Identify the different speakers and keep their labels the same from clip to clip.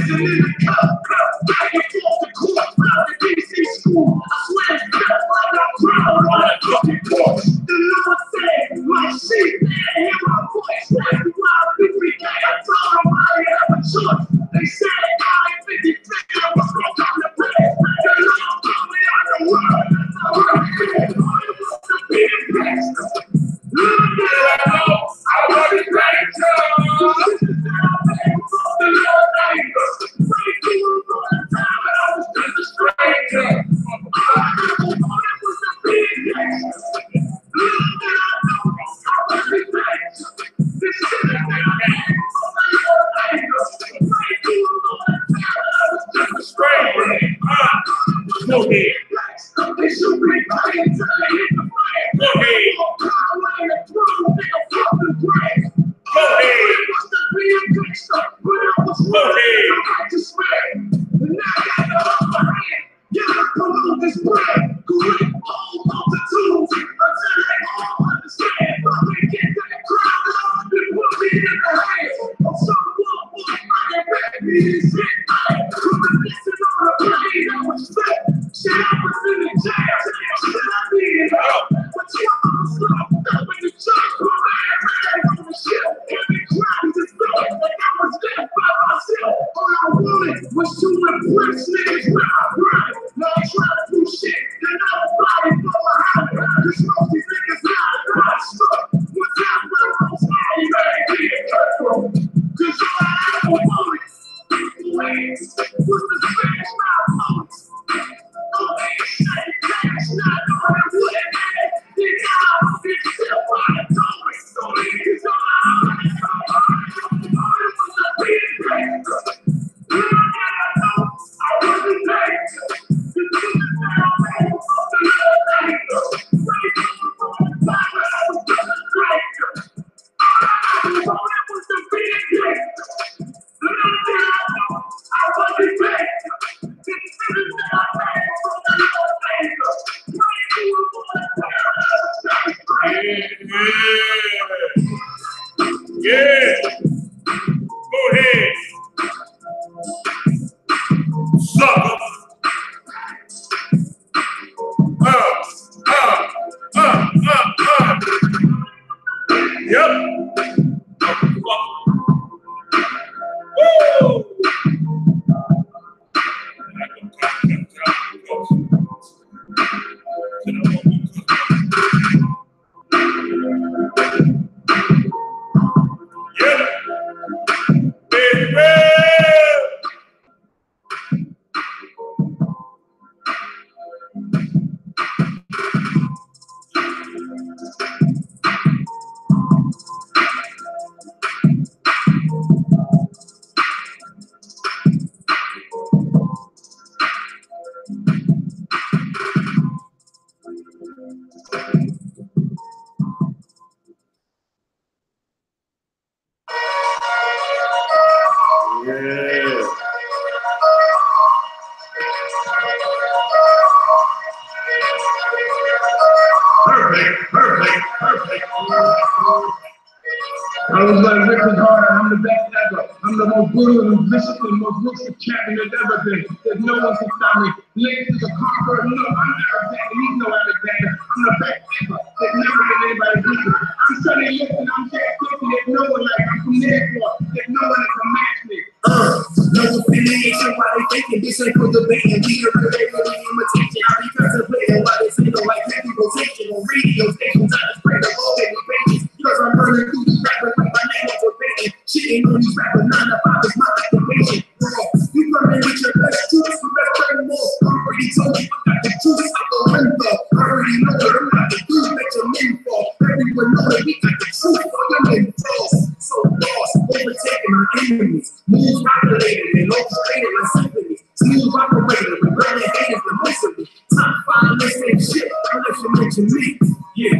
Speaker 1: prison in the cup, back and forth to court, out to DC school. I swear it's better like I'm proud on a cookie porch. The Lord said, my sheep, they hear my voice. That's why every day I told them I have a choice. They said I ain't 50-50, I was gonna come to play. The Lord told me I can work. I was to be a gangster. I want to thank you. The Lord thank you. Thank you for the time that I was just a stranger. I was to be a gangster. I want to thank you. This shit that I had for the Lord thank you. Thank you for the time that I was just a stranger. Go ahead. They should be playing till they hit the flag. Go ahead. Go ahead. Go ahead. Righteous man. And now I got the upper hand. Yeah, I promote this brand. Correct all multitudes until they all understand. But we get to the crowd, they put me in the hands of someone who might back me this shit. Put the listen on the plane that was fed. Shit, I was in the jail. Shit, I needed help. But you almost stopped up in the church. Put my hand on the ship. Every crowd just felt like I was there by myself. All I wanted was to impress niggas with my pride. Now I'm trying to do shit that nobody for my house. Cause most these niggas not God stuck. What's happening on time, you ain't getting careful. Cause all I ever wanted was the smash my opponents. Oh, they say cash, not on the wood. They got off this shit by the door. So niggas all it was a big thing. I wasn't there. Yeah. Go ahead. Sucker. Yep. Woo! Yep. Baby. I was like Richard Harder, I'm the best ever. I'm the most brutal and vicious and most ruthless champion there's ever been. There's no one can stop me. Lance is a conqueror. No, I'm Alexander. He's no Alexander. I'm the best ever. There's never been anybody different. I'm Sonny Liston. I'm Jack Clifton. There's no one like I'm from the airport. There's no one that can match me. No affiliation while they thinking this ain't for debating. We can relate for the imitation. I be contemplating why they say no like heavy rotation on radio stations. I just pray the Lord that we pages. Cause I'm running through these rappers like my name was a baby. Shit ain't on these rappers, 9 to 5 is my occupation. You come in with your best troops, you best bring more. I already told you I got the juice like a window. I already know that I'm not the dude that you're meant for. Everyone know that we got the truth for your men flaws. So lost, overtaking our enemies. Moves populated and orchestrated like symphonies. Smooth operator, but burning haters the most of me. Top 5 list ain't shit, unless you mention me. Yeah.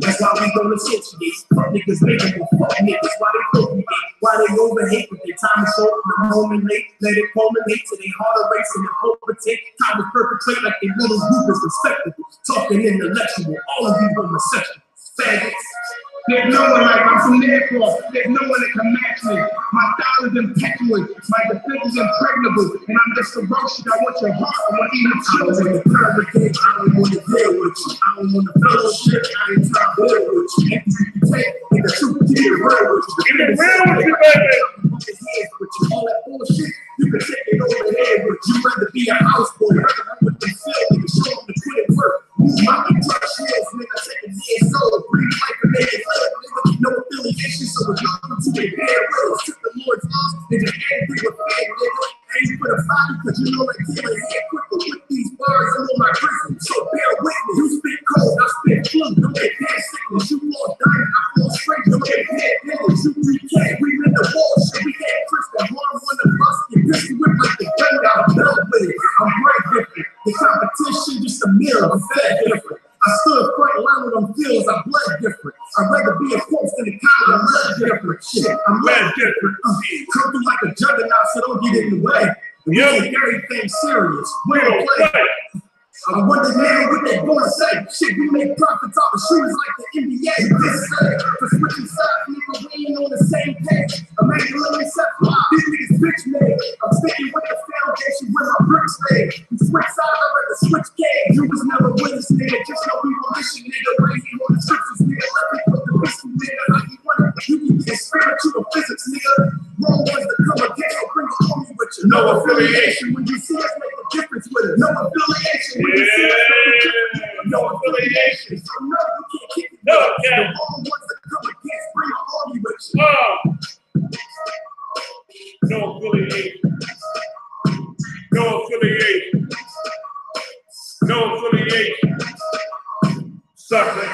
Speaker 1: That's why we don't associate. Fuck niggas making for fuck niggas. Why they procreate? Why they overhate with their time is short, the moment late. Let it culminate to their heart erase and the perpetrate. Time to perpetrate like they little group is respectable. Talking intellectual, all of you homosexual. Faggots. There's no one like me. I'm from therefore. There's no one that can match me. My style is impetuous. My defense is impregnable. And I'm just ferocious. I want your heart. I want to eat your children. I don't want to deal with you. I don't want to fellowship. I ain't trying to deal with you. If you take the truth to get real with you.
Speaker 2: Get it real with you, baby.
Speaker 1: All that bullshit, you can take it over the head with you. Rather be a houseboy. Rather than with them feel and show them the quit work. My trust shields, nigga, take a dead soul. Breathe like a nigga. No affiliation, so it's nothing to get bad words. Took the Lord's arms, nigga, angry with bad nigga. Ain't for the body, cause you know like killing head quicker with these words. I'm on my prison, so bear with me. You spit cold, I spit flu. Don't get dead sickness. You fall dying, I fall straight. Don't get dead niggas. You 3K, we in the war shit. We had Christian harm on the bus. Get pissed with like the gun out, belt with it. I'm right different. The competition just a mirror. I'm fed different. I stood front line with them feels. I bled different. I'd rather be a corpse than a cow. I'm led different. Shit, I'm led different. Come through like a juggernaut, so don't get in the way. We take everything serious. We don't play. I wonder now what they gonna say. Shit, we make profits off the shooters like the NBA. This say, for switching sides, nigga, we ain't on the same page. Immaculate except these niggas bitch made. I'm sticking with the foundation where my bricks made. You switch sides, I rather switch games. You was never with us, nigga. Just know we were mission, nigga. Raising on the scriptures, nigga. Let me put the pistol, nigga. Like you want it, you can get spiritual physics, nigga. Wrong ones that come against, so bring a homie with you. No affiliation when you see us make a difference with it. No affiliation when you see us make a difference. No affiliation. So no, you can't keep it. No, the wrong ones that come against, bring a homie with you.
Speaker 2: No affiliation. No affiliation. No affiliation. Sucker.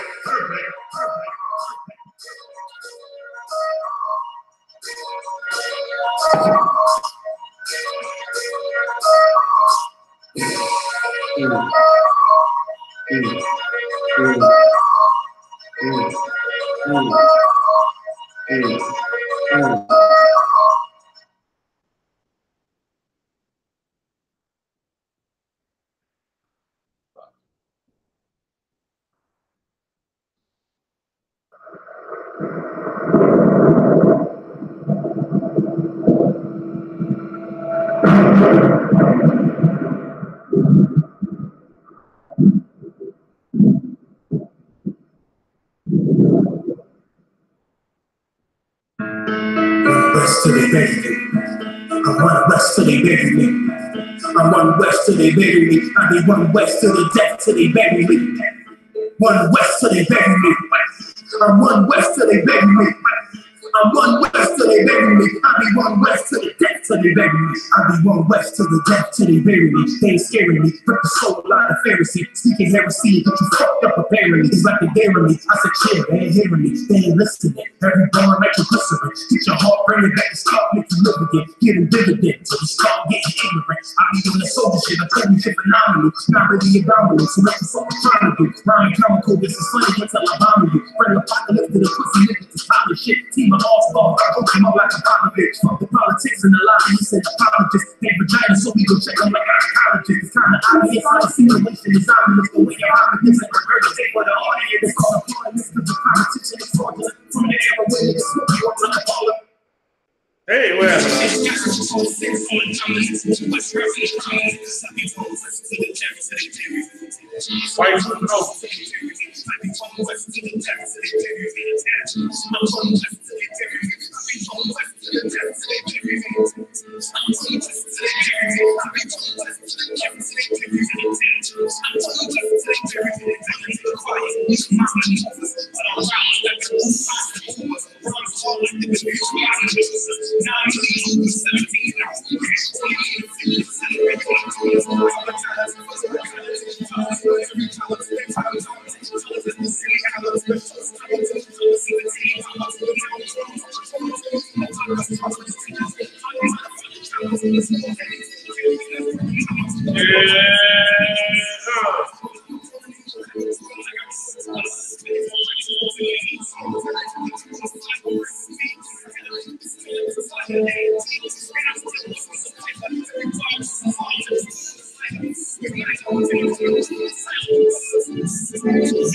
Speaker 1: West till they bury me. I run west till they bury me. I run west till they bury me. I be one west till the death till they bury me. One west till they bury me. I'm one west till they bury me. I'm one west till they bury me. I be one west till the death till they bury me. I be one west till the death till they bury me. They ain't scaring me. Rip the soul out of Pharisee. Speaking heresy, get you fucked up apparently. It's like they daring me. I said chill, they ain't hearing me. They ain't listening. Every bar like a glycerin. Get your heart, bring it back and start making live again. Getting dividends, so you start getting ignorant. I be doing the soldier shit. I'm telling you shit phenomenal. Not really about me. So that's what I'm trying to do. Rhyme comical, this is funny until I bomb you. Bring apocalypse to the pussy niggas to stop this shit. Team of all-stars, I hook them up like a Popovich. Fuck the politics and the lobbyists and apologists. They vagina, so we go check them like gynecologists. It's kind of obvious how the simulation is obvious. The way your politics and regurgitate for the audience. It's called a politics because the competition is fraudulent. From the era where it's smoky, what's on the baller.
Speaker 2: Hey, well. White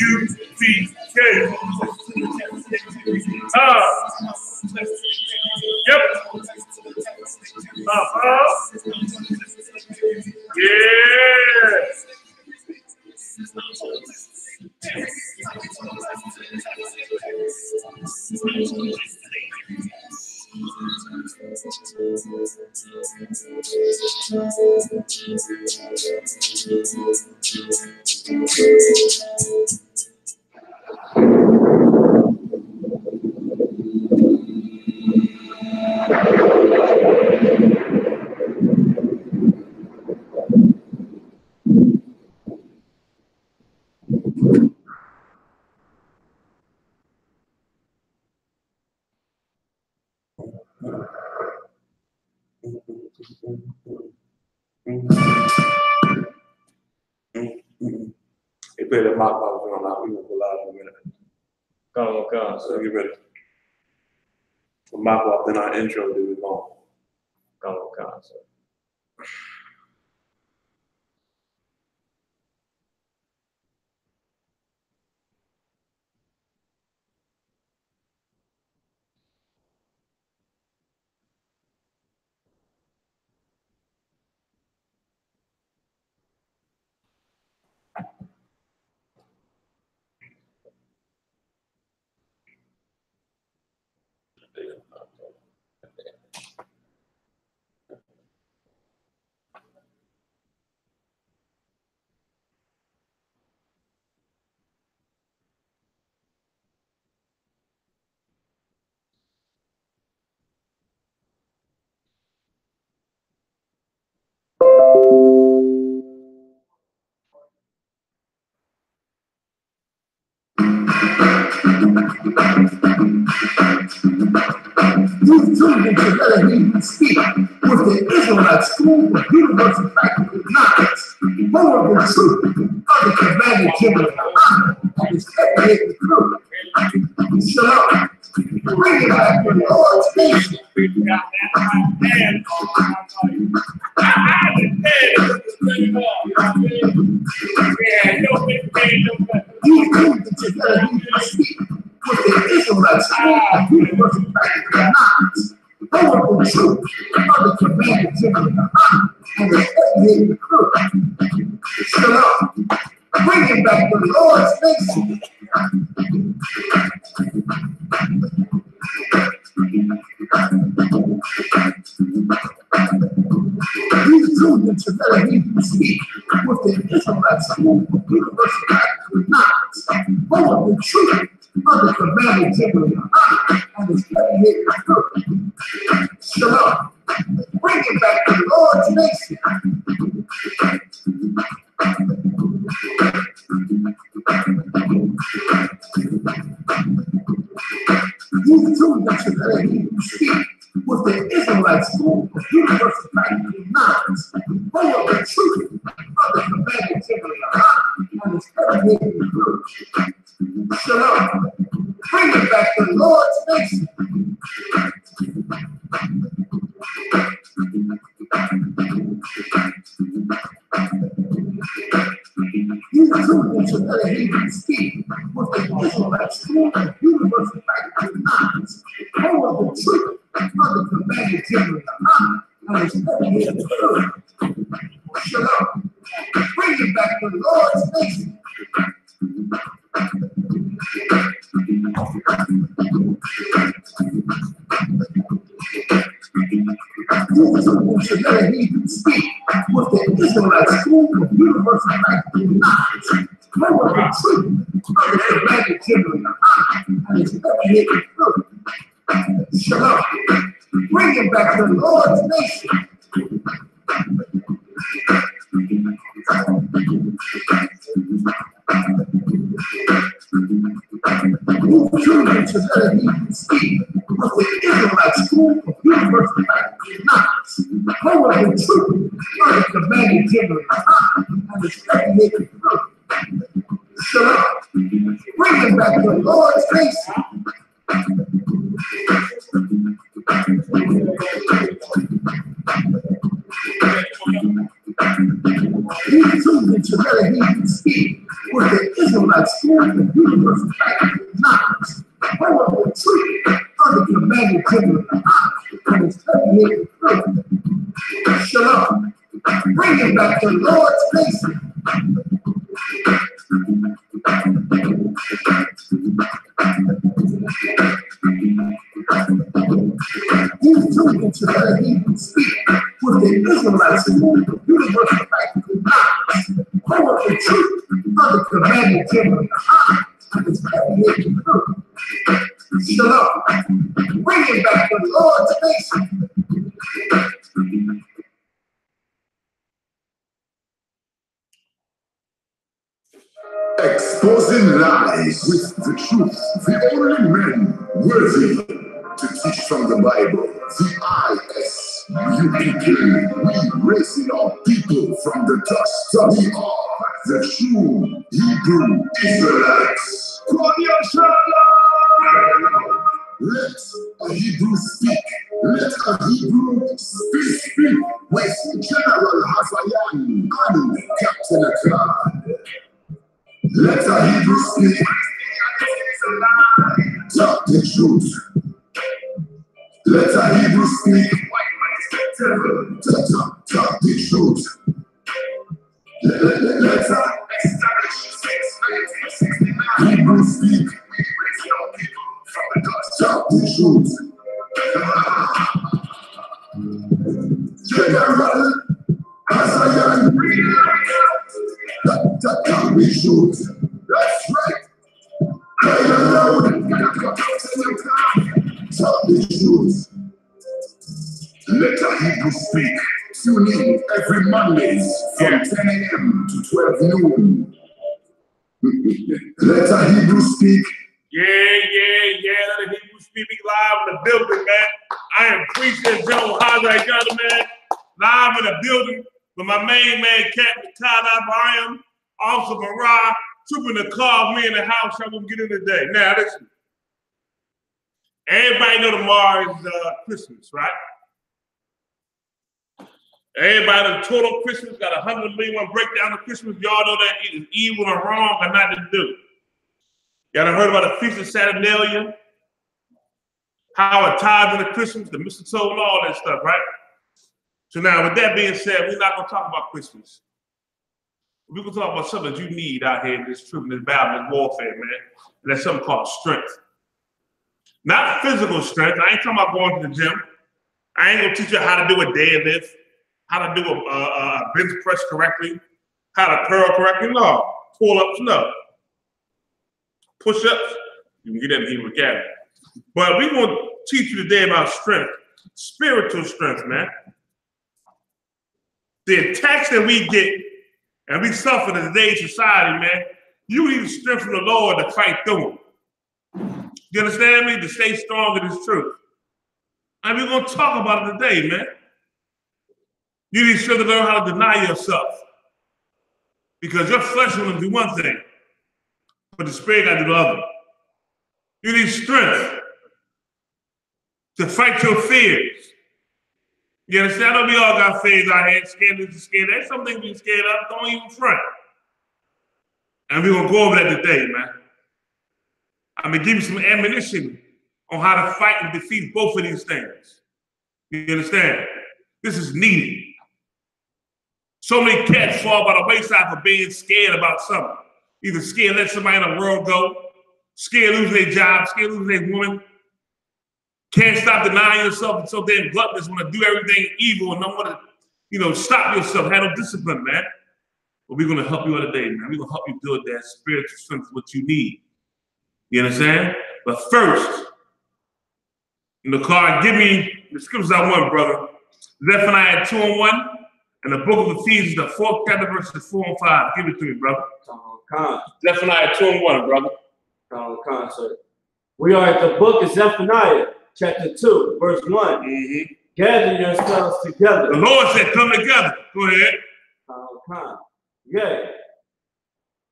Speaker 2: U.P.K. Yeah. They play that mock box on our people for live in a minute. Come. So get ready. The mock box, then our intro, then we go. Come. So.
Speaker 1: These children should let him speak with the Israelite school of universal practical knowledge, more of the truth of the commanded general honor and his everyday crew. Shalom. Bring it back to the Lord's nation. These children should let him speak with the Israelite school of universal practical knowledge, more of the truth of the commanded general honor and his everyday crew. Shalom. Bring it back to the Lord's nation. These children should let him speak with the Israelite school of universal practical knowledge, more of the truth of the commanded general honor and his everyday crew. Shalom. Bring it back to the Lord's nation. These children should let him speak with the Israelite school of universal practical knowledge, more of the truth of the commanded general honor and his everyday crew. Shalom. Bring it back to the Lord's nation. These children should let him speak with the Israelite school of universal practical knowledge, more of the truth of the commanded general honor and his everyday crew. Shalom. Bring it back to the Lord's nation. These children should let him speak with the Israelite school of universal practical knowledge, more of the truth of the commanded general honor and his everyday crew. Shalom. Bring it back to the Lord's nation. These children should let him speak with the Israelite school of universal practical knowledge, more of the truth of the commanded general honor and his everyday crew. Shalom. Bring it back to the Lord's nation. These children should let him speak with the Israelite school of universal practical knowledge, more of the truth of the commanded general honor and his everyday crew. Shalom. Bringing back the Lord's peace. These two into the Hebrew speak with the Israelites who moved the universal practical knowledge, poetry, truth, other commandment given the honor of his created truth. Shalom. Bringing back the Lord's peace. Exposing lies with the truth. The only men worthy to teach from the Bible. The I.S.U.P.K. We raising our people from the dust. We are the true Hebrew Israelites. Let a Hebrew speak. Let a Hebrew speak with General Hazayan and Captain Akkad. Let a Hebrew speak. Talk the truth. Let a Hebrew speak. Talk the truth. Let a Hebrew speak. Talk the truth. General Hazayan. Talk the truth. That's right. Cry aloud. Talk the truth. Let a Hebrew speak. Tune in every Mondays from 10 a.m. to 12 noon. Let a Hebrew speak.
Speaker 3: Yeah. Let a Hebrew speak live in the building, man. I am Preacher Joe Highlight Gunner, man. Live in the building with my main man, Captain Akkad. Also Marah. Super in the car, we in the house. I'm gonna get in today. Now listen. Everybody know tomorrow is Christmas, right? Everybody know total Christmas, got 100 million breakdown of Christmas. Y'all know that it is evil and wrong and not to do. Y'all done heard about the Feast of Saturnalia? How it ties into Christmas, the mistletoe and all that stuff, right? So now with that being said, we're not gonna talk about Christmas. We're gonna talk about something that you need out here in this truth, in this battle, in this warfare, man. And that's something called strength. Not physical strength. I ain't talking about going to the gym. I ain't gonna teach you how to do a deadlift, how to do a bench press correctly, how to curl correctly. No. Pull-ups, no. Push-ups, you can get that in Hebrew Academy. But we're gonna teach you today about strength, spiritual strength, man. The attacks that we get and we suffer in today's society, man, you need strength from the Lord to fight through them. You understand me? To stay strong in this truth. And we're going to talk about it today, man. You need strength to learn how to deny yourself. Because your flesh will do one thing, but the spirit got to do the other. You need strength to fight your fears. You understand? I know we all got fears out here, scared to scared. There's something we're scared of, don't even front. And we're going to go over that today, man. I'm going to give you some ammunition on how to fight and defeat both of these things. You understand? This is needed. So many cats fall by the wayside for being scared about something. Either scared to let somebody in the world go, scared losing their job, scared losing their woman. Can't stop denying yourself and so damn gluttonous, want to do everything evil and don't want to, stop yourself, have no discipline, man. But we're going to help you out today, man. We're going to help you build that spiritual strength, what you need. You understand? But first, in the card, give me the scriptures I want, brother. Zephaniah 2:1, and the book of Ephesians, the 4th chapter, verses 4 and 5. Give it to me, brother. Zephaniah 2:1, brother.
Speaker 4: Sir. We are at the book of Zephaniah, chapter 2, verse 1.
Speaker 3: Mm-hmm.
Speaker 4: Gather yourselves together.
Speaker 3: The Lord said, come together. Go ahead.
Speaker 4: Yea.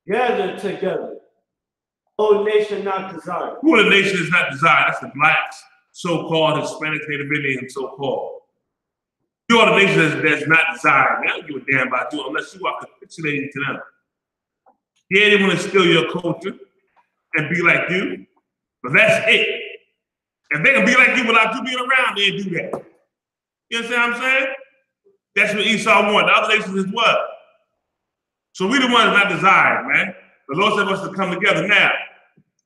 Speaker 4: Gather together. O nation not desired.
Speaker 3: Who the nation is not desired? That's the blacks, so-called Hispanic, Native Indian, so-called. You are the nation that's not desired. I don't give a damn about you unless you are capitulating to them. Yeah, they want to steal your culture and be like you, but that's it. If they can be like you without you being around, they'll do that. You understand what I'm saying? That's what Esau wanted. The other nations as well. So we the ones not desired, man. The Lord said us to come together now.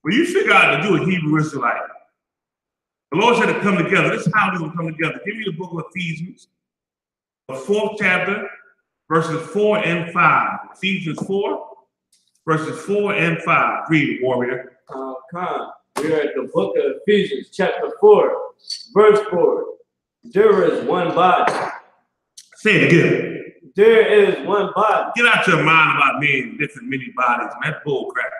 Speaker 3: When you figure out to do a Hebrew Israelite, the Lord said to come together. This is how we're going to come together. Give me the book of Ephesians, the 4th chapter, verses 4 and 5. Ephesians 4, verses 4 and 5. Read, warrior.
Speaker 4: We are at the book of Ephesians, chapter 4, verse 4. There is one body.
Speaker 3: Say it again.
Speaker 4: There is one body.
Speaker 3: Get out your mind about being different many bodies, man. That's bull crap.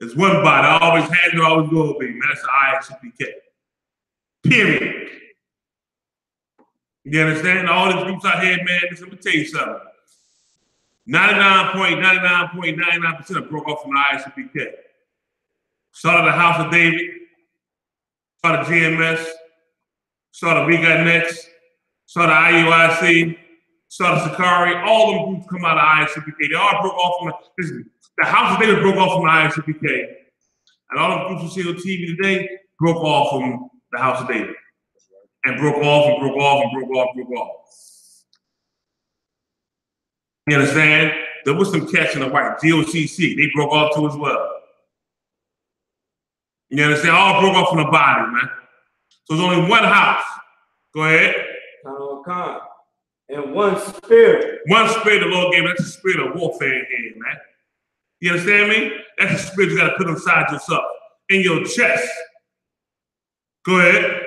Speaker 3: There's one body. I always had it, always will be, man. That's the I.S.U.P.K. Period. You understand? All these groups out here, man, let me tell you something. 99.99% of broke off from the I.S.U.P.K. Started the House of David, started GMS, started We Got Next, started IUIC, started Sakari. All them groups come out of I.S.U.P.K. They all broke off from the House of David broke off from the I.S.U.P.K. And all them groups you see on TV today broke off from the House of David. And broke off and broke off and broke off, broke off. You understand? There was some cats in the white, GOCC, they broke off too as well. You understand? All broke off from the body, man. So there's only one house. Go ahead.
Speaker 4: And one spirit.
Speaker 3: One spirit the Lord gave. That's the spirit of warfare in here, man. You understand me? That's the spirit you got to put inside yourself, in your chest. Go ahead.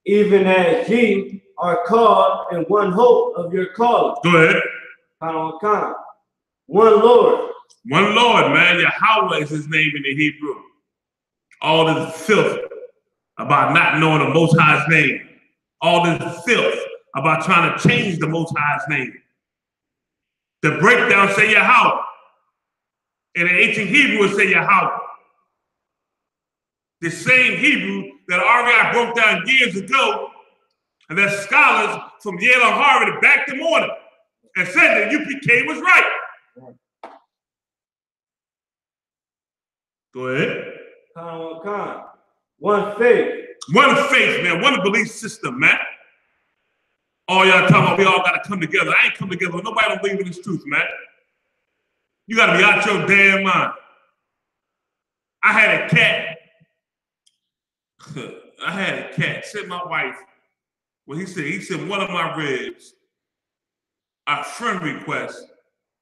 Speaker 4: Even as ye are called in one hope of your calling.
Speaker 3: Go ahead.
Speaker 4: One Lord.
Speaker 3: One Lord, man. Yahweh is his name in the Hebrew. All this filth about not knowing the Most High's name. All this filth about trying to change the Most High's name. The breakdown say Yahweh. In the ancient Hebrew, it say Yahweh. The same Hebrew that already broke down years ago, and that scholars from Yale and Harvard backed them on it and said that UPK was right. Go ahead.
Speaker 4: One faith.
Speaker 3: One faith, man. One belief system, man. All y'all talking about we all got to come together. I ain't come together. Nobody don't believe in this truth, man. You got to be out your damn mind. I had a cat. I had a cat. Said my wife, well, he said one of my ribs, a friend request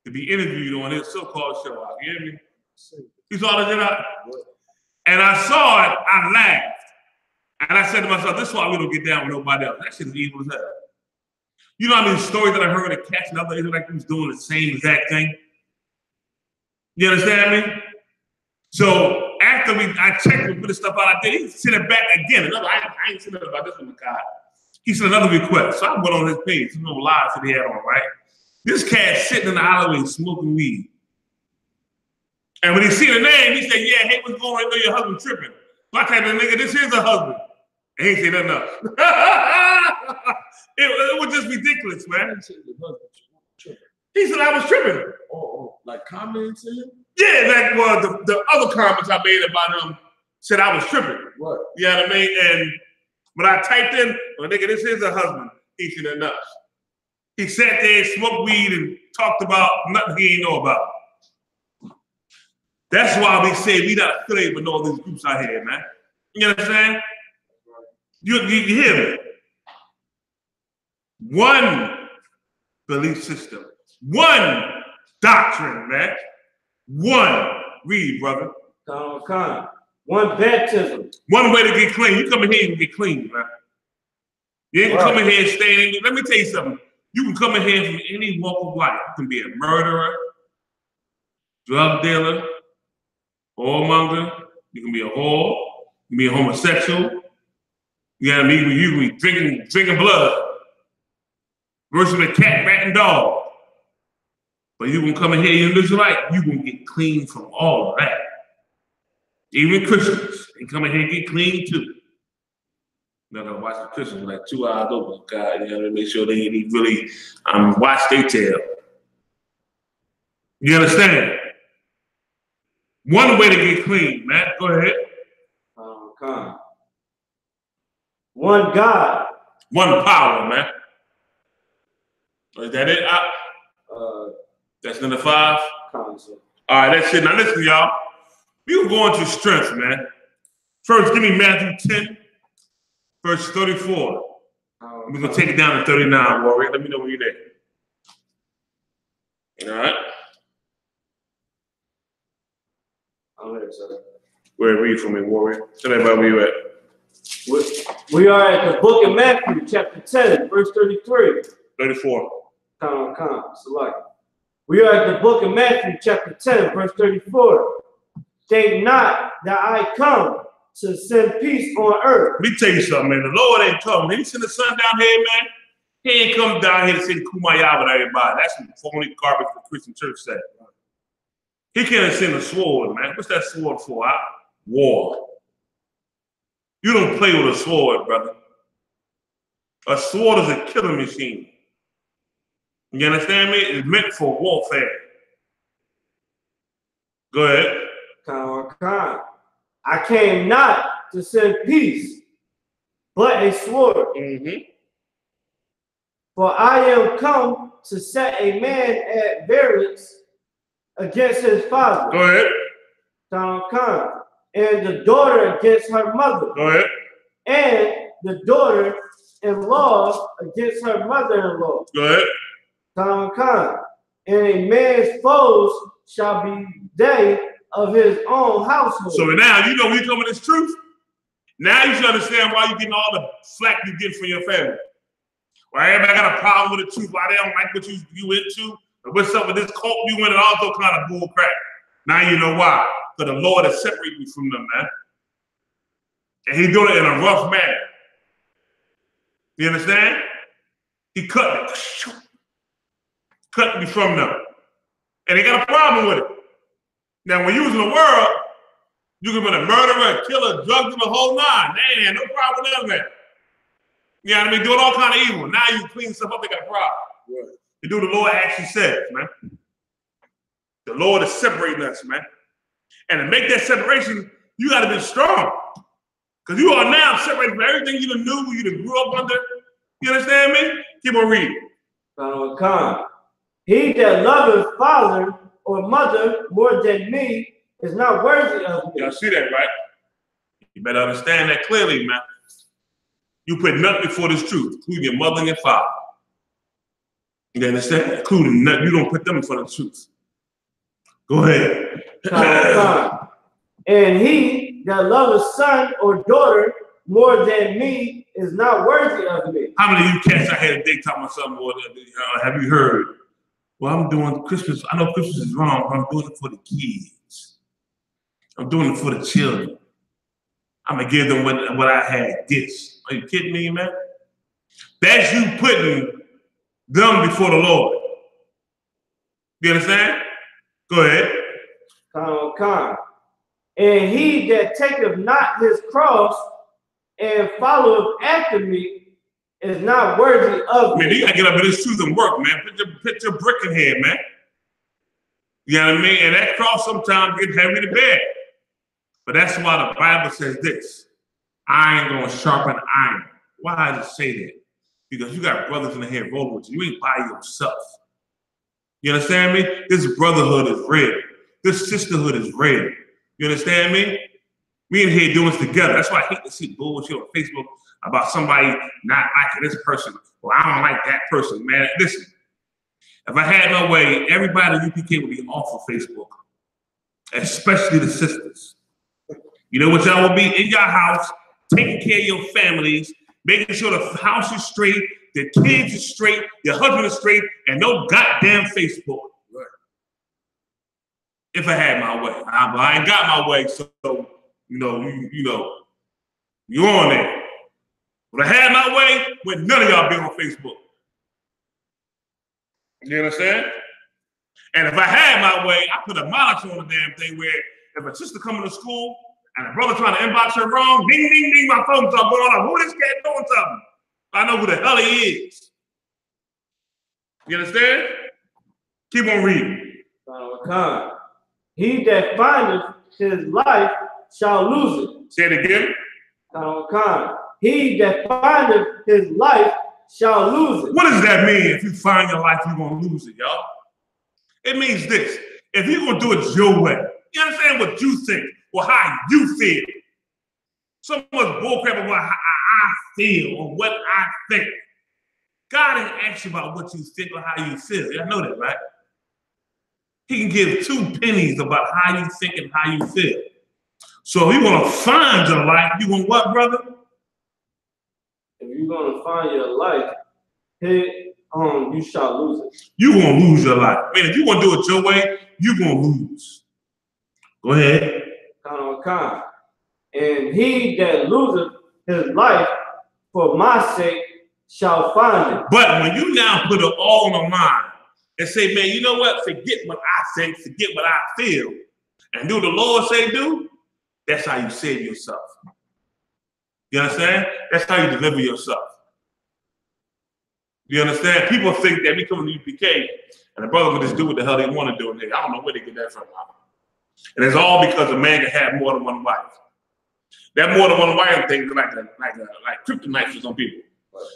Speaker 3: to be interviewed on his so-called show. You hear me? You saw that? And I saw it, I laughed. And I said to myself, this is why we don't get down with nobody else. That shit is evil as hell. You know how many stories that I heard of cats and other Israelite groups doing the same exact thing? You understand me? So after I checked and put the stuff out, I did. He sent it back again. I ain't seen nothing about this one, God. He sent another request. So I went on his page. Some little lies that he had on, right? This cat sitting in the alleyway smoking weed. And when he see the name, he said, yeah, hey, what's going on? I know your husband tripping. So I told the nigga, this is a husband. And he ain't say nothing else. It was just ridiculous, man. He said I was tripping.
Speaker 1: Oh, like comments to him?
Speaker 3: Yeah, like well, the other comments I made about him said I was tripping.
Speaker 1: What?
Speaker 3: You know what I mean? And when I typed in, well, nigga, this is a husband, he said enough. He sat there and smoked weed and talked about nothing he ain't know about. That's why we say we not affiliated with all these groups out here, man. You understand? You hear me? One belief system. One doctrine, man. One. Read, brother.
Speaker 4: One baptism.
Speaker 3: One way to get clean. You come in here and get clean, man. You ain't come in here and stay in. Let me tell you something. You can come in here from any walk of life. You can be a murderer, drug dealer, whoremonger. You can be a whore. You can be a homosexual. You know what I mean? You can be drinking blood. Versus a cat, rat, and dog. But you can come in here, you're Israelite, you can get clean from all of that. Even Christians, they come in here and get clean too. You gotta watch the Christians like 2 hours open, God, you gotta make sure they really watch their tail. You understand? One way to get clean, man. Go ahead.
Speaker 4: One God.
Speaker 3: One power, man. Is that it? That's number 5?
Speaker 4: Concept.
Speaker 3: All right, that's it. Now listen, y'all. We can go into strength, man. First, give me Matthew 10, verse 34. We're going to take it down to 39, Warrior. Let me know when you're there. All right.
Speaker 4: I'm there, sir.
Speaker 3: Read for me, Warrior. Tell everybody where you at.
Speaker 4: We are at the book of Matthew, chapter 10, verse 33.
Speaker 3: 34.
Speaker 4: Select. We are at the book of Matthew, chapter 10, verse 34. Think not that I come to send peace on earth.
Speaker 3: Let me tell you something, man. The Lord ain't come. He sent the son down here, man. He ain't come down here to send kumbaya with everybody. That's some phony garbage the Christian church said. He can't send a sword, man. What's that sword for? War. You don't play with a sword, brother. A sword is a killing machine. You understand me? It's meant for warfare. Go ahead.
Speaker 4: I came not to send peace, but a sword. For I am come to set a man at variance against his father.
Speaker 3: Go ahead.
Speaker 4: And the daughter against her mother.
Speaker 3: Go ahead.
Speaker 4: And the daughter-in-law against her mother-in-law.
Speaker 3: Go ahead.
Speaker 4: And a man's foes shall be they of his own household.
Speaker 3: So now you know when you come with this truth. Now you should understand why you're getting all the flack you get from your family. Why everybody got a problem with the truth? Why they don't like what you into? Or what's up with this cult you in and all those kind of bull crap. Now you know why. Because the Lord has separated me from them, man. And he's doing it in a rough manner. You understand? He cut me from them. And they got a problem with it. Now, when you was in the world, you could have been a murderer, a killer, drug dealer, the whole 9. They ain't had no problem with none of that. You know what I mean? Doing all kind of evil. Now you clean stuff up, they got a problem. Right. You do what the Lord actually says, man. The Lord is separating us, man. And to make that separation, you got to be strong. Because you are now separated from everything you done knew, you done grew up under. You understand me? Keep on reading.
Speaker 4: He that loveth father or mother more than me is not worthy of me.
Speaker 3: Y'all see that, right? You better understand that clearly, man. You put nothing before this truth, including your mother and your father. You understand? Including nothing. You don't put them in front of the truth. Go ahead.
Speaker 4: And he that loveth son or daughter more than me is not worthy of me.
Speaker 3: How many of you cats out here today talking about something more than have you heard? Well, I'm doing Christmas. I know Christmas is wrong, but I'm doing it for the kids. I'm doing it for the children. I'm going to give them what I had, this. Are you kidding me, man? That's you putting them before the Lord. You understand? Go ahead.
Speaker 4: And he that taketh not his cross and followeth after me is not worthy of me.
Speaker 3: Man, you got to get up in this truth and work, man. Put your brick in here, man. You know what I mean? And that cross sometimes gets heavy to bear. But that's why the Bible says this. Iron gonna sharpen iron. Why does it say that? Because you got brothers in the head rolling with you. You ain't by yourself. You understand me? This brotherhood is real. This sisterhood is real. You understand me? We in here doing this together. That's why I hate to see bullshit on Facebook about somebody not liking this person. Well, I don't like that person, man. Listen, if I had my way, everybody in UPK would be off of Facebook, especially the sisters. You know what y'all will be? In your house, taking care of your families, making sure the house is straight, the kids are straight, your husband is straight, and no goddamn Facebook. Right. If I had my way. I ain't got my way, so, you're on there. But I had my way, with none of y'all be on Facebook. You understand? And if I had my way, I put a monitor on the damn thing where if a sister coming to school and a brother trying to inbox her wrong, ding, ding, ding, my phone's all going on. Who this cat doing something? I know who the hell he is. You understand? Keep on reading.
Speaker 4: He that findeth his life shall lose it.
Speaker 3: Say it again.
Speaker 4: He that findeth his life shall lose it.
Speaker 3: What does that mean? If you find your life, you're going to lose it, y'all. It means this. If you're going to do it your way, you understand what you think or how you feel. So much bullcrap about how I feel or what I think. God ain't asked you about what you think or how you feel. Y'all know that, right? He can give 2 pennies about how you think and how you feel. So if you want to find your life, you want what, brother?
Speaker 4: If you're going to find your life, you shall lose it.
Speaker 3: You're going to lose your life. I mean, if you want to do it your way, you're going to lose. Go ahead.
Speaker 4: And he that loseth his life for my sake shall find it.
Speaker 3: But when you now put it all on the line and say, man, you know what? Forget what I think, forget what I feel, and do what the Lord say do, that's how you save yourself. You understand? That's how you deliver yourself. You understand? People think that we come to the UPK and the brother can just do what the hell they want to do. And I don't know where they get that from. And it's all because a man can have more than one wife. That more than one wife thing is like kryptonite for some people.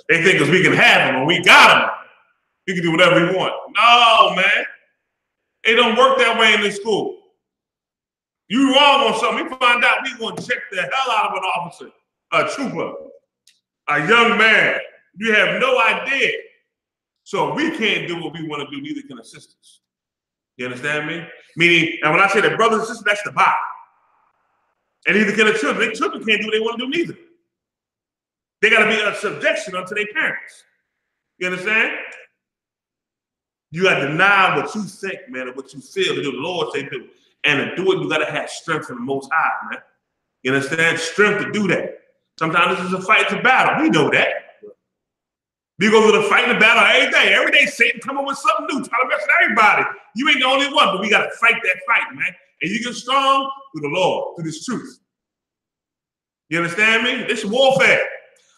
Speaker 3: They think because we can have them and we got them, we can do whatever we want. No, man. It don't work that way in this school. You wrong on something. We find out we going to check the hell out of an officer, a trooper, a young man. You have no idea. So we can't do what we want to do, neither can assistants. You understand me? Meaning, and when I say the brothers and sisters, that's the body. And neither can the children. The children can't do what they want to do neither. They got to be a subjection unto their parents. You understand? You got to deny what you think, man, and what you feel to do. The Lord say do. And to do it, you got to have strength from the Most High, man. You understand? Strength to do that. Sometimes this is a fight, it's a battle. We know that. We go through the fight and the battle every day. Every day, Satan coming with something new, trying to mess with everybody. You ain't the only one, but we got to fight that fight, man. And you get strong through the Lord, through this truth. You understand me? This is warfare.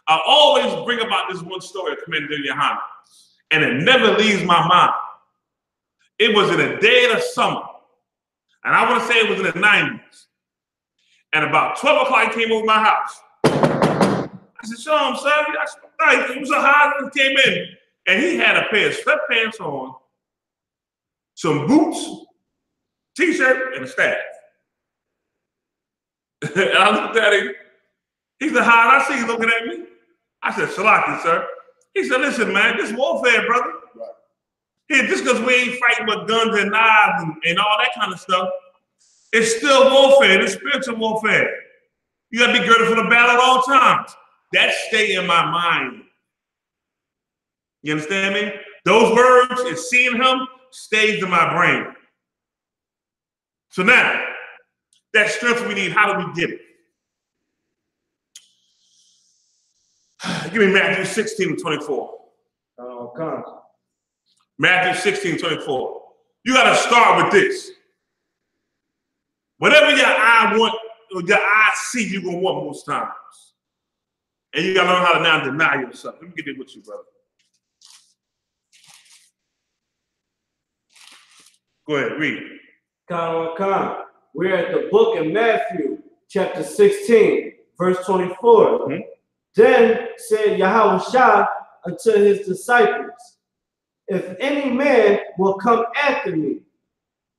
Speaker 3: I always bring about this one story of Commander Gen.YAHANNA, and it never leaves my mind. It was in a dead of summer, and I want to say it was in the 90s. And about 12 o'clock, he came over my house. I said, "Shalom, sir." It was a hot one. Came in, and he had a pair of sweatpants on, some boots, t-shirt, and a staff. And I looked at him. He said, "Hi," I see you looking at me. I said, "Salaki, sir." He said, "Listen, man, this warfare, brother. Right. Here, just because we ain't fighting with guns and knives and all that kind of stuff, it's still warfare. It's spiritual warfare. You got to be girded for the battle at all times." That stay in my mind. You understand me? Those words, and seeing him, stays in my brain. So now, that strength we need, how do we get it? Give me Matthew 16:24. Matthew 16:24. You got to start with this. Whatever your eye want, or your eye see, you're going to want most times. And you got to learn how to now deny yourself. Let me get it with you, brother. Go ahead, read.
Speaker 4: We're at the book of Matthew, chapter 16, verse 24. Mm-hmm. Then said Yahweh unto his disciples, "If any man will come after me,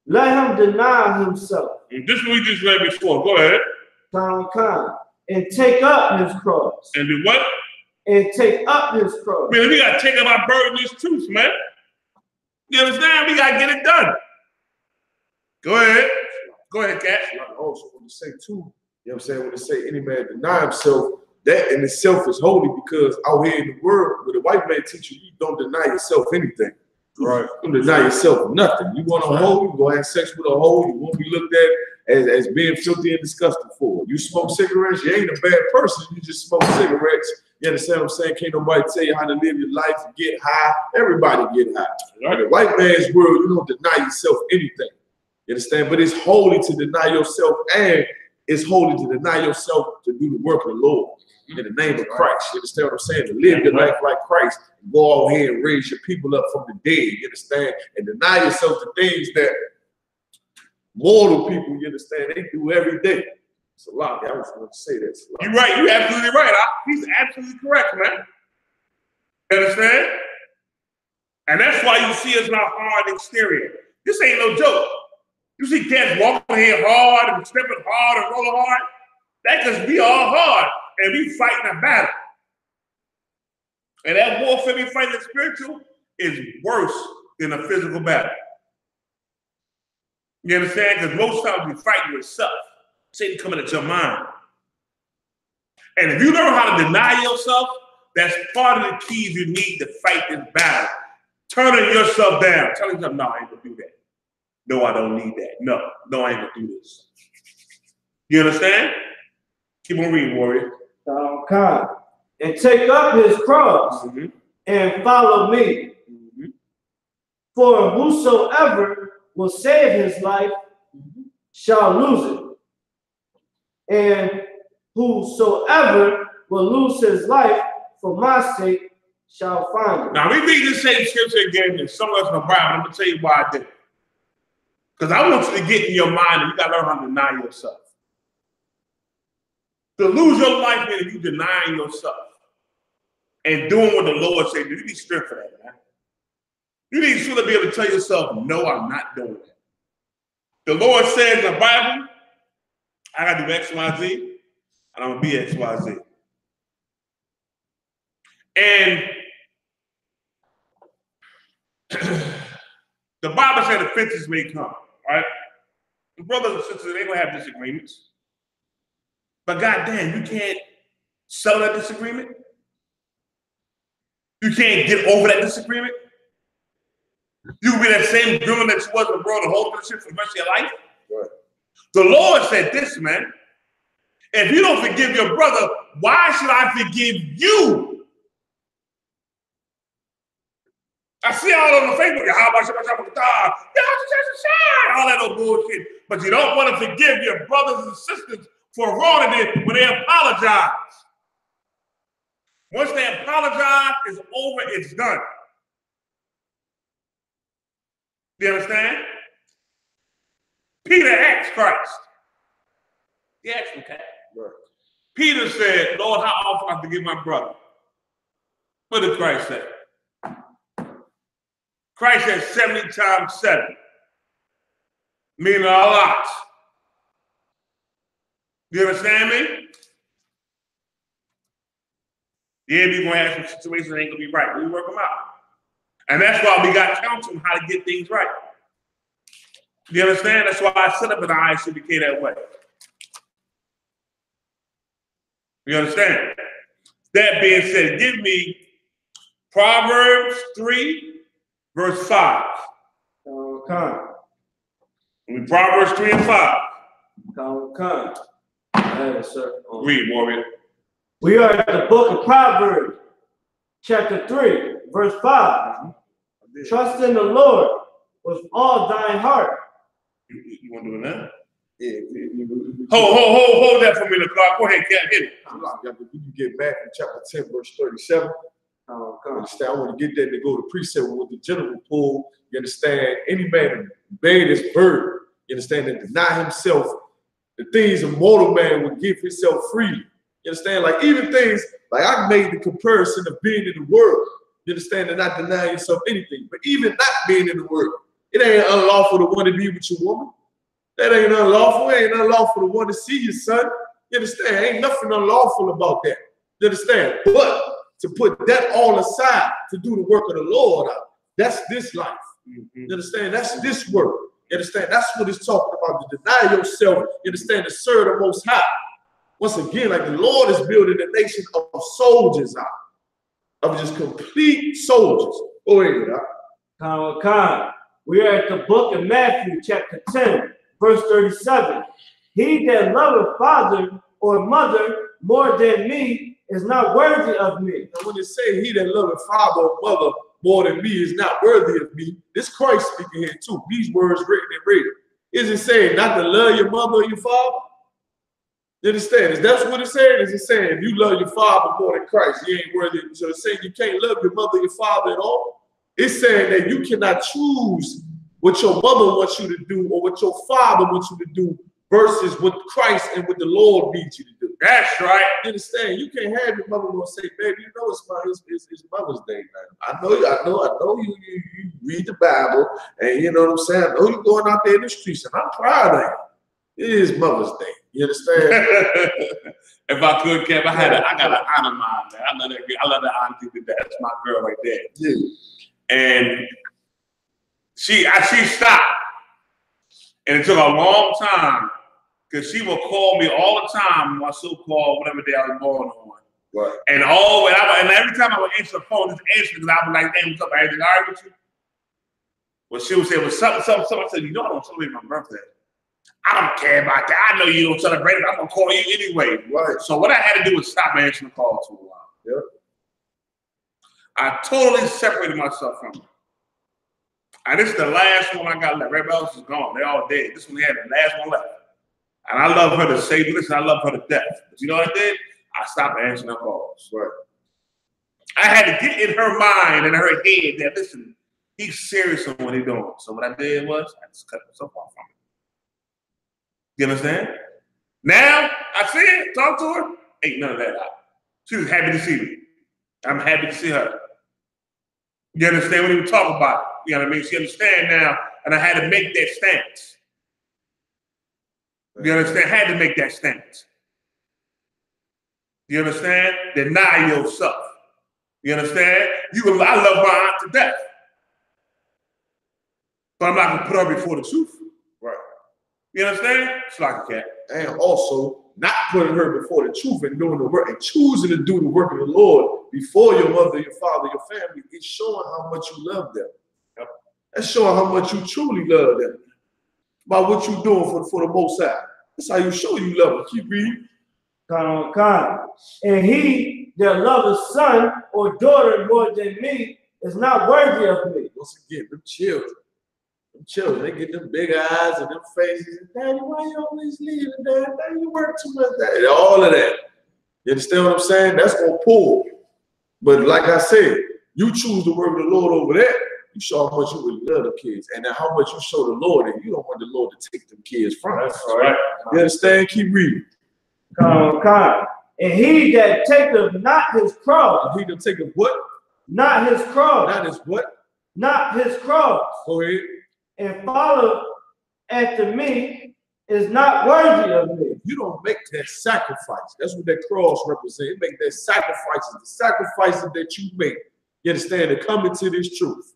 Speaker 4: let him deny himself."
Speaker 3: And this is what we just read before. Go ahead.
Speaker 4: And take up his cross.
Speaker 3: And do what?
Speaker 4: And take up his cross.
Speaker 3: Man, we got to take up our burden, this truth, man. You understand? We got to get it done. Go ahead. Go ahead, Cat.
Speaker 1: I also want to say, too, you know what I'm saying? When they say any man deny himself, that in itself is holy, because out here in the world, with a white man teacher, you don't deny yourself anything. Right. You don't deny yourself nothing. You want a hoe, you go have sex with a hoe, you won't be looked at as being filthy and disgusting for. You smoke cigarettes, you ain't a bad person, you just smoke cigarettes. You understand what I'm saying? Can't nobody tell you how to live your life and get high. Everybody get high. Right? In the white man's world, you don't deny yourself anything. You understand? But it's holy to deny yourself, and it's holy to deny yourself to do the work of the Lord in the name of Christ. You understand what I'm saying? To live your life like Christ, and go out here and raise your people up from the dead. You understand? And deny yourself to things that mortal people, you understand, they do every day. It's a lot. I was going to say that.
Speaker 3: You're right. You're absolutely right. He's absolutely correct, man. You understand? And that's why you see us in our hard exterior. This ain't no joke. You see cats walking here hard and stepping hard and rolling hard. That's because we all hard and we fighting a battle. And that warfare we fighting the spiritual is worse than a physical battle. You understand? Because most times you fight yourself. Satan coming at your mind. And if you learn how to deny yourself, that's part of the keys you need to fight this battle. Turning yourself down. Telling yourself, no, I ain't gonna do that. No, I don't need that. No, I ain't gonna do this. You understand? Keep on reading, warrior.
Speaker 4: Okay. And take up his cross and follow me. For whosoever will save his life shall lose it. And whosoever will lose his life for my sake shall find it.
Speaker 3: Now, we read this same scripture again and somewhere else in the Bible. I'm going to tell you why I did it. Because I want you to get in your mind and you got to learn how to deny yourself. To lose your life means you denying yourself and doing what the Lord said. You need strength for that, man. You need to be able to tell yourself, no, I'm not doing that. The Lord says in the Bible, I got to do X, Y, Z, and I'm going to be X, Y, Z. And the Bible said offenses may come, right? Brothers and sisters, they're going to have disagreements. But goddamn, you can't settle that disagreement. You can't get over that disagreement. You can be that same girl that you was in the world and hold that shit for the rest of your life. Right. The Lord said this, man. If you don't forgive your brother, why should I forgive you? I see all over Facebook, all that old bullshit. But you don't want to forgive your brothers and sisters for wronging them when they apologize. Once they apologize, it's over, it's done. Do you understand? Peter asked Christ. He asked him, okay. Right. Peter said, Lord, how often I forgive my brother? What did Christ say? Christ said 70 times 7, meaning a lot. You understand me? Yeah, we're going to have some situations that ain't going to be right. We work them out. And that's why we got counsel on how to get things right. You understand? That's why I set up an I.S.U.P.K that way. You understand? That being said, give me Proverbs 3, verse 5.
Speaker 4: Okay.
Speaker 3: Proverbs 3 and 5.
Speaker 4: Okay. Yes, sir.
Speaker 3: Read, warrior.
Speaker 4: We are at the book of Proverbs, chapter 3, verse 5. Trust in the Lord with all thine heart.
Speaker 3: You want to do that? Yeah. Hold that for me, Clark. Go ahead, Cat. Hit it.
Speaker 1: You can get back in chapter 10, verse 37. Understand? I want to get that to go to precept with the general pull. You understand? Any man that bear his burden, you understand, and deny himself, the things a mortal man would give himself freely. You understand? Like even things, like I made the comparison of being in the world. You understand? And not denying yourself anything. But even not being in the world, it ain't unlawful to want to be with your woman. That ain't unlawful. It ain't unlawful to want to see your son. You understand? Ain't nothing unlawful about that. You understand? But to put that all aside to do the work of the Lord out, that's this life. You understand? That's this work. You understand? That's what it's talking about, to deny yourself. You understand? To serve the Most High. Once again, like the Lord is building a nation of soldiers out, of just complete soldiers. Go ahead.
Speaker 4: We are at the book of Matthew, chapter 10, verse 37. He that loveth father or mother more than me is not worthy of me.
Speaker 1: And when it say he that loveth father or mother more than me is not worthy of me, this Christ speaking here too. These words written in red. Is it saying not to love your mother or your father? You understand? Is that what it's saying? Is it saying if you love your father more than Christ, you ain't worthy? So it's saying you can't love your mother or your father at all? It's saying that you cannot choose what your mother wants you to do or what your father wants you to do versus what Christ and what the Lord needs you to do.
Speaker 3: That's right.
Speaker 5: You understand? You can't have your mother gonna say, baby, you know it's Mother's Day, man. I know you read the Bible, and you know what I'm saying? I know you going out there in the streets, and I'm proud of you. It is Mother's Day. You understand?
Speaker 3: If I could, Kev, I got an honor mine, man. I love that auntie to death. That's my girl right there.
Speaker 5: Yeah.
Speaker 3: And she stopped. And it took a long time because she would call me all the time on my so-called whatever day I was born on.
Speaker 5: Right.
Speaker 3: And every time I would answer the phone, just answer because I would like, hey, what's up? Everything all right with you? Well, she would say, well, something. I said, you know I don't celebrate my birthday. I don't care about that. I know you don't celebrate it. I'm going to call you anyway.
Speaker 5: Right.
Speaker 3: So what I had to do was stop answering the call for a while.
Speaker 5: Yep.
Speaker 3: I totally separated myself from her. And this is the last one I got left. Everybody else is gone. They're all dead. This one had the last one left. And I love her to say this, and I love her to death. But you know what I did? I stopped answering her calls. Right. I had to get in her mind and her head that, listen, he's serious on what he's doing. So what I did was I just cut myself off from it. You understand? Now, I see it, talk to her, ain't none of that out. She was happy to see me. I'm happy to see her. You understand? We didn't talk about it. You know what I mean? She understand now, and I had to make that stance. You understand? I had to make that stance. You understand? Deny yourself. You understand? I love my aunt to death. But I'm not going to put her before the truth.
Speaker 5: Right.
Speaker 3: You understand? It's like a cat.
Speaker 5: And also, not putting her before the truth and doing the work and choosing to do the work of the Lord before your mother, your father, your family is showing how much you love them. Yep. That's showing how much you truly love them. By what you're doing for the Most High. That's how you show you love them. Keep reading.
Speaker 4: And he that loveth son or daughter more than me is not worthy of me.
Speaker 5: Once again, them children, they get them big eyes and them faces. Daddy, why you always leaving, Dad? Daddy, you work too much. Daddy. All of that. You understand what I'm saying? That's gonna pull. But like I said, you choose the word of the Lord over there. You show how much you really love the kids, and then how much you show the Lord, and you don't want the Lord to take them kids from us.
Speaker 3: That's right.
Speaker 5: You understand? Keep reading.
Speaker 4: And he that taketh not his cross.
Speaker 5: He that taketh what?
Speaker 4: Not his cross.
Speaker 5: Not his what?
Speaker 4: Not his cross.
Speaker 5: Go ahead.
Speaker 4: And follow after me is not worthy of me.
Speaker 5: You don't make that sacrifice. That's what that cross represents. You make that sacrifices, the sacrifices that you make. You understand? To come into this truth.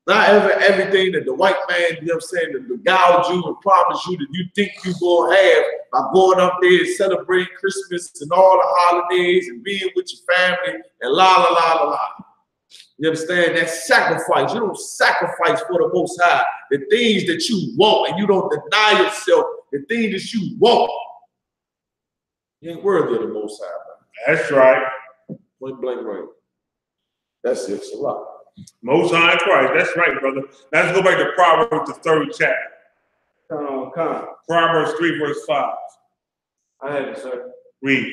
Speaker 5: Not everything that the white man, you know what I'm saying, that beguiled you and promised you that you think you're going to have by going up there and celebrating Christmas and all the holidays and being with your family and la, la, la, la, la. You understand? That sacrifice. You don't sacrifice for the Most High. The things that you want, and you don't deny yourself the things that you want. You ain't worthy of the Most High, man.
Speaker 3: That's right.
Speaker 5: Point blank right. That's it. It's a lot.
Speaker 3: Most High in Christ. That's right, brother. Let's go back to Proverbs, the 3rd chapter. Proverbs 3, verse 5.
Speaker 4: I have it, sir.
Speaker 3: Read.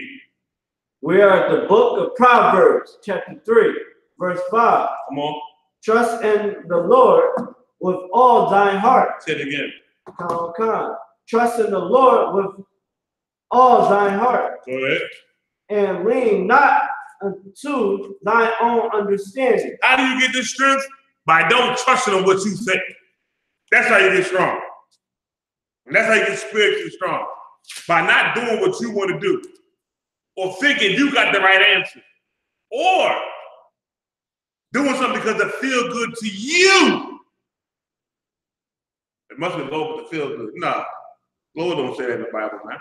Speaker 4: We are at the book of Proverbs, chapter 3, verse 5.
Speaker 3: Come on.
Speaker 4: Trust in the Lord with all thine heart.
Speaker 3: Say it again.
Speaker 4: Trust in the Lord with all thine heart.
Speaker 3: Go ahead.
Speaker 4: And lean not unto thine own understanding.
Speaker 3: How do you get this strength? By don't trusting on what you think. That's how you get strong. And that's how you get spiritually strong. By not doing what you want to do. Or thinking you got the right answer. Or doing something because it feels good to you. It must be Lord to feel good. No. Lord don't say that in the Bible, man.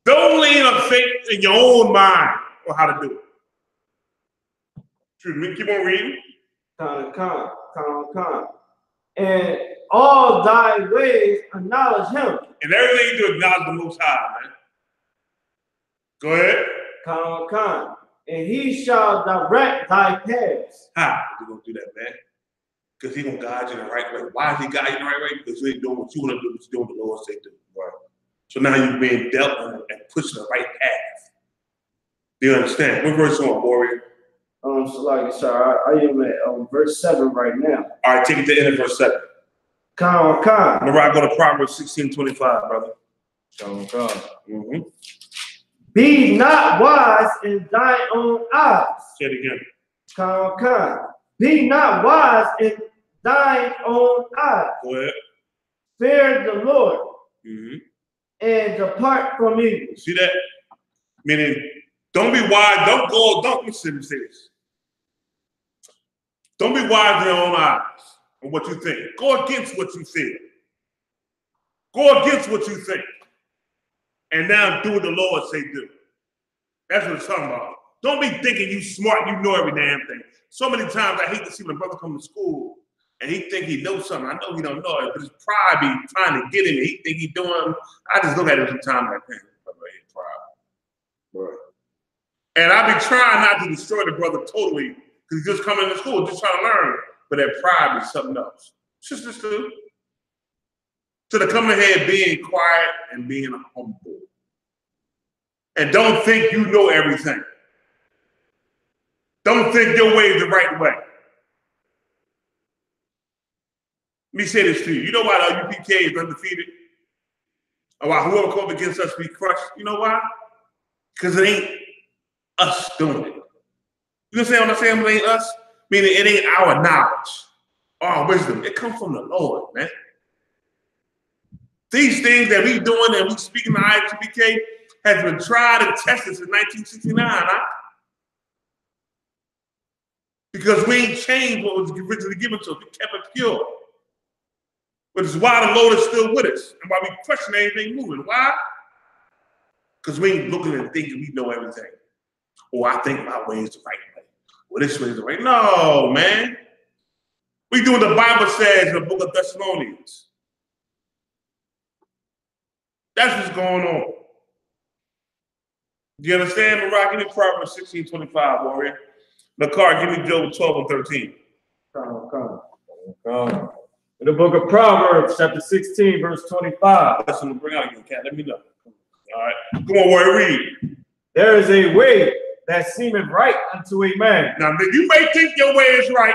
Speaker 3: Don't lean on faith in your own mind or how to do it. Keep on reading.
Speaker 4: And all thy ways acknowledge him.
Speaker 3: And everything you do, acknowledge the Most High, man. Go ahead.
Speaker 4: And he shall direct thy paths.
Speaker 3: How you gonna do that, man? Because he's gonna guide you in the right way. Why is he guiding you in the right way? Because you ain't doing what you want to do, but you're doing what the Lord say do. Right. So now you're being dealt with and pushed in the right path. Do you understand? What verse on, warrior?
Speaker 4: So like, sorry, I am at verse 7 right now.
Speaker 3: All right, take it to the end of verse 7. Remember, I go to Proverbs 16:25, brother.
Speaker 4: Be not wise in thine own eyes.
Speaker 3: Say it again.
Speaker 4: Be not wise in thine own eyes.
Speaker 3: Go ahead.
Speaker 4: Fear the Lord
Speaker 3: And
Speaker 4: depart from evil.
Speaker 3: See that? Meaning, don't be wise. Don't listen to this. Don't be wise in your own eyes on what you think. Go against what you feel. Go against what you think. And now do what the Lord say do. That's what it's talking about. Don't be thinking you smart, you know every damn thing. So many times I hate to see my brother come to school and he think he knows something. I know he don't know it, but his pride be trying to get him. He think he doing. I just look at him sometimes like, man, pride. Right. And I be trying not to destroy the brother totally because he's just coming to school, just trying to learn. But that pride is something else. Sisters too. So to come ahead being quiet and being humble. And don't think you know everything. Don't think your way is the right way. Let me say this to you. You know why the I.S.U.P.K is undefeated? Or why whoever comes against us be crushed? You know why? Because it ain't us doing it. You understand what I'm saying? It ain't us, meaning it ain't our knowledge, our wisdom. It comes from the Lord, man. These things that we doing and we speaking the I.S.U.P.K has been tried and tested since 1969, huh? Because we ain't changed what was originally given to us. We kept it pure. Which is why the Lord is still with us and why we question anything moving. Why? Because we ain't looking and thinking we know everything. Or I think my way is the right way. Or this way is the right. No, man. We do what the Bible says in the book of Thessalonians. That's what's going on. You understand, Barack? Give me Proverbs 16:25, warrior. Nakar, give me Job 12 and 13.
Speaker 4: Come. In the book of Proverbs, chapter 16, verse 25.
Speaker 3: That's what I'm bring out again, Cat. Let me know. All right. Come on, warrior, read.
Speaker 4: There is a way that seemeth right unto a man.
Speaker 3: Now, you may think your way is right.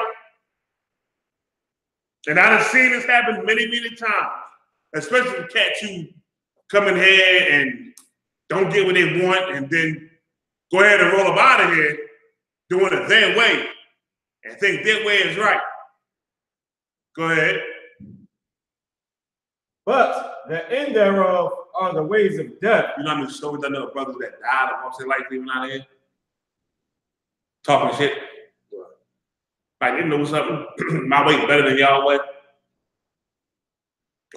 Speaker 3: And I've seen this happen many, many times. Especially with cats who come in here and don't get what they want and then go ahead and roll them out of here doing it their way and think their way is right. Go ahead.
Speaker 4: But the end thereof are the ways of death.
Speaker 3: You know how many stories I know of brothers that died and lost their life leaving out of here? Talking shit. Like they know something. My way is better than y'all way.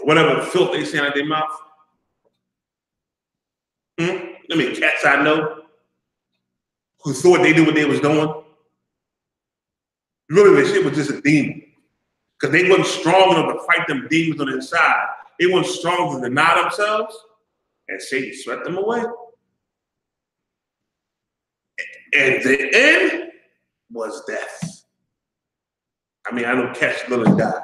Speaker 3: Whatever filth they say out of their mouth. I mean, cats I know who thought they knew what they was doing. Really, the shit was just a demon. Because they wasn't strong enough to fight them demons on the inside. They weren't strong enough to deny themselves. And Satan swept them away. And the end was death. I mean, I know cats literally died.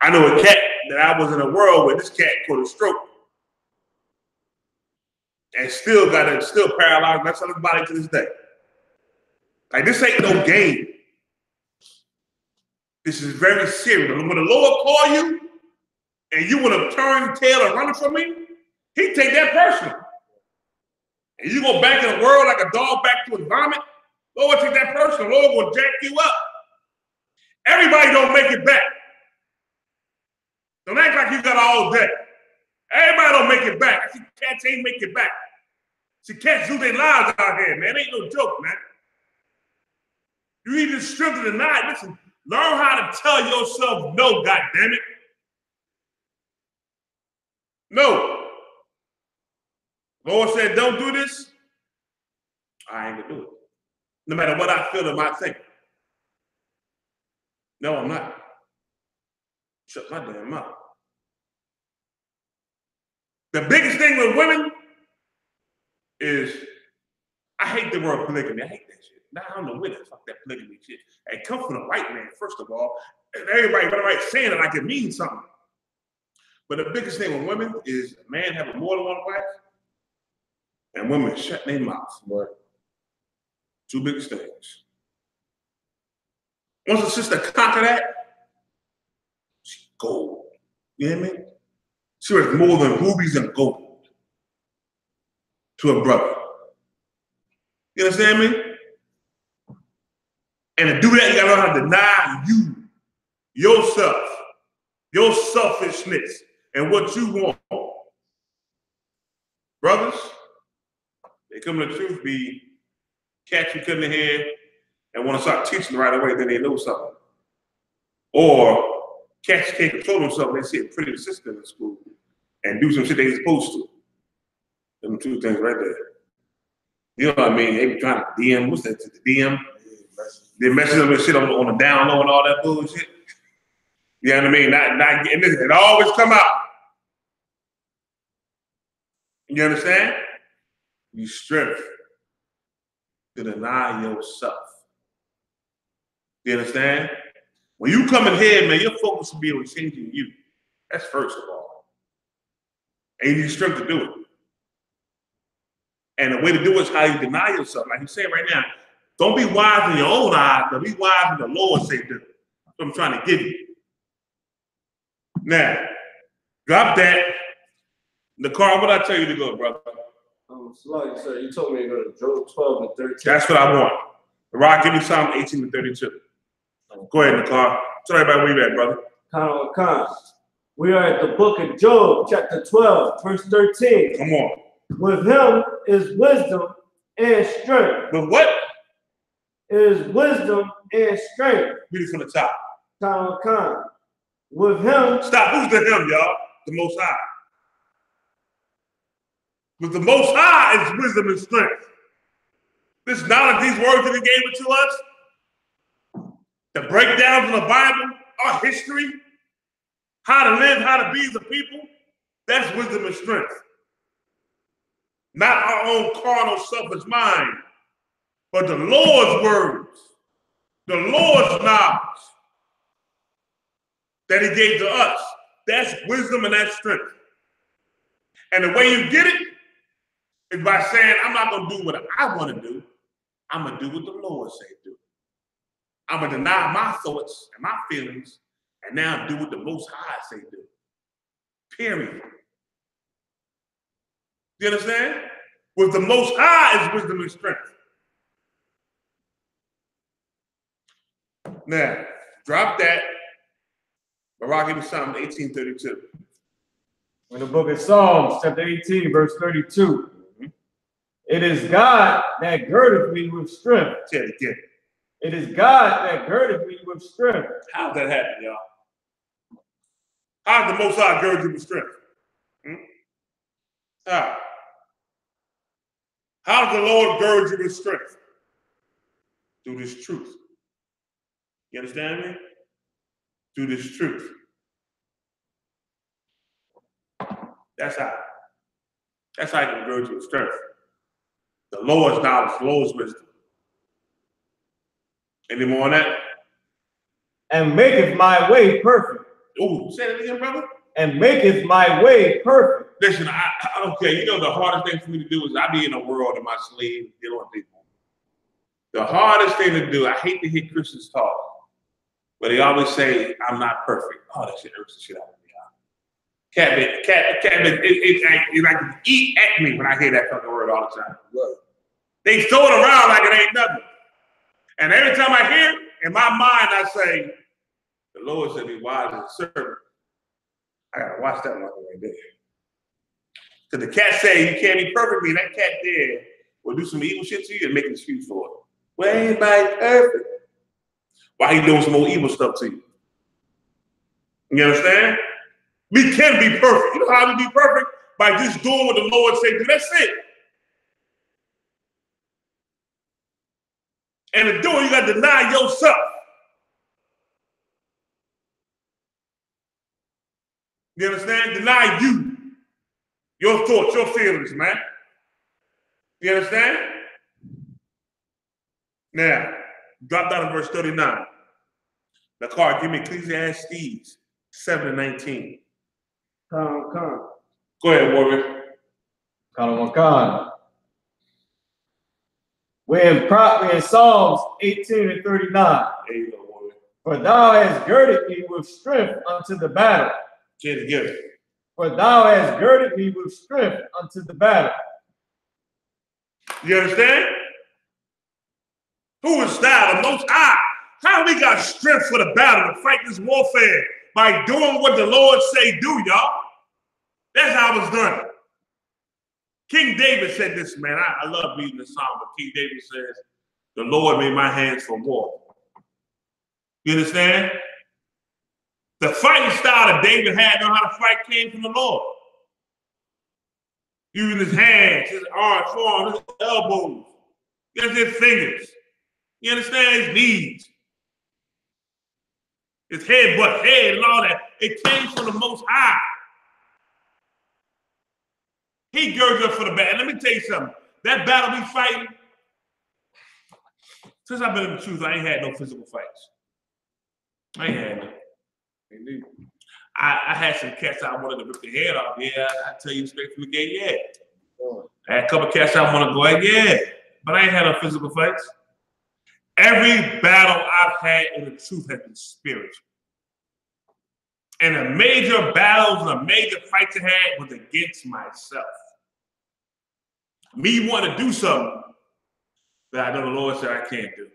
Speaker 3: I know a cat that I was in a world where this cat caught a stroke. And still paralyzed. That's on his body to this day. Like, this ain't no game. This is very serious. When the Lord call you and you want to turn tail and run from me, he take that personal. And you go back in the world like a dog back to his vomit, Lord take that personal. Lord will jack you up. Everybody don't make it back. Don't act like you got all day. Everybody don't make it back. I see cats ain't make it back. See, cats do their lives out here, man. Ain't no joke, man. You need the strength of the night. Listen, learn how to tell yourself no, goddammit. No. Lord said, don't do this. I ain't gonna do it. No matter what I feel or might think. No, I'm not. Shut my damn mouth. The biggest thing with women is, I hate the word polygamy. I hate that shit. Now I don't know where the fuck that polygamy shit. It comes from the white man, first of all. And everybody right saying it like it means something. But the biggest thing with women is a man having more than one wife and women shutting their mouths. Two biggest things. Once a sister conquer that, she gold. You hear me? She was more than rubies and gold. to a brother. You understand me? And to do that, you gotta learn how to deny you, yourself, your selfishness, and what you want. Brothers, they come to the truth, be catch you cutting the hair and want to start teaching right away, then they know something. Or cats can't control themselves, they see a pretty assistant in school and do some shit they ain't supposed to. Them two things right there. You know what I mean? They be trying to DM, what's that? The DM? They're messing up with shit on the down low and all that bullshit. You know what I mean? Not getting this. It always come out. You understand? You strength to deny yourself. You understand? When you come in here, man, your focus will be on changing you. That's first of all. And you need strength to do it. And the way to do it is how you deny yourself. Like you say right now, don't be wise in your own eyes, but be wise in the Lord say do. That's what I'm trying to give you. Now, drop that. Nicole, what did I tell you to go, brother?
Speaker 4: Slow, sir. You told me to go to Job 12 and 13.
Speaker 3: That's what I want. Rock, give me Psalm 18 and 32. Go ahead, Nicole. Tell everybody where you at, brother.
Speaker 4: Khan. We are at the book of Job, chapter 12, verse 13.
Speaker 3: Come on.
Speaker 4: With him is wisdom and strength.
Speaker 3: With what?
Speaker 4: Is wisdom and strength.
Speaker 3: Read it from the top.
Speaker 4: Khan. With him.
Speaker 3: Stop. Who's the him, y'all? The Most High. With the Most High is wisdom and strength. This knowledge, these words that he gave it to us, the breakdowns in the Bible, our history, how to live, how to be as a people, that's wisdom and strength. Not our own carnal, selfish mind, but the Lord's words, the Lord's knowledge that he gave to us. That's wisdom and that's strength. And the way you get it is by saying, I'm not going to do what I want to do. I'm going to do what the Lord say do. I'm going to deny my thoughts and my feelings and now do what the Most High say do. Period. You understand? With the Most High is wisdom and strength. Now, drop that. Barak, give me Psalm 18:32.
Speaker 4: In the book of Psalms, chapter 18, verse 32. It is God that girdeth me with strength.
Speaker 3: Say it again.
Speaker 4: It is God that girdeth me with strength.
Speaker 3: How's that happen, y'all? How's the Most High gird you with strength? How? How does the Lord gird you with strength? Through this truth. You understand me? Through this truth. That's how. That's how he can gird you with strength. The Lord's knowledge, the Lord's wisdom. Any more on that?
Speaker 4: And maketh my way perfect.
Speaker 3: Ooh, say that again, brother.
Speaker 4: And maketh my way perfect.
Speaker 3: Listen, okay, you know the hardest thing for me to do is I be in a world of my slave dealing with people. The hardest thing to do, I hate to hear Christians talk, but they always say, I'm not perfect. Oh, that shit irks the shit out of me. Cat, it like to eat at me when I hear that fucking word all the time. Right. They throw it around like it ain't nothing. And every time I hear it, in my mind, I say, the Lord said be wise as a servant. I gotta watch that one right there. Because the cat say you can't be perfect, and that cat there will do some evil shit to you and make an excuse for it. Well, anybody perfect. Why he doing some more evil stuff to you? You understand? We can be perfect. You know how we be perfect? By just doing what the Lord said do. That's it. And to do it, you got to deny yourself. You understand? Deny you. Your thoughts, your feelings, man. You understand? Now, drop down to verse 39. The card, give me Ecclesiastes 7:19.
Speaker 4: Come.
Speaker 3: Go ahead, Warrior.
Speaker 4: Khan. We're in Psalms 18 and 39.
Speaker 3: There you go, Warrior.
Speaker 4: For thou hast girded me with strength unto the battle.
Speaker 3: Say it again.
Speaker 4: For thou hast girded me with strength unto the battle.
Speaker 3: You understand? Who is thou? The Most High. How we got strength for the battle to fight this warfare? By doing what the Lord say do, y'all. That's how it was done. King David said this, man. I love reading the song, but King David says, the Lord made my hands for war. You understand? The fighting style that David had on how to fight came from the Lord. Using his hands, his arms, forearms, his elbows, his fingers. You understand? His knees. His head and all that. It came from the Most High. He girds up for the battle. Let me tell you something. That battle we fighting, since I've been in the truth, I ain't had no physical fights. I ain't had none. I had some cats I wanted to rip their head off. Yeah, I tell you straight from the gate, yeah. I had a couple of cats I want to go at, yeah. But I ain't had no physical fights. Every battle I've had in the truth has been spiritual. And the major battles and the major fights I had was against myself. Me wanting to do something that I know the Lord said I can't do.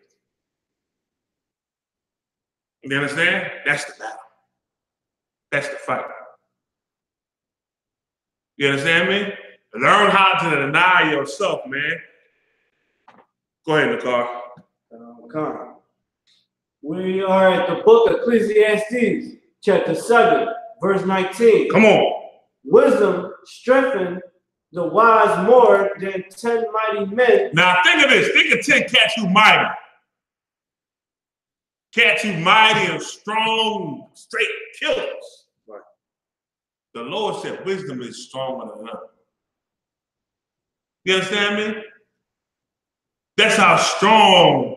Speaker 3: You understand? That's the battle. That's the fight. You understand me? Learn how to deny yourself, man. Go ahead, Nicole.
Speaker 4: Come. We are at the book of Ecclesiastes, chapter 7, verse 19.
Speaker 3: Come on.
Speaker 4: Wisdom strengthens the wise more than 10 mighty men.
Speaker 3: Now think of this. Think of 10 cats who mighty. Cats who mighty and strong, straight killers. Right. The Lord said wisdom is stronger than them. You understand me? That's how strong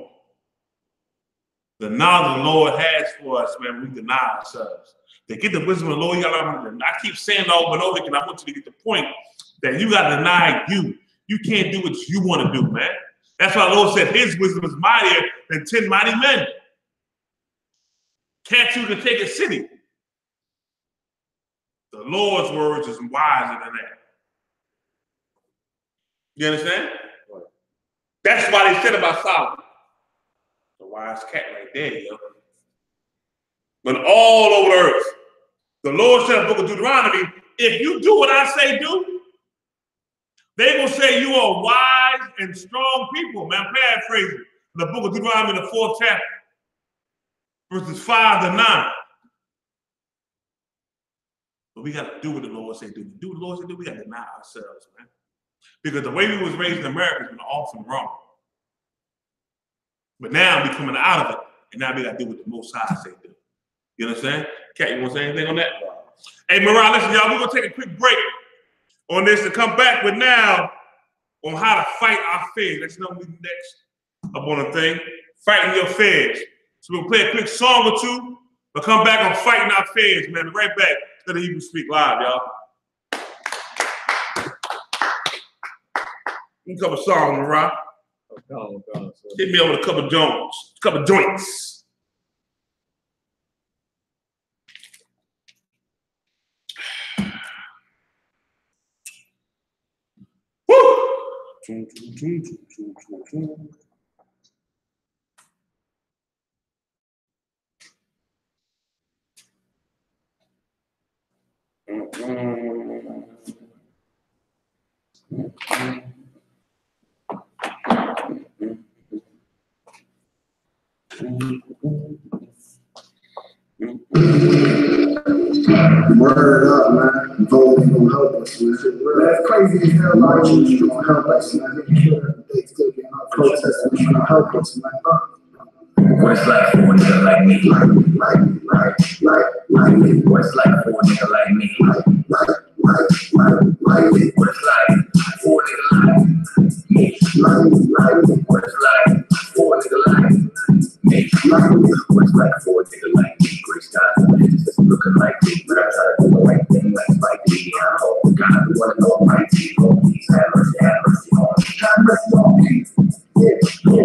Speaker 3: the knowledge of the Lord has for us, man. We deny ourselves. To get the wisdom of the Lord, you gotta, I keep saying it over and over again. I want you to get the point that you gotta deny you. You can't do what you want to do, man. That's why the Lord said his wisdom is mightier than 10 mighty men. Can't you can take a city? The Lord's words is wiser than that. You understand? That's why they said about Solomon. The wise cat right there, yo. But all over the earth, the Lord said in the book of Deuteronomy, if you do what I say do, they will say you are wise and strong people. Man, I'm paraphrasing the book of Deuteronomy, the 4th chapter, verses 5 to 9. But we got to do what the Lord say do. Do what the Lord say do, we got to deny ourselves, man. Because the way we was raised in America has been often wrong. But now we're coming out of it, and now we got to do what the Most High say do. You understand? Kat, you want to say anything on that? Hey, Mariah, listen, y'all, we're going to take a quick break on this and come back with now on how to fight our fears. Let's know we next up on the thing, fighting your fears. So we'll play a quick song or two, but come back on fighting our fears, man. Be right back to the I.S.U.P.K Live, y'all. You can cover songs, Mariah.
Speaker 5: Oh, God.
Speaker 3: Hit me over a couple joints. Woo!
Speaker 1: Word up, man. Vote ain't gonna help us, man. That's crazy as hell. Marching gonna help us, man. They still getting our protesting. It's gonna help us, man.
Speaker 6: What's like for a nigga like me? Like me. What's like for a nigga like me? Like me. What's like for a nigga like me? What's like for a nigga like me? What's like for a nigga like me? Great skies, just looking like me, but I try to do the right thing like Spike Lee. I hope God wanna know my team. Oh, please have mercy on me. Have mercy on me. Yeah,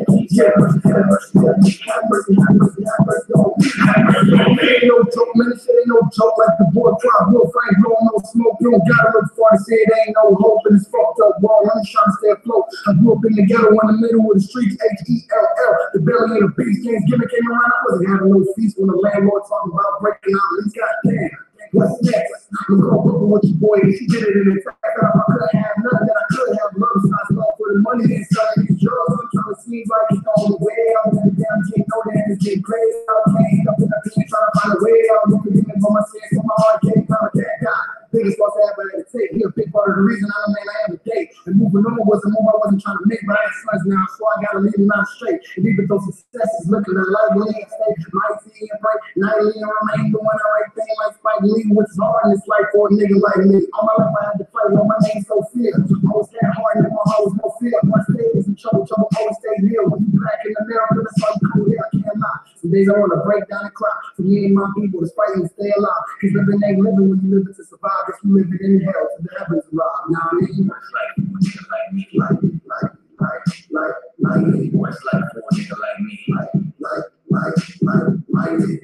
Speaker 6: please have mercy mercy on me. Have mercy, have mercy, have mercy on me. Have mercy on me. Ain't no joke, man. This shit ain't no joke. Like the boy tried, real fight, blowing no smoke. You don't gotta look for it. Say it ain't no hope in this fucked up world. I'm trying to stay afloat. I grew up in the ghetto in the middle of the streets. H-E-L-L. The belly of the beast. Games gimmick came around. I wasn't having no feast when the landlord talking about breaking out. At least goddamn. What's next? I'm gonna go with your boy. She did it in the fact that I could have nothing that I could have love. So I start for the money inside these drugs. I'm trying to see like it's all the way out. I'm down, can't know that it's getting crazy. I'm up in the beat, trying to find a way out. I'm looking for my sins, for my heart, can't find that guy. Biggest fuck I ever had to take. He a big part of the reason I'm the man I am today. And moving on was a move I wasn't trying to make, but I ain't sons now, so I gotta leave him out straight. And even though success is looking at lightly and stay mighty and bright, nightly and remain doing the right thing like Spike Lee, which is hard in this life for a nigga like me. All my life I had to fight when my name's so fear. I was that hard and my heart was no fear. My state is in trouble, trouble always stay near. When you black in the mirror, that's why you cool here, I can't lie. Some days I wanna break down and cry. For me and my people to fight and stay alive. Cause living ain't living when you live it to survive. If you live it in hell, to the heavens arrive. Now I mean, like me, like me, like me. What's like for a nigga like me? Like me.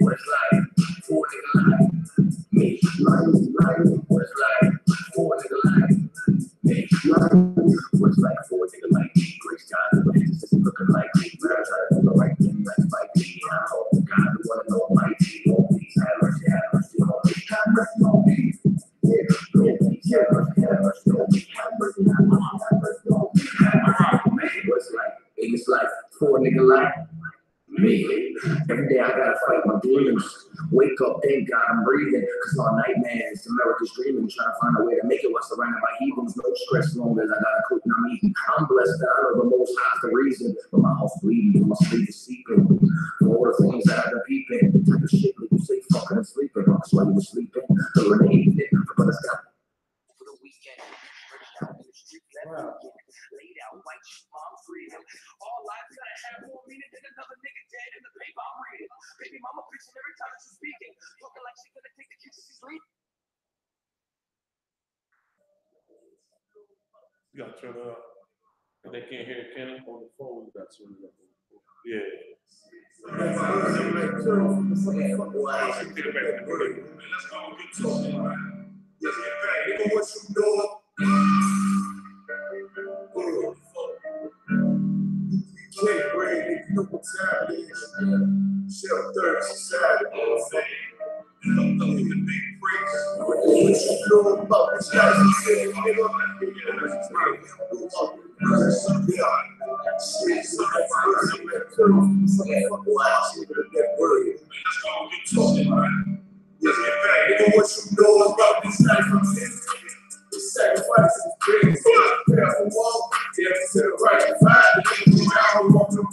Speaker 6: What's like for a nigga like me? Like me. What's like for a nigga like me? What's like for a nigga like me? Grace God, but it's just looking like me. But I try to do the right thing like me. I hope God, the one and almighty. Oh, please have mercy, have mercy on me. Have mercy on me. What's like? It's like for a nigga like me. Every day I gotta fight my demons. Wake up, thank God I'm breathing. Cause all nightmares, America's dreaming. Trying to find a way to make it while surrounded by heathens. No stress long as I gotta cook and I'm eating. I'm blessed that I know the most high's the reason. But my house bleeding, my sleep is seeping. For all the things that I've been peeping. The type of shit that you say fucking and sleeping. That's why you were sleeping. The renegade didn't, but it's got for the weekend. Out in the street, laid out white mom freedom. All lives gotta have more meaning than another nigga dead in the paper I'm reading. Baby mama preaching every time she's speaking, talking like she's gonna take the kids she's leaving.
Speaker 3: You gotta turn it up. They can't hear Kenny on the phone. You gotta turn it up. Yeah.
Speaker 6: Let's go get to it. Let's get back. You know what you doing? You can't bring it. You know what time it is. Shell third society. You don't know the big freaks. What you doing about this guy? You Let's get back. You know what you know about this life. The sacrifice is big. Careful walk, get to the right side. I don't want to be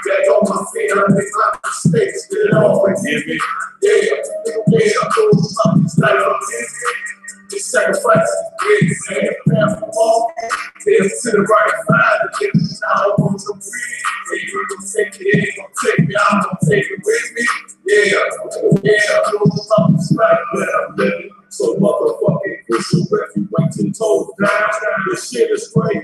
Speaker 6: that on my feet. I make my mistakes. Get it all forgive me. Yeah, I know about this life. The sacrifice is big. Careful walk, get to the right side. I don't want to be. You don't take it, ain't gonna take me. I'm gonna take it with me. Yeah, I know about this life that I'm living. So motherfucking crucial if you wait till told down. The shit is great,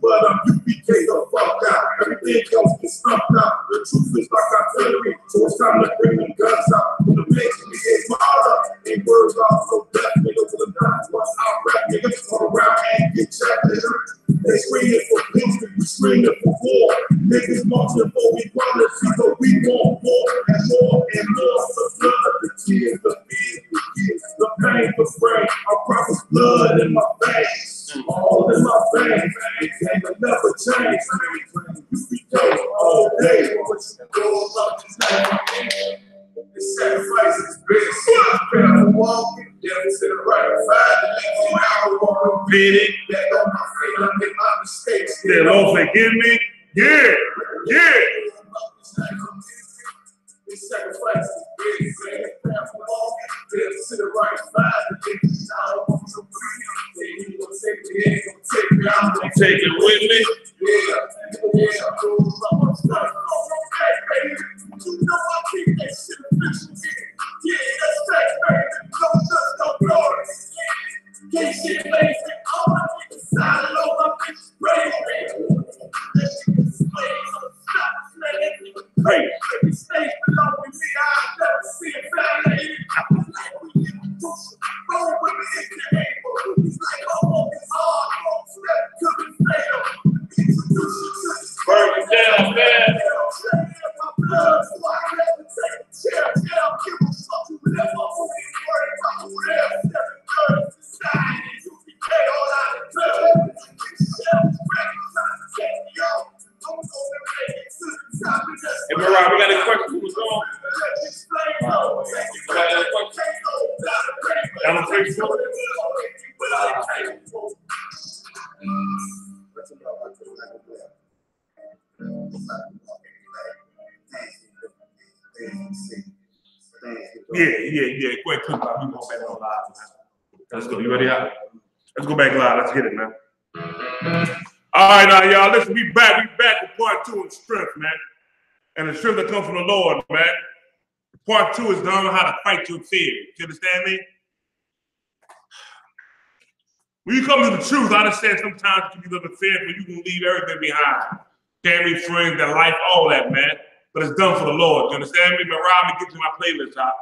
Speaker 6: but I'm UPK the fuck out. Everything else gets stumped out. The truth is like artillery, so it's time to bring them guns out. The bitch we get fired up. Ain't words off so death, nigga, to the guns. Once I rap, niggas turn around and get checked, nigga. They screaming for peace, we screaming for war. Niggas marching for equality, but we want more and more and more. The blood, the tears, the fears, the years, the pain, the brain. I promise blood in my veins, all in my veins. And it never change. You be going all day. What you know about this life? The sacrifice is big. Careful walking, yeah, to the right side. I don't want to beat it. That on my feet, I make my mistakes.
Speaker 3: They don't forgive me. Yeah.
Speaker 6: The sacrifice is big. Careful walking, yeah, to the right side. I don't want to beat it. You gonna take me, ain't gonna take me. I'm gonna
Speaker 3: Take it with me.
Speaker 6: yeah, I know about my stuff. Hey, baby, you know I keep that shit official. Yeah, that's right, baby. No dust, no glory. Can't shit lazy. All my niggas solid, all my bitches crazy. That shit is slave, so stop slaying.
Speaker 3: great.
Speaker 5: Stage below with me, I'll never see it violated. Like we get push, roll with me if you able. It's like homework is hard, wrong step to the fail. Introduce you to the
Speaker 3: Burn it down, man. Hey, Mariah, we got any questions? What's going on? Somebody got a question? Down on Facebook? Yeah. Go ahead, talk about. We go back on live, man. Let's go. You ready out? Let's go back live. Let's get it, man. All right, now, y'all. Listen, we back. We back with part 2 of strength, man. And the strength that comes from the Lord, man. Part 2 is learning how to fight your fear. You understand me? When you come to the truth, I understand sometimes it can be a little fearful. You can leave everything behind. Family, friends, their life, all that, man. But it's done for the Lord. You understand me? Mariah, get you my playlist out.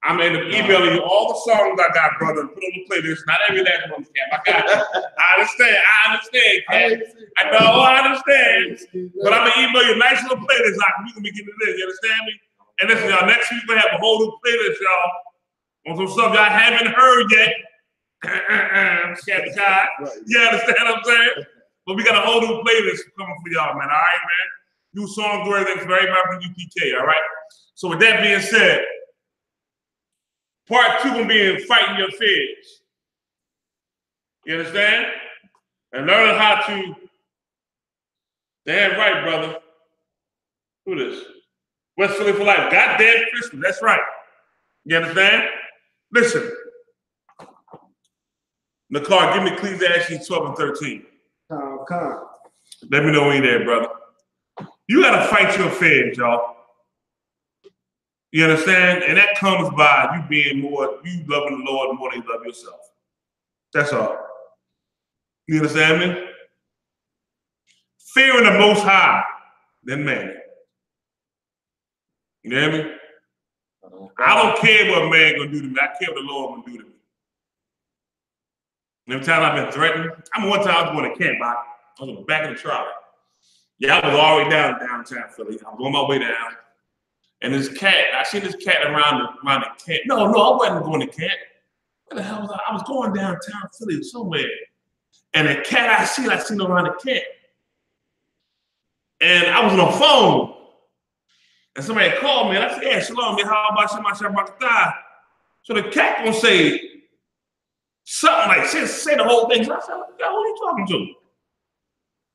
Speaker 3: I'm emailing you all the songs I got, brother, and put on the playlist. Not every last one, Cam. I got it. I understand, Cam. I know, I understand. But I'm gonna email you a nice little playlist out. We can be getting this. You understand me? And listen, y'all, next week we're gonna have a whole new playlist, y'all. On some stuff y'all haven't heard yet. You understand what I'm saying? But we got a whole new playlist coming for y'all, man. All right, man. New songs, everything's very much from UPK, all right? So with that being said, part 2 gonna be in fighting your fears. You understand? And learning how to, damn right, brother. Who this? West Philly for life. Goddamn Christmas, that's right. You understand? Listen. Nicole, give me Ecclesiastes 12 and 13. Let me know when you're there, brother. You gotta fight your fears, y'all. You understand? And that comes by you being more, you loving the Lord more than you love yourself. That's all. You understand me? Fearing the Most High than man. You hear me? I don't care what man gonna do to me. I care what the Lord gonna do to me. Every time I've been threatened, one time I was going to camp. I was on the back of the trolley. Yeah, I was all the way downtown Philly. I was on my way down. And this cat, I seen this cat around the camp. No, I wasn't going to camp. What the hell was I? I was going downtown Philly somewhere. And the cat I seen around the camp. And I was on the phone. And somebody called me and I said, yeah, shalom, how about you? So the cat gonna say something like, say the whole thing. So I said, who are you talking to?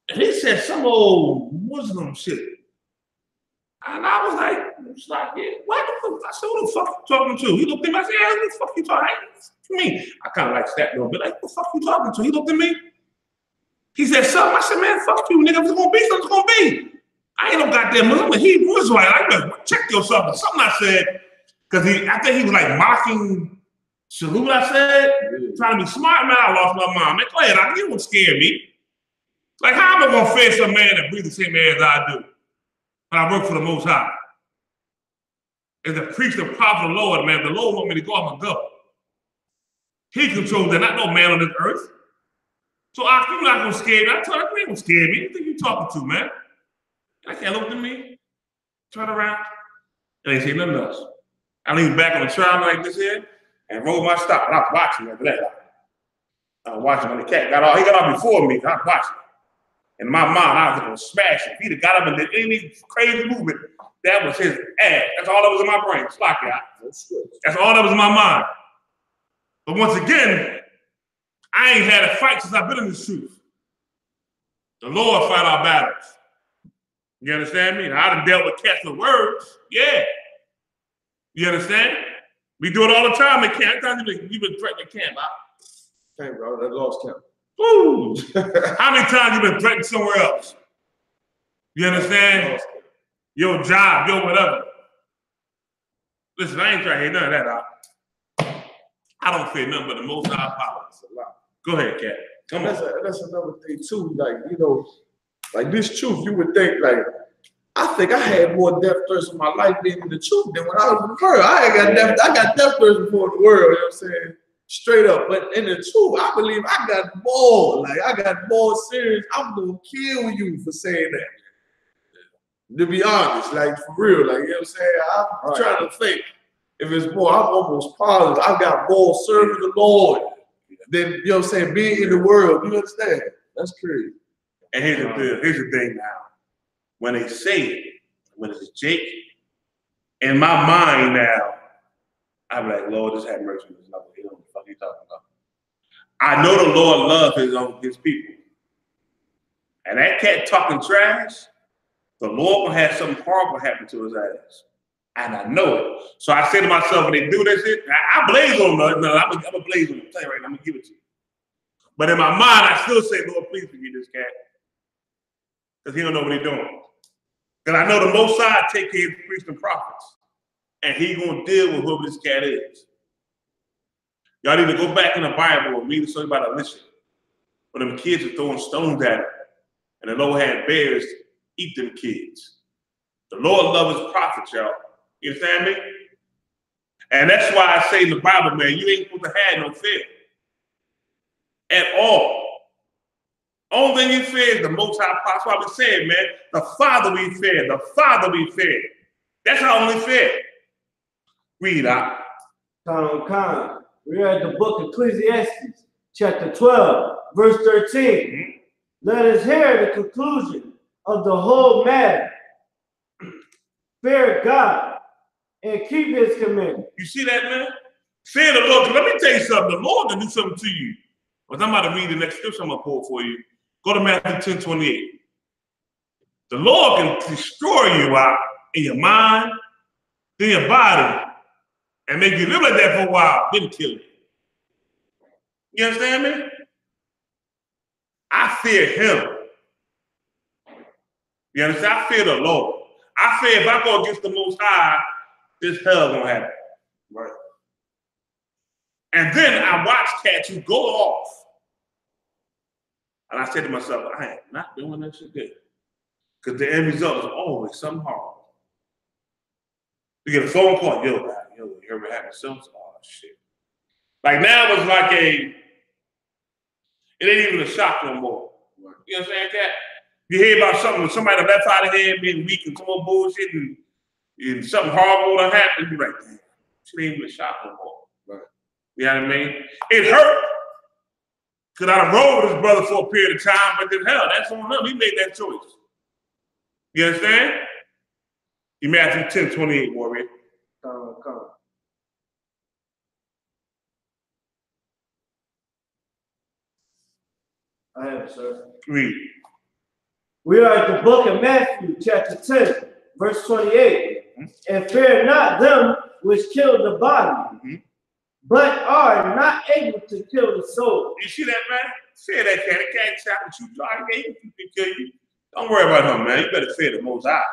Speaker 3: And he said some old Muslim shit. And I was like, yeah, what the fuck? I said, who the fuck you talking to? He looked at me, I said, yeah, who the fuck you talking to me? I kind of like that a little bit, like, who the fuck you talking to? He looked at me. He said something. I said, man, fuck you, nigga. If it's gonna be, something's gonna be. I ain't no goddamn Muslim. He was like, I better check yourself. Or something I said, because I think he was like mocking salute, I said, trying to be smart, man. I lost my mind. Man, go ahead, you won't scare me. Like, how am I gonna face a man that breathes the same air as I do? But I work for the Most High. As a priest and prophet of the Lord, man, the Lord want me to go, I'm gonna go. He controls that, not no man on this earth. So you're not gonna scare me. I told him, you ain't gonna scare me. Who think you talking to, man? I can't look at me, turn around, and they say nothing else. I lean back on the trial like this here and roll my stop. And I was watching after that. I was watching when the cat got off. He got off before me. I was watching. In my mind, I was gonna smash him. If he'd have got up and did any crazy movement, that was his ass. That's all that was in my brain. Slack it out. That's all that was in my mind. But once again, I ain't had a fight since I've been in this truth. The Lord fight our battles. You understand me? I done dealt with cats with words. Yeah. You understand? We do it all the time in camp. How many times you been threatening camp?
Speaker 5: Can't, bro. That lost count.
Speaker 3: Ooh. How many times you been threatened somewhere else? You understand? Your job, your whatever. Listen, I ain't trying to hear none of that out. I don't fear nothing but the Most High power. Go ahead, Cat. Come on.
Speaker 5: That's another thing too. Like, you know, like this truth, you would think like I think I had more death thirst in my life being in the truth than when I was in the world. I got death thirst before the world, you know what I'm saying? Straight up. But in the truth, I believe I got more. Like, I got more serious. I'm going to kill you for saying that. To be honest, like, for real. Like, you know what I'm saying? I'm trying to think. If it's more, I'm almost positive. I've got more serving the Lord than, you know what I'm saying, being in the world. You understand? That's crazy.
Speaker 3: And here's the thing now. When they say it, when it's Jake, in my mind now, I'm like, Lord, just have mercy on this number. He don't know what the fuck he talking about. I know the Lord loves his people. And that cat talking trash, the Lord will have something horrible happen to his ass. And I know it. So I say to myself, when they do that shit, I blaze on them. No, I'm gonna blaze on them. I'll tell you right now, I'm gonna give it to you. But in my mind, I still say, Lord, please forgive this cat. Because he don't know what he's doing. Because I know the Most High take care of the priests and prophets. And he gonna deal with whoever this cat is. Y'all need to go back in the Bible and read the story about Elisha. Where them kids are throwing stones at him. And the Lord had bears eat them kids. The Lord loves his prophets, y'all. You understand me? And that's why I say in the Bible, man, you ain't supposed to have no fear. At all. Only thing you fear is the Most High. That's why we said, man, the Father we fear. The Father we fear. That's our only fear. Read out.
Speaker 4: Khan. We are at the book of Ecclesiastes, chapter 12, verse 13. Let us hear the conclusion of the whole matter. Fear God and keep his commandments.
Speaker 3: You see that, man? Fear the Lord. Let me tell you something. The Lord can do something to you. But I'm about to read the next scripture I'm going to pull for you. Go to Matthew 10:28. The Lord can destroy you out in your mind, in your body, and make you live like that for a while, then kill you. You understand me? I fear him. You understand? I fear the Lord. I fear if I go against the Most High, this hell gonna happen. Right. And then I watch cats who go off. And I said to myself, I am not doing that shit good. Because the end result is always something horrible. You get a phone call, yo, you ever had something? Oh, shit. Like now it's like it ain't even a shock no more. Right. You know what I'm saying, Cat? You hear about something, somebody left out of here being weak and some more bullshit and something horrible to happen, you be like, damn, shit ain't even a shock no more. Right. You know what I mean? It hurt. Because I rode with his brother for a period of time, but then hell, that's on him. He made that choice. You understand? Matthew 10:28, warrior.
Speaker 4: Come. I have it, sir.
Speaker 3: Read.
Speaker 4: We are at the book of Matthew, chapter 10, verse 28. And fear not them which kill the body, but are not able to kill the soul.
Speaker 3: You see that, man? Fear that cat. The cat shot with you, he can kill you. Don't worry about him, man. You better fear the Most High.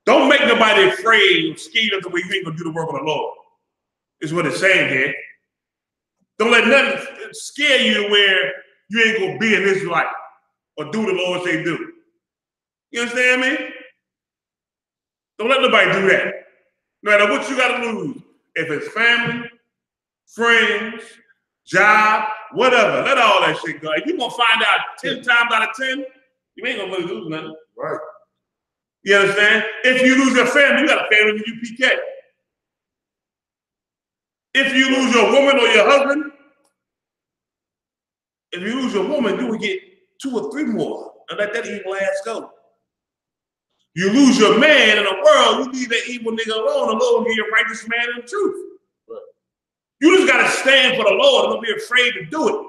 Speaker 3: Don't make nobody afraid or scared of the way you ain't gonna do the work of the Lord. Is what it's saying here. Don't let nothing scare you to where you ain't gonna be an Israelite or do the Lord say do. You understand me? Don't let nobody do that. No matter what you gotta lose. If it's family, friends, job, whatever, let all that shit go. If you're gonna find out 10 times out of 10, you ain't gonna lose nothing.
Speaker 5: Right.
Speaker 3: You understand? If you lose your family, you got a family in the UPK. If you lose your woman or your husband, if you lose your woman, you will get 2 or 3 more and let that evil ass go. You lose your man in the world, you leave that evil nigga alone. The Lord will give you a righteous man in the truth. Right. You just got to stand for the Lord and don't be afraid to do it.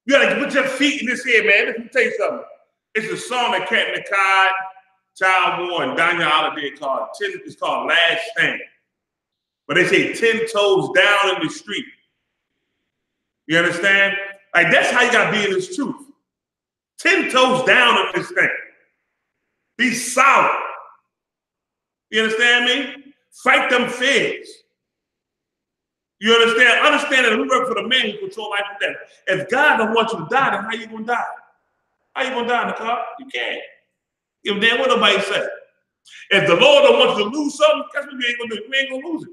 Speaker 3: You got to put your feet in this here, man. Let me tell you something. It's a song that Cat and the Cod, Child War, and Danya did called it's called Last Stand. But they say 10 toes down in the street. You understand? Like that's how you gotta be in this truth. 10 toes down in this thing. Be solid. You understand me? Fight them fears. You understand? Understand that we work for the man who controls life and death. If God don't want you to die, then how you gonna die? How you gonna die in the car? You can't. Give a damn what nobody say. If the Lord don't want you to lose something, that's what you ain't gonna do. You ain't gonna lose it.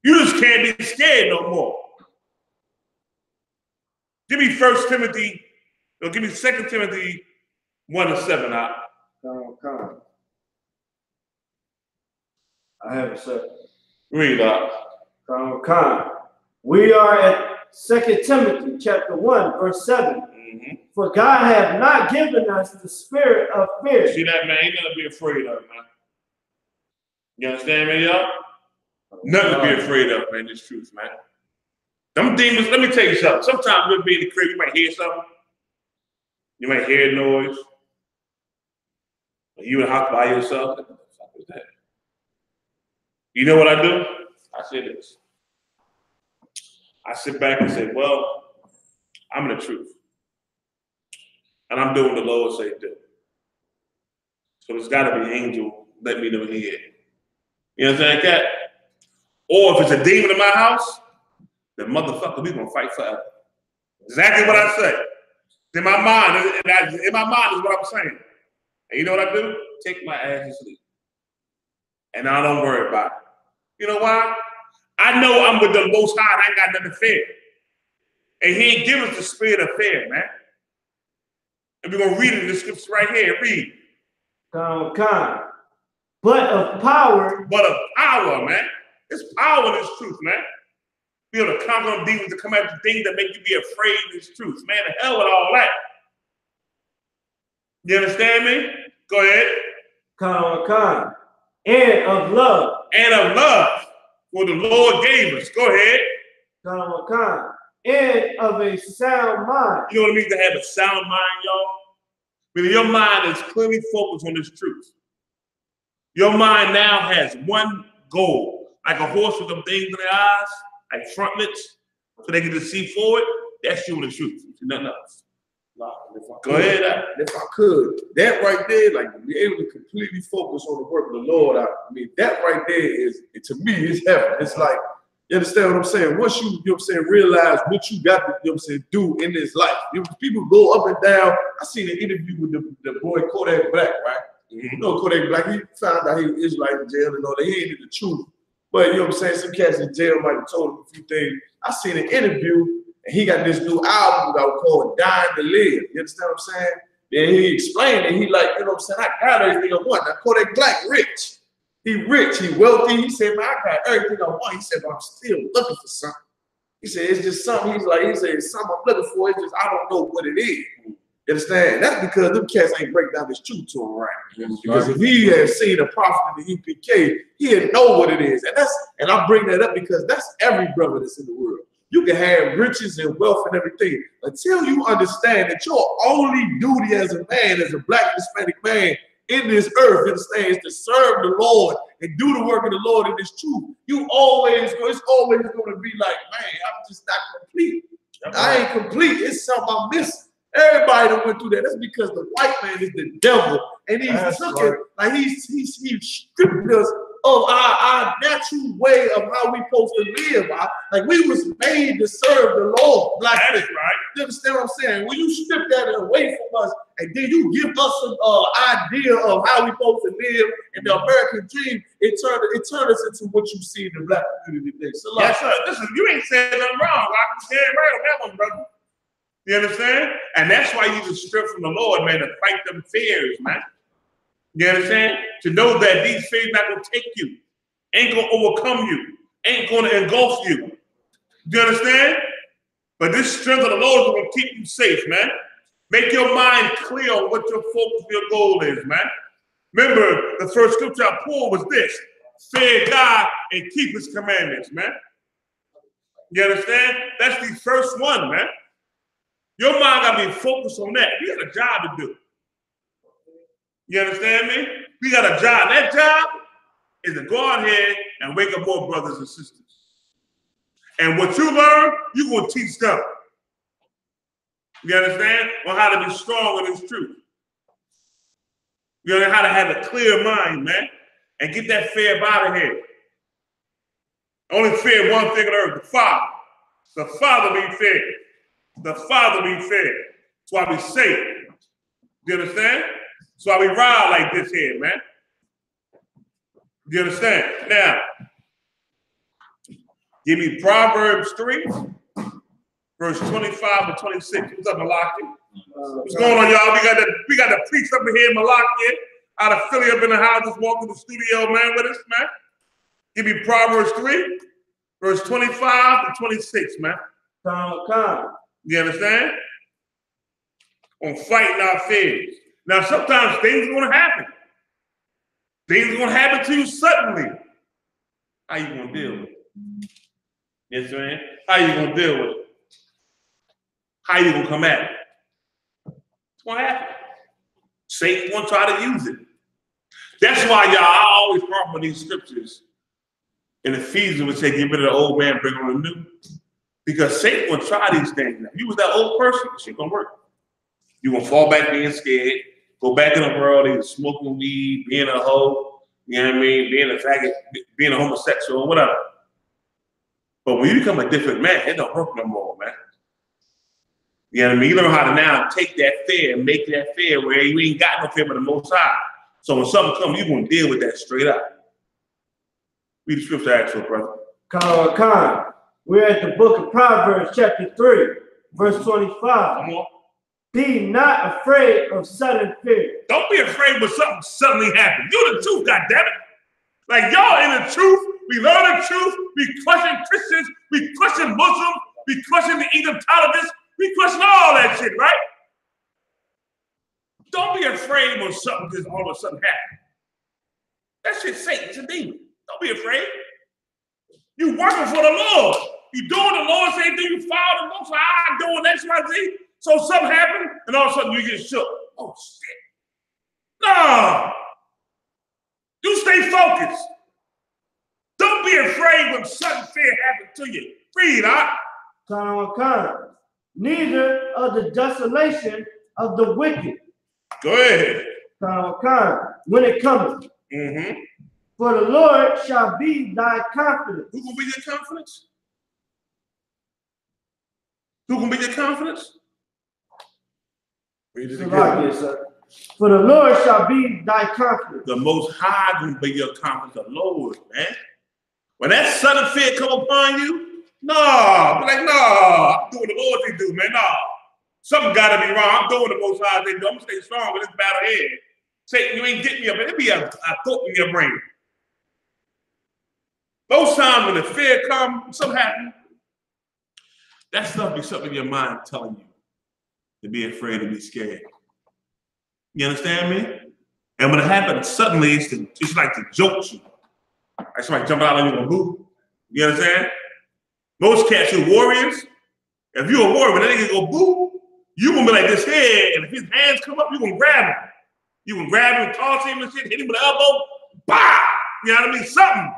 Speaker 3: You just can't be scared no more. Give me 1 Timothy, or give me 2 Timothy 1:7 out.
Speaker 4: Come. I have it, sir.
Speaker 3: Read out.
Speaker 4: Come. We are at 2 Timothy chapter 1, verse 7. For God hath not given us the spirit of fear.
Speaker 3: See that, man? Ain't nothing to be afraid of, man. You understand me, y'all? Nothing to be afraid of, man. This truth, man. Them demons, let me tell you something. Sometimes you'll be in the crib, you might hear something. You might hear a noise. You in the house by yourself. What the fuck is that? You know what I do? I say this. I sit back and say, well, I'm in the truth. And I'm doing what the Lord say do. So there's got to be an angel let me know he here. You understand that? Or if it's a demon in my house, the motherfucker, we gonna fight forever. Exactly what I say. In my mind is what I'm saying. And you know what I do? Take my ass to sleep. And I don't worry about it. You know why? I know I'm with the Most High. I ain't got nothing to fear. And he ain't give us the spirit of fear, man. And we're going to read it in the scriptures right here. Read.
Speaker 4: But of power.
Speaker 3: But of power, man. It's power in this truth, man. Be able to conquer them demons to come after things that make you be afraid in this truth. Man, the hell with all that. You understand me? Go ahead.
Speaker 4: And of love.
Speaker 3: And of love. What the Lord gave us. Go ahead.
Speaker 4: And of a sound mind.
Speaker 3: You know what it means to have a sound mind, y'all? Meaning your mind is clearly focused on this truth. Your mind now has one goal. Like a horse with them things in their eyes, like frontlets, so they can just see forward. That's you in the truth. Nothing else. Go ahead.
Speaker 5: If I could, that right there, like to be able to completely focus on the work of the Lord, I mean, that right there is, to me, is heaven. It's like, you understand what I'm saying? Once you, you know what I'm saying, realize what you got to, you know what I'm saying, do in this life. You know, people go up and down. I seen an interview with the boy Kodak Black, right? You know Kodak Black, he found out he was Israelite in jail and all that. He ain't in the truth. But you know what I'm saying? Some cats in jail might have told him a few things. I seen an interview, and he got this new album that was called Dying to Live. You understand what I'm saying? Then he explained it. He like, you know what I'm saying? I got everything I want. Now Kodak Black rich. He rich, he wealthy. He said, man, I got everything I want. He said, but I'm still looking for something. He said, it's just something. He said, it's something I'm looking for. It's just, I don't know what it is. You understand? That's because them cats ain't break down this truth to him right. Because if he had seen a prophet in the ISUPK, he'd know what it is. And I bring that up because that's every brother that's in the world. You can have riches and wealth and everything until you understand that your only duty as a man, as a black Hispanic man in this earth, you understand, is to serve the Lord and do the work of the Lord in this truth. It's always going to be like, man, I'm just not complete. I ain't complete. It's something I'm missing. Everybody that went through that. That's because the white man is the devil, and he took it like he stripped us of our natural way of how we supposed to live. Like we was made to serve the Lord. Black
Speaker 3: That's right.
Speaker 5: You understand what I'm saying? When you strip that away from us, and then you give us an idea of how we supposed to live in the American dream, it turned us into what you see in the black community today. So
Speaker 3: yes, sir. Listen, you ain't saying nothing wrong. I'm saying right on that one, brother. You understand? And that's why you just strip from the Lord, man, to fight them fears, man. You understand? To know that these fears not going to take you, ain't going to overcome you, ain't going to engulf you. You understand? But this strength of the Lord is going to keep you safe, man. Make your mind clear on what your focus, your goal is, man. Remember, the first scripture I pulled was this: fear God and keep his commandments, man. You understand? That's the first one, man. Your mind got to be focused on that. We got a job to do. You understand me? We got a job. That job is to go out here and wake up more brothers and sisters. And what you learn, you're going to teach them. You understand? On how to be strong in this truth. You know how to have a clear mind, man. And get that fear out of here. Only fear one thing on earth, the Father. The Father be feared. The Father be feared. That's why we say it. You understand? So I be ride like this here, man. You understand? Now, give me Proverbs 3, verse 25 to 26. What's up, Malaki? What's going on, y'all? We got the priest up in here, Malaki, out of Philly up in the house, just walking the studio, man, with us, man. Give me Proverbs 3, verse 25 to 26, man. You understand? On fighting our fears. Now, sometimes things are going to happen. Things are going to happen to you suddenly. How you going to deal with it? Yes, man. How you going to deal with it? How you going to come at it? It's going to happen. Satan's going to try to use it. That's why, y'all, I always harp on these scriptures. In Ephesians, we say, get rid of the old man, bring on the new. Because Satan will try these things. Now, if you was that old person, shit gonna work. You're gonna fall back being scared, go back in the world, either smoking weed, being a hoe, you know what I mean, being a faggot, being a homosexual, or whatever. But when you become a different man, it don't work no more, man. You know what I mean? You learn how to now take that fear and make that fear where you ain't got no fear but the Most High. So when something comes, you're gonna deal with that straight up. Read the scripture, actual brother.
Speaker 4: We're at the book of Proverbs, chapter 3, verse 25.
Speaker 3: Come on.
Speaker 4: Be not afraid of sudden fear.
Speaker 3: Don't be afraid when something suddenly happens. You're the truth, goddammit. Like y'all in the truth, we learn the truth, we question Christians, we question Muslims, we question the Egyptologists, we question all that shit, right? Don't be afraid when something just all of a sudden happens. That shit's Satan, it's a demon. Don't be afraid. You working for the Lord. You doing the Lord say do, you follow the Lord, so I'm doing X, Y, Z. So something happened, and all of a sudden you get shook. Oh, shit. No. You stay focused. Don't be afraid when sudden fear happens to you. Read, huh?
Speaker 4: Neither of the desolation of the wicked.
Speaker 3: Go ahead.
Speaker 4: When it cometh.
Speaker 3: Mm-hmm.
Speaker 4: For the Lord shall be thy confidence.
Speaker 3: Who gonna be your confidence? Who gonna be your confidence? Read it again.
Speaker 4: Yes, sir. For the Lord shall be thy confidence.
Speaker 3: The Most High gonna be your confidence, the Lord, man. When that sudden fear come upon you, no, be like, no, I'm doing the Lord they do, man. No, something gotta be wrong. I'm doing the Most High they do. I'm gonna stay strong with this battle here. Satan, you ain't getting me up. It'll be a thought in your brain. Most times when the fear comes, something happens, that stuff be something in your mind telling you to be afraid, to be scared. You understand me? And when it happens suddenly, it's like to jolt you. Like somebody jumping out on you and move. You understand? Most cats are warriors. If you're a warrior, when that nigga go boo, you gonna be like this here, and if his hands come up, you gonna grab him. You can grab him, toss him and shit, hit him with an elbow, bah! You know what I mean? Something.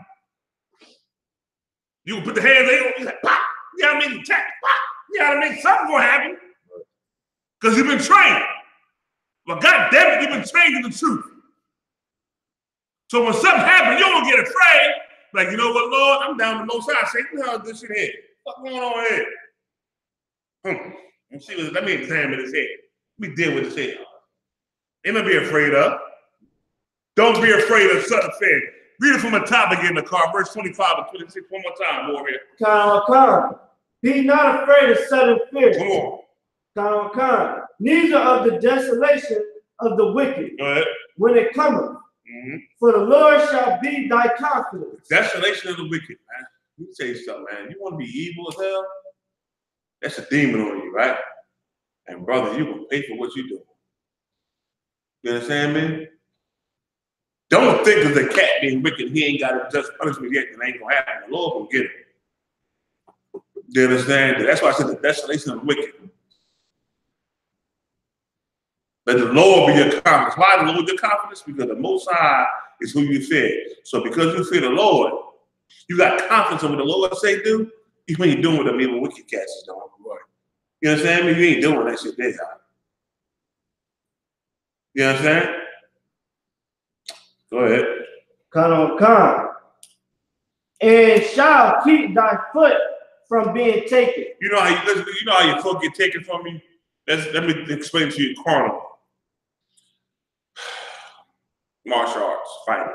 Speaker 3: You can put the hands in, you like, bah! You know what I mean? Tap, bah! You know what I mean? Something's gonna happen. Because you've been trained. Well, God damn it, you've been trained in the truth. So when something happens, you don't get afraid. Like, you know what, Lord? I'm down the Most High. Satan, how's this shit here? What's going on here? Let me examine his head. Let me deal with his head. Ain't nothing to be afraid of. Don't be afraid of sudden fear. Read it from the top again in the car, verse 25 and 26. One more time, warrior.
Speaker 4: Be not afraid of sudden fear.
Speaker 3: Come on.
Speaker 4: Neither of the desolation of the wicked.
Speaker 3: Go ahead.
Speaker 4: When it cometh.
Speaker 3: Mm-hmm.
Speaker 4: For the Lord shall be thy confidence.
Speaker 3: Desolation of the wicked, man. Let me tell you something, man. You want to be evil as hell? That's a demon on you, right? And brother, you will pay for what you do. You understand me? Don't think of the cat being wicked, he ain't got to just punishment yet, and ain't gonna happen. The Lord will get it. You understand? That's why I said the desolation of the wicked. Let the Lord be your confidence. Why the Lord your confidence? Because the Most High is who you fear. So because you fear the Lord, you got confidence in what the Lord say do, even when you're doing what them evil wicked cats is doing. You understand me? You ain't doing that shit there, God. You understand? Go ahead.
Speaker 4: And shall keep thy foot from being taken.
Speaker 3: You know how your foot get taken from you? Let me explain to you carnal. martial arts, fighting.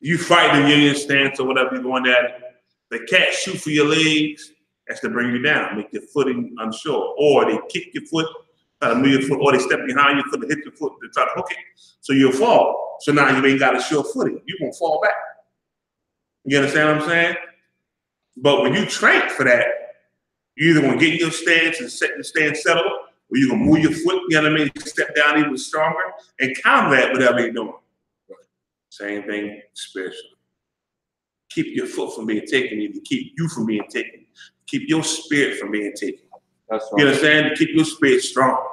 Speaker 3: You fight in Union stance or whatever you're going at it. The cat shoot for your legs, that's to bring you down, make your footing unsure. Or they kick your foot, try to move your foot, or they step behind your foot to hit your foot to try to hook it. So you'll fall. So now you ain't got a sure footing. You're gonna fall back. You understand what I'm saying? But when you train for that, you're either gonna get in your stance and set the stance settled, or you're gonna move your foot, you know what I mean? Step down even stronger and combat whatever you're doing. Same thing spiritually. Keep your foot from being taken, to keep you from being taken. Keep your spirit from being taken.
Speaker 4: That's right.
Speaker 3: You understand? To keep your spirit strong.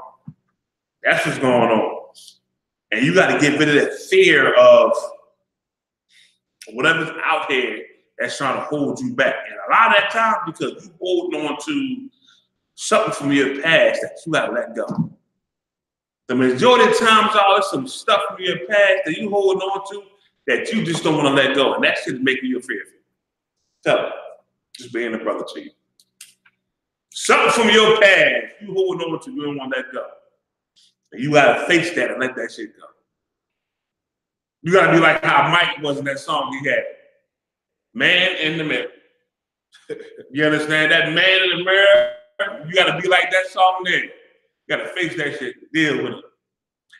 Speaker 3: That's what's going on. And you got to get rid of that fear of whatever's out here that's trying to hold you back. And a lot of that time, because you holding on to something from your past that you got to let go. The majority of times, there's some stuff from your past that you holding on to that you just don't want to let go. And that shit is making you fearful. Tell it. Just being a brother to you. Something from your past you holding on to, you don't want to let go. And you got to face that and let that shit go. You got to be like how Mike was in that song he had. Man in the mirror. You understand? That man in the mirror, you got to be like that song there. You got to face that shit, deal with it.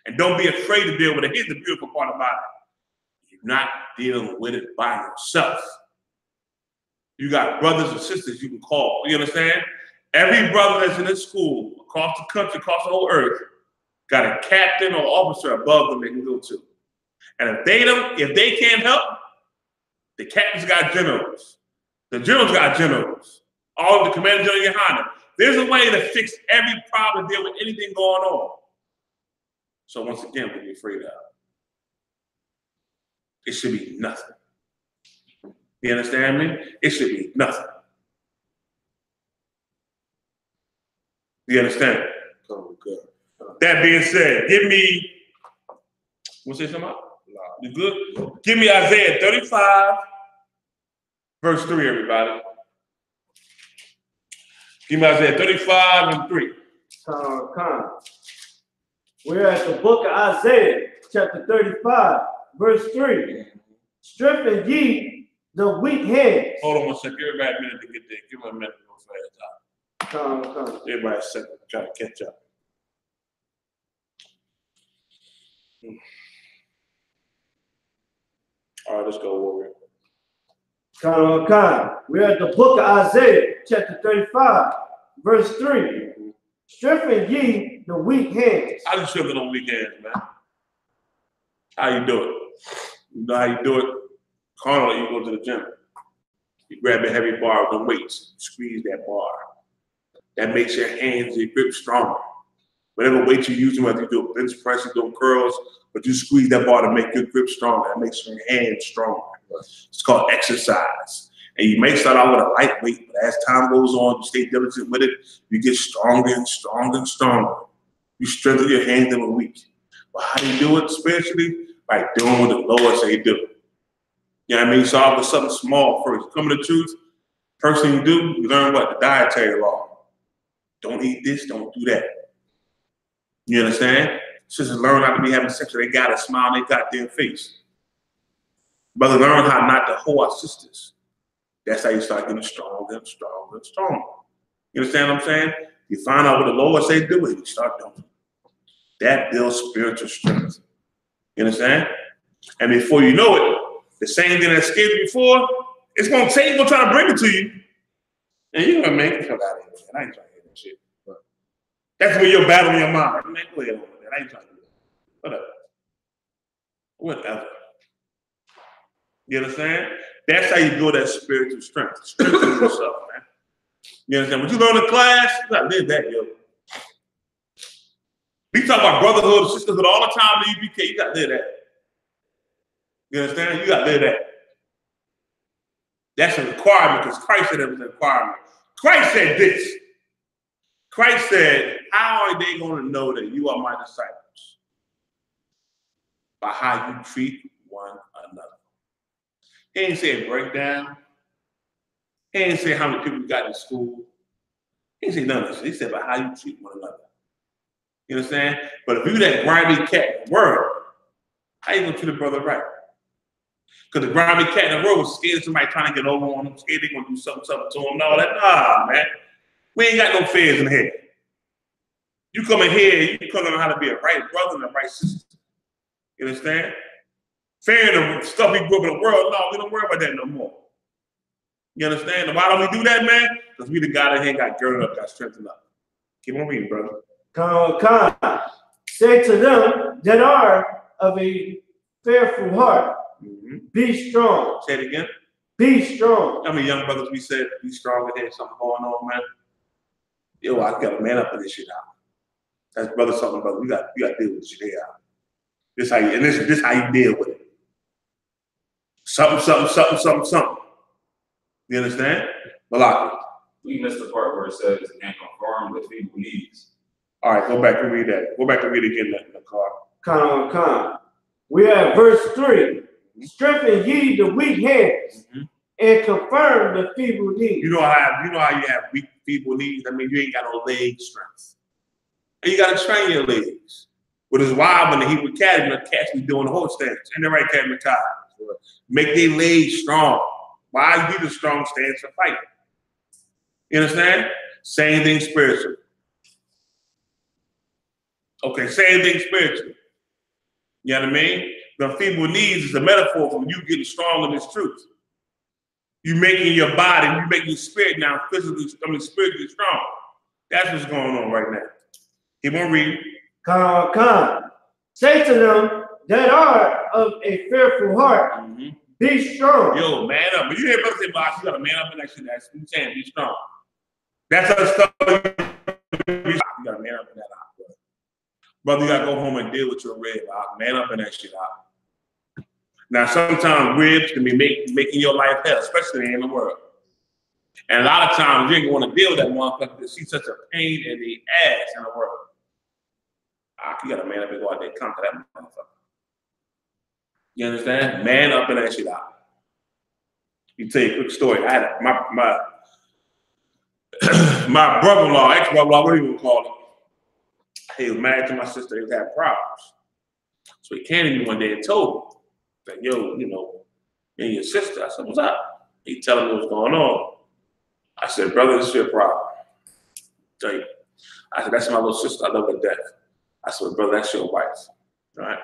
Speaker 3: And don't be afraid to deal with it. Here's the beautiful part about it. You're not dealing with it by yourself. You got brothers and sisters you can call. You understand? Every brother that's in this school, across the country, across the whole earth, got a captain or officer above them they can go to. And if they can't help, the captains got generals. The generals got generals. All of the Commander General Yohanna. There's a way to fix every problem, deal with anything going on. So once again, what are you afraid of? It should be nothing. You understand me? It should be nothing. You understand?
Speaker 5: Oh, good.
Speaker 3: That being said, give me, want to say something? You good? Give me Isaiah 35, verse 3, everybody. Give me Isaiah 35 and 3.
Speaker 4: We're at the book of Isaiah, chapter 35, verse 3. Strengthen ye the weak hands.
Speaker 3: Hold on one second. Everybody a minute to get there. Give me a minute to go fast. Everybody a second. Try to catch up. All right, let's go, Warrior.
Speaker 4: We're at the book of Isaiah, chapter 35, verse 3. Strengthen ye the weak hands.
Speaker 3: How you strengthen on weak hands, man? How you do it? You know how you do it? Carnally, you go to the gym. You grab a heavy bar with the weights, squeeze that bar. That makes your hands, your grip stronger. Whatever weight you're using, whether you do a bench press, you do curls, but you squeeze that bar to make your grip stronger. That makes your hands stronger. It's called exercise. And you may start out with a light weight, but as time goes on, you stay diligent with it, you get stronger and stronger and stronger. You strengthen your hands and weak. But how do you do it spiritually? By doing what the Lord say do. You know what I mean? Start with something small first. Come to the truth. First thing you do, you learn what? The dietary law. Don't eat this, don't do that. You understand? Sisters learn how to be having sex, so they gotta smile on their goddamn face. Brother, learn how not to hold our sisters. That's how you start getting stronger and stronger and stronger. You understand what I'm saying? You find out what the Lord say do it, you start doing it. That builds spiritual strength. You understand? And before you know it, the same thing that scared you before, it's gonna take, gonna try to bring it to you. And you're gonna make it come out of here. I ain't trying to hear that shit. But that's when you're battling your mind. Man, go ahead over that. I ain't trying to do that. Whatever. You understand? That's how you build that spiritual strength. Strengthen yourself, man. You understand? When you learn in class, you gotta live that, yo. We talk about brotherhood and sisterhood all the time in the I.S.U.P.K. You gotta live that. You understand? You gotta live that. That's a requirement because Christ said it was a requirement. Christ said this. Christ said, how are they going to know that you are my disciples? By how you treat one another. He ain't say breakdown. He ain't say how many people you got in school. He ain't say none of this. He said by how you treat one another. You understand? But if you that grimy cat in the world, How you gonna treat a brother right? Because the grimy cat in the road was scared of somebody trying to get over on him, scared they're gonna do something to him and all that. Nah, man. We ain't got no fears in here. You come in here, you come to learn how to be a right brother and a right sister. You understand? Fearing the stuff we grew up in the world, no, we don't worry about that no more. You understand? And why don't we do that, man? Because we the guy that ain't got girded up, got strengthened up. Keep on reading, brother.
Speaker 4: Come. Say to them that are of a fearful heart, be strong.
Speaker 3: Say it again.
Speaker 4: Be strong.
Speaker 3: How many young brothers we said, be strong and there's something going on, man? Yo, I gotta man up in this shit out. That's brother something, brother. You got to deal with this shit out. This how you, and this how you deal with it. Something. You understand? Malaki.
Speaker 7: We missed the part where it says, and conform with feeble needs.
Speaker 3: All right, go back and read that. Go back and read it again in the car.
Speaker 4: Come. We have verse 3. Strengthen ye the weak hands and confirm the feeble knees.
Speaker 3: You know how you have weak, feeble knees? I mean, you ain't got no leg strength. And you got to train your legs. Which is why when the Hebrew Academy, the cats be doing the horse stance. And the right Academy ties. Make their legs strong. Why you do the strong stance for fighting? You understand? Same thing spiritually. Okay, same thing spiritually. You know what I mean? The feeble knees is a metaphor for you getting strong in this truth. You making your body, you making your spirit now spiritually strong. That's what's going on right now. Keep on reading.
Speaker 4: Come. Say to them that are of a fearful heart, be strong.
Speaker 3: Yo, man up. But you hear brother say, boss, you gotta man up in that shit. That's what I'm saying, be strong. That's our stuff. You gotta man up in that out, bro. Brother, you gotta go home and deal with your rib out. Man up in that shit out. Now, sometimes ribs can be making your life hell, especially in the world. And a lot of times you ain't gonna want to deal with that motherfucker because she's such a pain in the ass in the world. You gotta man up and go out there and conquer that motherfucker. You understand? Man up and that shit out. You tell you a quick story. I had my brother-in-law, ex-brother-in-law, what do you call it? He was married to my sister. He was having problems. So he came to me one day and told me that, yo, you know, me and your sister. I said, what's up? He telling me what's going on. I said, brother, this is your problem. Tell you. I said, that's my little sister. I love her to death. I said, brother, that's your wife. All right?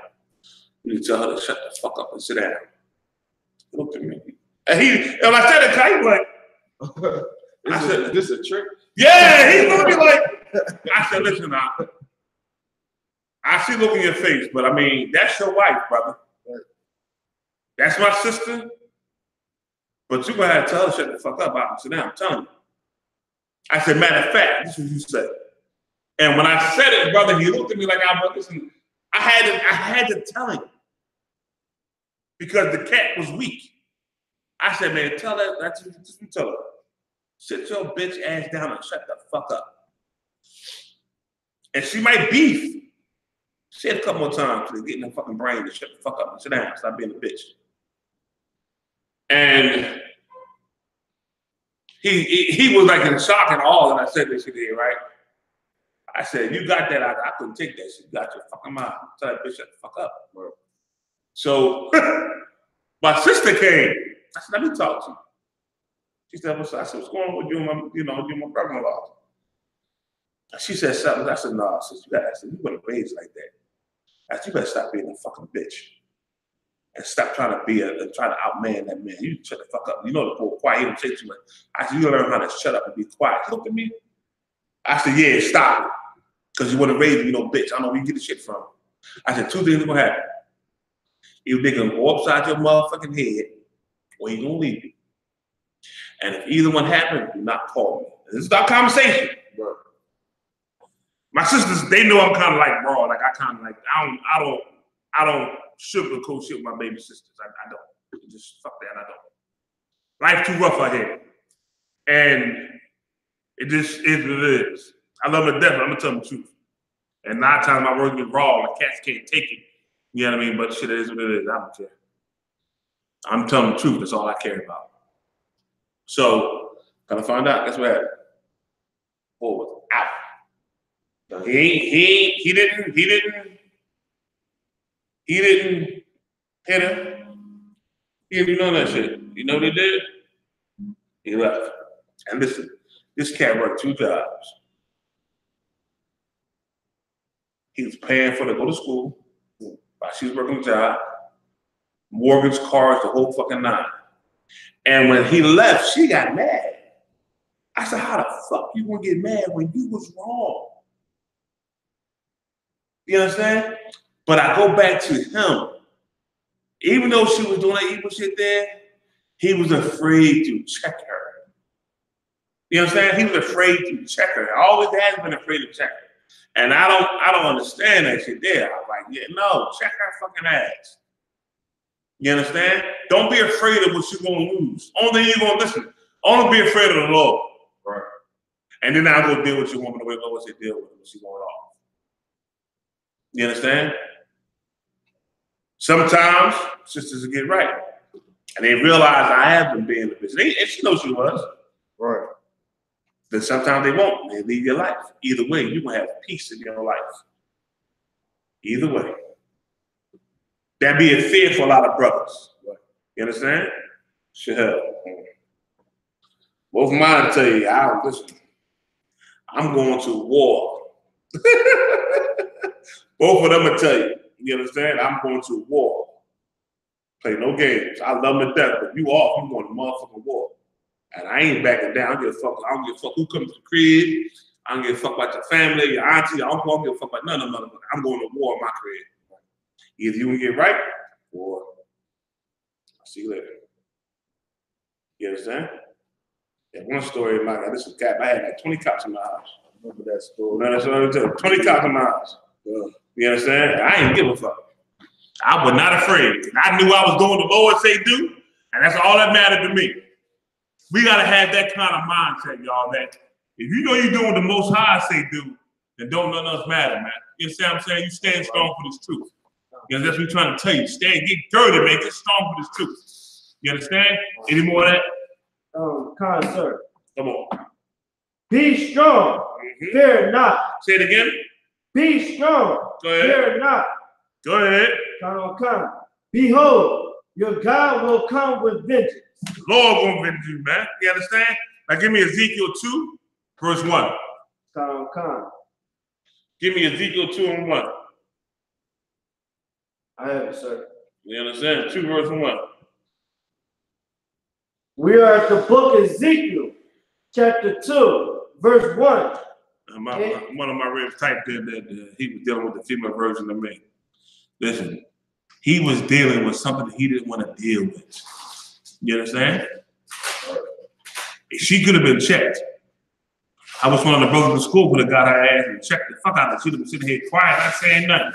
Speaker 3: You need to tell her to shut the fuck up and sit down. He looked at me. And I said it, he was like, I said,
Speaker 5: this a trick?
Speaker 3: Yeah, he looked at me like, I said, listen now. I see look in your face, but I mean, that's your wife, brother. That's my sister. But you gonna have to tell her to shut the fuck up. I said, I'm telling you. I said, matter of fact, this is what you said. And when I said it, brother, he looked at me like, listen, I had to tell him. Because the cat was weak. I said, man, tell her, just tell her. Sit your bitch ass down and shut the fuck up. And she might beef. She had a couple more times to get in her fucking brain to shut the fuck up and sit down, stop being a bitch. And he was like in shock and awe that I said this shit here, right? I said, you got that, I couldn't take that shit. You got your fucking mind. Tell that bitch shut the fuck up, bro. So my sister came. I said, let me talk to you. She said, what's going on with you and my brother-in-law? She said something. I said, no, sis, you better raise like that. I said, you better stop being a fucking bitch. And stop trying to try to outman that man. You shut the fuck up. You know the boy quiet, he don't say too much. I said, you learn how to shut up and be quiet. He looked at me. I said, yeah, stop it. Because you want to raise me, bitch. I don't know where you get the shit from. I said, two things are gonna happen. Either they gonna go upside your motherfucking head, or you gonna leave me. And if either one happens, do not call me. This is our conversation. Bro. My sisters, they know I'm kind of like raw. Like I don't sugarcoat shit with my baby sisters. I don't. Just fuck that. I don't. Life too rough out here. And it just is what it is. I love them to death, but I'm gonna tell them the truth. And 9 times my words get raw, and the cats can't take it. You know what I mean? But shit, it is what it is. I don't care. I'm telling the truth. That's all I care about. So, gotta find out. That's what happened. Boy was out. He didn't Hit her. He didn't do none of that shit. You know what he did? He left. And listen, this cat worked 2 jobs. He was paying for her to go to school while she was working a job, mortgage, cars, the whole fucking 9. And when he left, she got mad. I said, how the fuck you gonna get mad when you was wrong? You understand? But I go back to him. Even though she was doing that evil shit there, he was afraid to check her. You understand? He was afraid to check her. Always has been afraid to check her. And I don't understand that shit there. I'm like, yeah, no, check her fucking ass. You understand? Don't be afraid of what you're gonna lose. Only thing you're gonna listen. Only be afraid of the Lord. Right. And then I'll go deal with your woman the way the Lord said deal with her when she going off. You understand? Sometimes sisters will get right. And they realize I have been being the bitch. And she knows she was. Right. Then sometimes they won't. They leave your life. Either way, you're going to have peace in your life. Either way. That'd be a fear for a lot of brothers. You understand? Sure. Both of mine tell you, listen, I'm going to war. Both of them will tell you. You understand? I'm going to war. Play no games. I love them to death, but you off, I'm going to motherfucking war. And I ain't backing down. I don't give a fuck. I don't give a fuck who comes to the crib. I don't give a fuck about your family, your auntie. I don't give a fuck about none of them. I'm going to war in my crib. Either you can get right, or I'll see you later. You understand? Yeah, one story, my God, this was cap. I had like 20 cops in my house. I remember that story. No, that's what I'm telling you. 20 cops in my house. You understand? I ain't give a fuck. I was not afraid. I knew I was doing the Lord say do, and that's all that mattered to me. We gotta have that kind of mindset, y'all, that if you know you're doing the Most High say do, then don't nothing else matter, man. You understand what I'm saying? You stand strong for this truth. You know, that's what we're trying to tell you. Stand, get dirty, man. Get strong for this truth. You understand? Any more of that?
Speaker 4: Kind sir.
Speaker 3: Come on.
Speaker 4: Be strong. Fear not.
Speaker 3: Say it again.
Speaker 4: Be strong.
Speaker 3: Go ahead.
Speaker 4: Fear not.
Speaker 3: Go ahead.
Speaker 4: Come. Behold, your God will come with vengeance.
Speaker 3: The Lord gonna avenge you, man. You understand? Now give me Ezekiel 2, verse 1.
Speaker 4: Come.
Speaker 3: Give me Ezekiel 2 and 1.
Speaker 4: I have it, sir.
Speaker 3: You understand? 2 verse 1.
Speaker 4: We are at the book Ezekiel, chapter 2, verse 1.
Speaker 3: One of my ribs typed in that he was dealing with the female version of me. Listen, he was dealing with something he didn't want to deal with. You understand? She could have been checked. I was one of the brothers in school could have got her ass and checked the fuck out of her. She'd have been sitting here quiet, not saying nothing.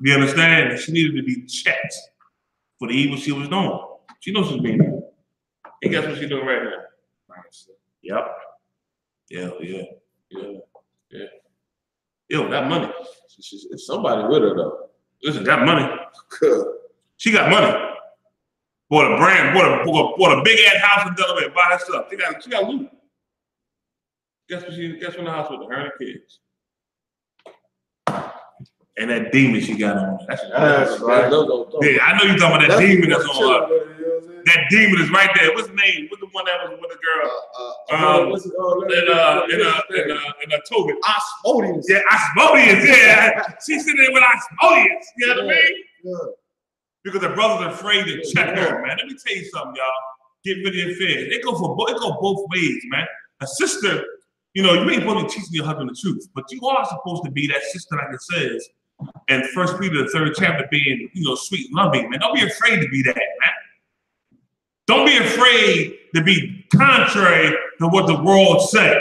Speaker 3: You understand? She needed to be checked for the evil she was doing. She knows she's being evil. And guess what she's doing right now? Yep. Yeah. Yo, got money.
Speaker 5: It's somebody with her though.
Speaker 3: Listen, got money. She got money. Bought a big ass house in Delaware by herself. She got loot. Guess what in the house with her and the kids. And that demon she got on. That's right. Yeah, I know you're talking about that demon that's on her. That demon is right there. What's the name? What's the one that was with the girl? In a Tobit.
Speaker 5: Osmodeus.
Speaker 3: Yeah, Osmodeus. Yeah, she's sitting there with Osmodeus. You know what I mean?
Speaker 5: Yeah.
Speaker 3: Because the brother's afraid to check her, man. Let me tell you something, y'all. Get rid of your fears. It go both ways, man. A sister, you know, you ain't supposed to be teaching your husband the truth, but you are supposed to be that sister, like it says, and 1 Peter the 3rd chapter, being, you know, sweet, loving, man. Don't be afraid to be that, man. Don't be afraid to be contrary to what the world say.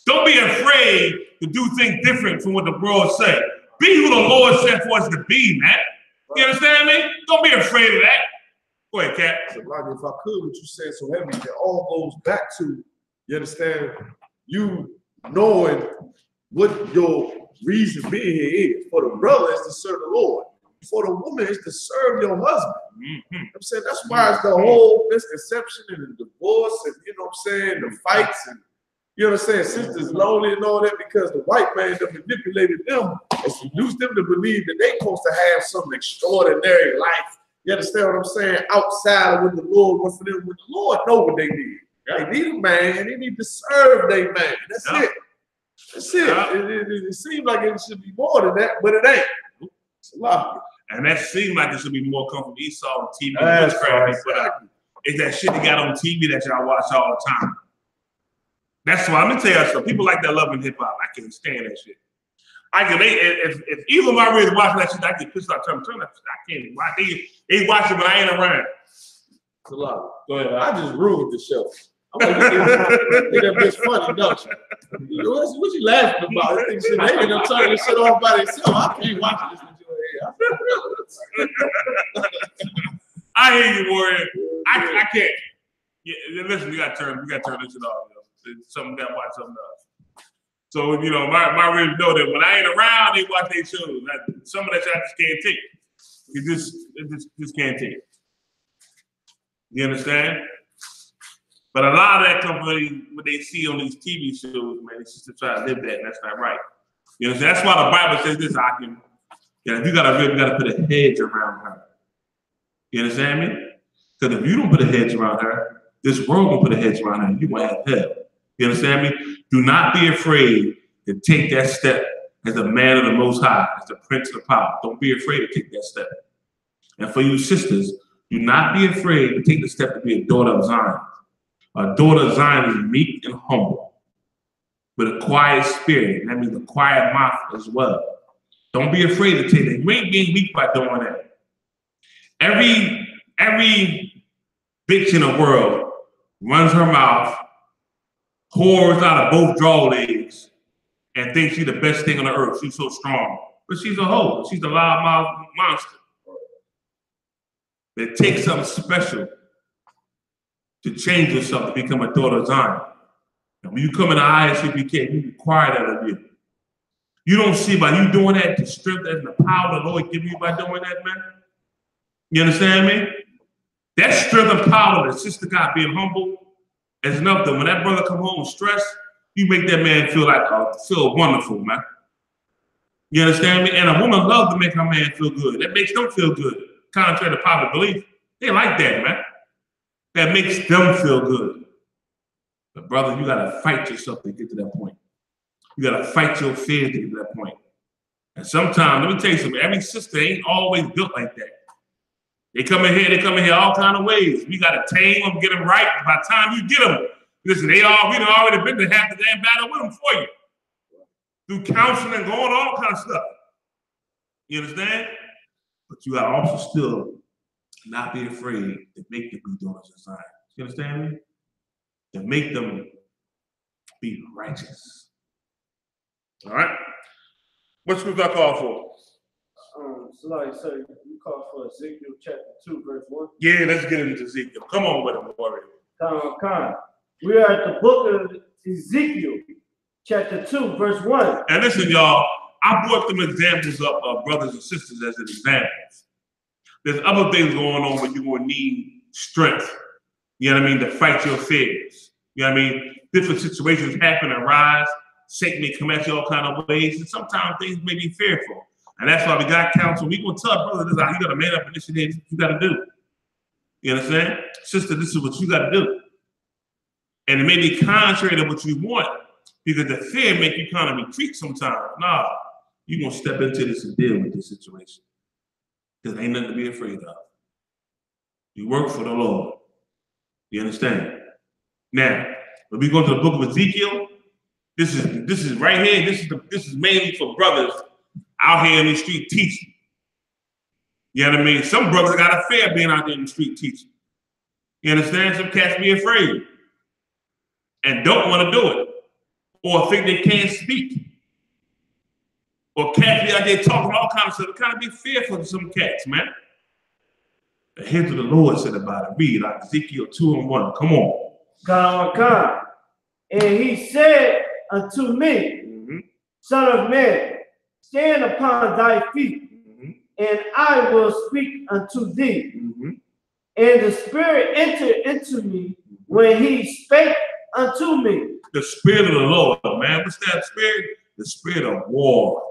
Speaker 3: Don't be afraid to do things different from what the world say. Be who the Lord said for us to be, man. You understand me? Don't be afraid of that. Go ahead, Cat.
Speaker 5: So, Roger, if I could, what you said so heavy, it all goes back to, you understand, you knowing what your reason being here is. For the brother is to serve the Lord. For the woman is to serve your husband.
Speaker 3: Mm-hmm.
Speaker 5: I'm saying that's why it's the whole misconception and the divorce and, you know what I'm saying, the fights and You understand? Sisters lonely and all that because the white man that manipulated them and seduced them to believe that they supposed to have some extraordinary life. You understand what I'm saying? Outside of what the Lord wants for them. What the Lord know what they need. They need a man. They need to serve their man. That's it. That's it. It seems like it should be more than that, but it ain't. It's a lot.
Speaker 3: And that seemed like it should be more coming from Esau on TV.
Speaker 5: That's right.
Speaker 3: It's that shit they got on TV that y'all watch all the time. That's why I'm gonna tell you something. People like that loving hip hop. I can't stand that shit. If either of my readers watching that shit, I get pissed off. Turn that shit. I can't even watch. They watch it when I ain't around.
Speaker 5: It's a lot. Go ahead. I just ruined the show. I'm like, that bitch funny, don't you? What you laughing about? They end up turning this shit off by themselves. I can't watch this with your head.
Speaker 3: I hear you, Warrior. I can't. Yeah, listen, we gotta turn this shit off. You know? Something gotta watch something else. So you know, my readers know that when I ain't around, they watch their shows. Some of that shit I just can't take. You just can't take it. You understand? But a lot of that comes from what they see on these TV shows, man. It's just to try to live that, and that's not right. You know, that's why the Bible says this, Akim. Yeah, you gotta put a hedge around her. You understand me? Because if you don't put a hedge around her, this world will put a hedge around her, and you will have hell. You understand me? Do not be afraid to take that step as a man of the Most High, as the Prince of Power. Don't be afraid to take that step. And for you sisters, do not be afraid to take the step to be a daughter of Zion. A daughter of Zion is meek and humble, with a quiet spirit. And that means a quiet mouth as well. Don't be afraid to take that. You ain't being weak by doing that. Every bitch in the world runs her mouth, whores out of both draw legs, and thinks she's the best thing on the earth. She's so strong. But she's a hoe. She's a loudmouth monster. It takes something special to change yourself to become a daughter of Zion. And when you come in the I.S.U.P.K, you require that of you. You don't see by you doing that the strength and the power the Lord give you by doing that, man. You understand me? That strength and power that sister got being humble is enough that when that brother come home stressed, you make that man feel wonderful, man. You understand me? And a woman loves to make her man feel good. That makes them feel good. Contrary to popular belief, they like that, man. That makes them feel good. But brother, you gotta fight yourself to get to that point. You gotta fight your fears to get to that point. And sometimes, let me tell you something, every sister ain't always built like that. They come in here all kind of ways. We gotta tame them, get them right. By the time you get them, listen, we done already been to half the damn battle with them for you. Through counseling, going all kind of stuff. You understand? But you gotta also still not be afraid to make them be daughters of Zion. You understand me? To make them be righteous. All right? What scripture I call for?
Speaker 4: So like so you call for Ezekiel chapter 2, verse 1?
Speaker 3: Yeah, let's get into Ezekiel. Come on with him, warrior.
Speaker 4: Come. We are at the book of Ezekiel, chapter 2, verse 1.
Speaker 3: And listen, y'all, I brought them examples up of brothers and sisters as an examples. There's other things going on where you're going to need strength, you know what I mean, to fight your fears. You know what I mean? Different situations happen and rise. Satan may come at you all kind of ways, and sometimes things may be fearful. And that's why we got counsel. We going to tell brother, this how you got to man up initiative, you got to do. You understand? Sister, this is what you got to do. And it may be contrary to what you want, because the fear make you kind of retreat sometimes. Nah, you're going to step into this and deal with this situation. Because ain't nothing to be afraid of. You work for the Lord. You understand? Now, when we go to the book of Ezekiel, this is right here. This is mainly for brothers out here in the street teaching. You know what I mean? Some brothers got a fear being out there in the street teaching. You understand? Some cats be afraid and don't want to do it, or think they can't speak. Or cats be out there talking all kinds of stuff. Kind of be fearful of some cats, man. And here's what the Lord said about it. Read like Ezekiel 2:1. Come on.
Speaker 4: Come. And he said unto me, Son of man, stand upon thy feet, and I will speak unto thee. And the Spirit entered into me when he spake unto me.
Speaker 3: The spirit of the Lord, man. What's that spirit? The spirit of war.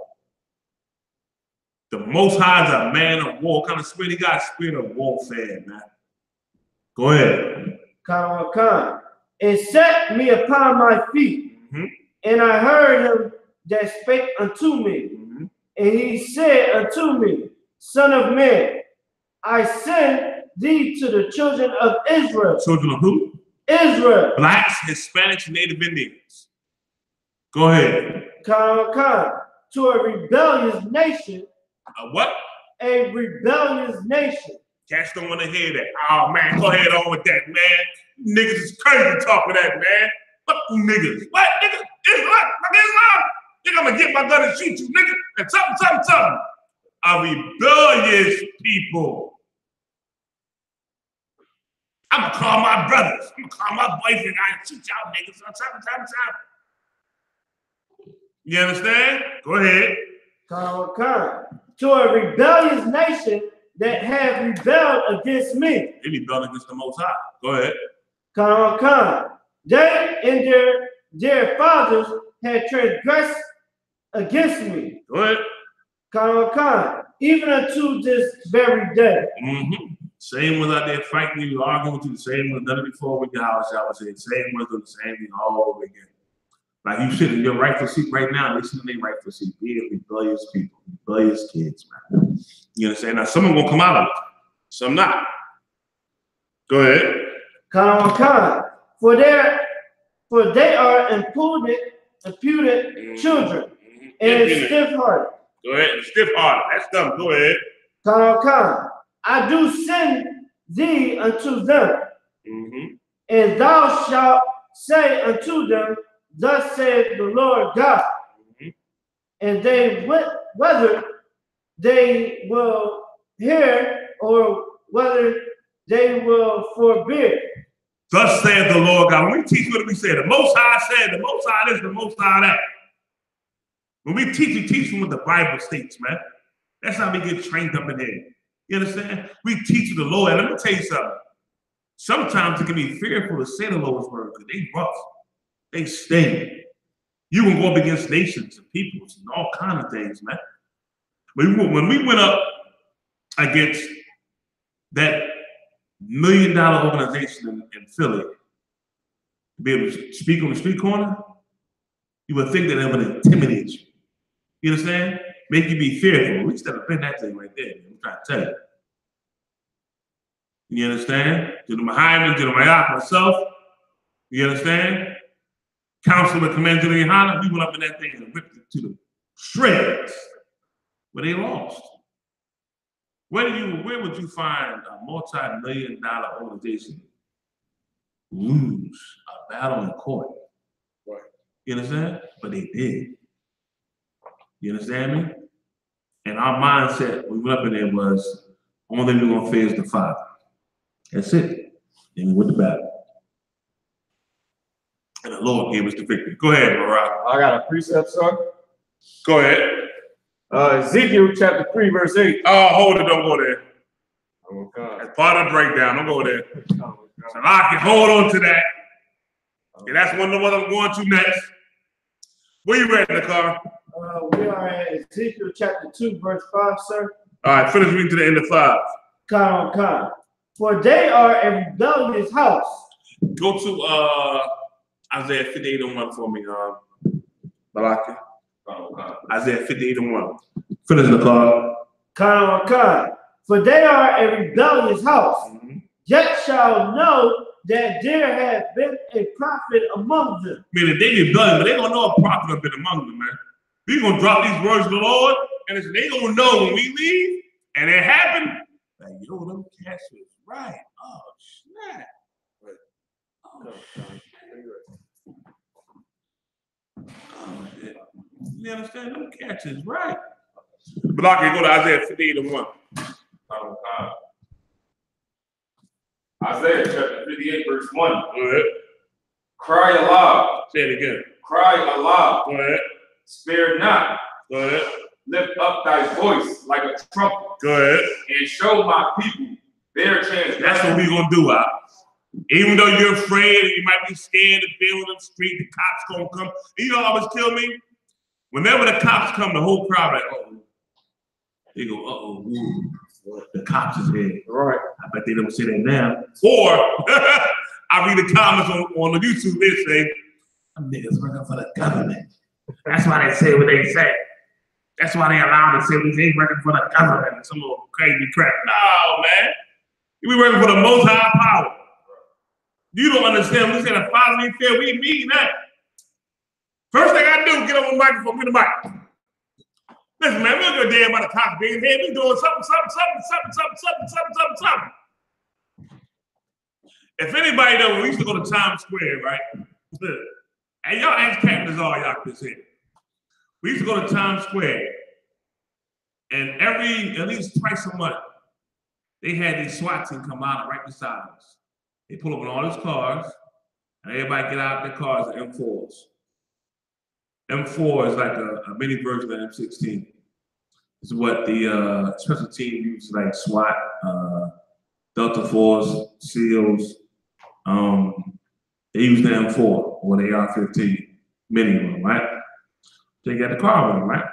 Speaker 3: The Most High is a man of war. What kind of spirit he got? Spirit of warfare, man. Go ahead.
Speaker 4: And set me upon my feet, and I heard him that spake unto me. And he said unto me, Son of man, I send thee to the children of Israel.
Speaker 3: Children of who?
Speaker 4: Israel.
Speaker 3: Blacks, Hispanics, Native Indians. Go ahead.
Speaker 4: To a rebellious nation.
Speaker 3: A what?
Speaker 4: A rebellious nation.
Speaker 3: Cats don't want to hear that. Oh, man, go ahead on with that, man. Niggas is crazy talking that, man. Fuck you niggas. What, niggas? Islam? Islam? Nigga, I'm going to get my gun and shoot you, nigga. And something. A rebellious people. I'm going to call my brothers. I'm going to call my boyfriend. I shoot y'all niggas. Something. You understand? Go ahead.
Speaker 4: To a rebellious nation that have rebelled against me.
Speaker 3: They rebelled against the Most High. Go ahead.
Speaker 4: They and their fathers had transgressed against me.
Speaker 3: Go ahead.
Speaker 4: Even unto this very day.
Speaker 3: Same ones out there fighting you, arguing with you, the same ones done it before with your house, I was saying. Same ones doing the same thing all over again. Like you sit in your rightful seat right now, listen to their rightful seat. Being rebellious people, rebellious kids, man. You understand? Now, some of them will come out of it, some not. Go ahead. For they are imputed children and stiff-hearted. Go ahead, stiff-hearted. That's dumb. Go ahead.
Speaker 4: I do send thee unto them, and thou shalt say unto them, Thus saith the Lord God, and they whether they will hear or whether they will forbear.
Speaker 3: Thus saith the Lord God. When we teach, what do we say? The Most High said, the Most High this, the Most High that. When we teach from what the Bible states, man. That's how we get trained up in here. You understand? We teach the Lord. And let me tell you something. Sometimes it can be fearful to say the Lord's word because they rough. They sting. You can go up against nations and peoples and all kinds of things, man. When we went up against that $1 million organization in Philly to be able to speak on the street corner, you would think that it would intimidate you. You understand? Make you be fearful. We should have been that thing right there. I'm trying to tell you. You understand? To the Muhammad, to the Mayat, myself. You understand? Counselor Commander T.D.JAKES, we went up in that thing and ripped it to the shreds. But they lost. Where would you find a multi-million-dollar organization lose a battle in court? Right. You understand? But they did. You understand me? And our mindset when we went up in there was, only thing we're gonna fear is the Father. That's it. And we went to battle. And the Lord gave us the victory. Go ahead, Barack.
Speaker 8: I got a precept, sir.
Speaker 3: Go ahead.
Speaker 8: Ezekiel chapter 3, verse 8.
Speaker 3: Oh, hold it, don't go there.
Speaker 8: Oh, God.
Speaker 3: That's part of the breakdown. Don't go there. So I can hold on to that. Okay, that's one of the ones I'm going to next. Where you ready, Nicole?
Speaker 4: We are at Ezekiel chapter 2, verse 5, sir.
Speaker 3: All right, finish reading to the end of 5.
Speaker 4: For they are a rebellious house.
Speaker 3: Go to Isaiah 58:1 for me, Malaki. Isaiah 58:1. Finish the call.
Speaker 4: For they are a rebellious house, yet shall know that there have been a prophet among them.
Speaker 3: Meaning they rebellious, but they don't know a prophet has been among them, man. We're gonna drop these words of the Lord, and they gonna know when we leave, and it happened. Like, yo, them cats was right. Oh snap. Oh shit. You understand? Them cats is right. Block it, go to Isaiah 58:1.
Speaker 7: Isaiah chapter 58, verse 1.
Speaker 3: Go ahead.
Speaker 7: Cry aloud.
Speaker 3: Say it again.
Speaker 7: Cry aloud.
Speaker 3: Go ahead.
Speaker 7: Spare not.
Speaker 3: Go ahead.
Speaker 7: Lift up thy voice like a trumpet.
Speaker 3: Go ahead.
Speaker 7: And show my people their transgression.
Speaker 3: That's what we're gonna do, Even though you're afraid and you might be scared to be on the street, the cops gonna come. You know what always kill me? Whenever the cops come, the whole crowd like, uh-oh. They go, uh-oh, the cops is here.
Speaker 5: Right.
Speaker 3: I bet they don't say that now. Or I read the comments on the YouTube, they say, them niggas working for the government. That's why they say what they say. That's why they allow them to say they ain't working for the government. Some little crazy crap. No, man. You be working for the most high power. You don't understand. We say the Father ain't fair. We mean that. First thing I do, get on the microphone, get the mic. Listen, man, we don't give a damn about the cops being here. We doing something. If anybody knows, we used to go to Times Square, right? And y'all ask Captain all y'all can say. We used to go to Times Square, and at least twice a month, they had these SWAT team come out right beside us. They pull up in all these cars, and everybody get out their cars and M4s. M4 is like a mini version of M16. It's what the special team uses, like SWAT, Delta Force, SEALs. They use the M4 or the AR-15 mini one, right? They got the car with them, right?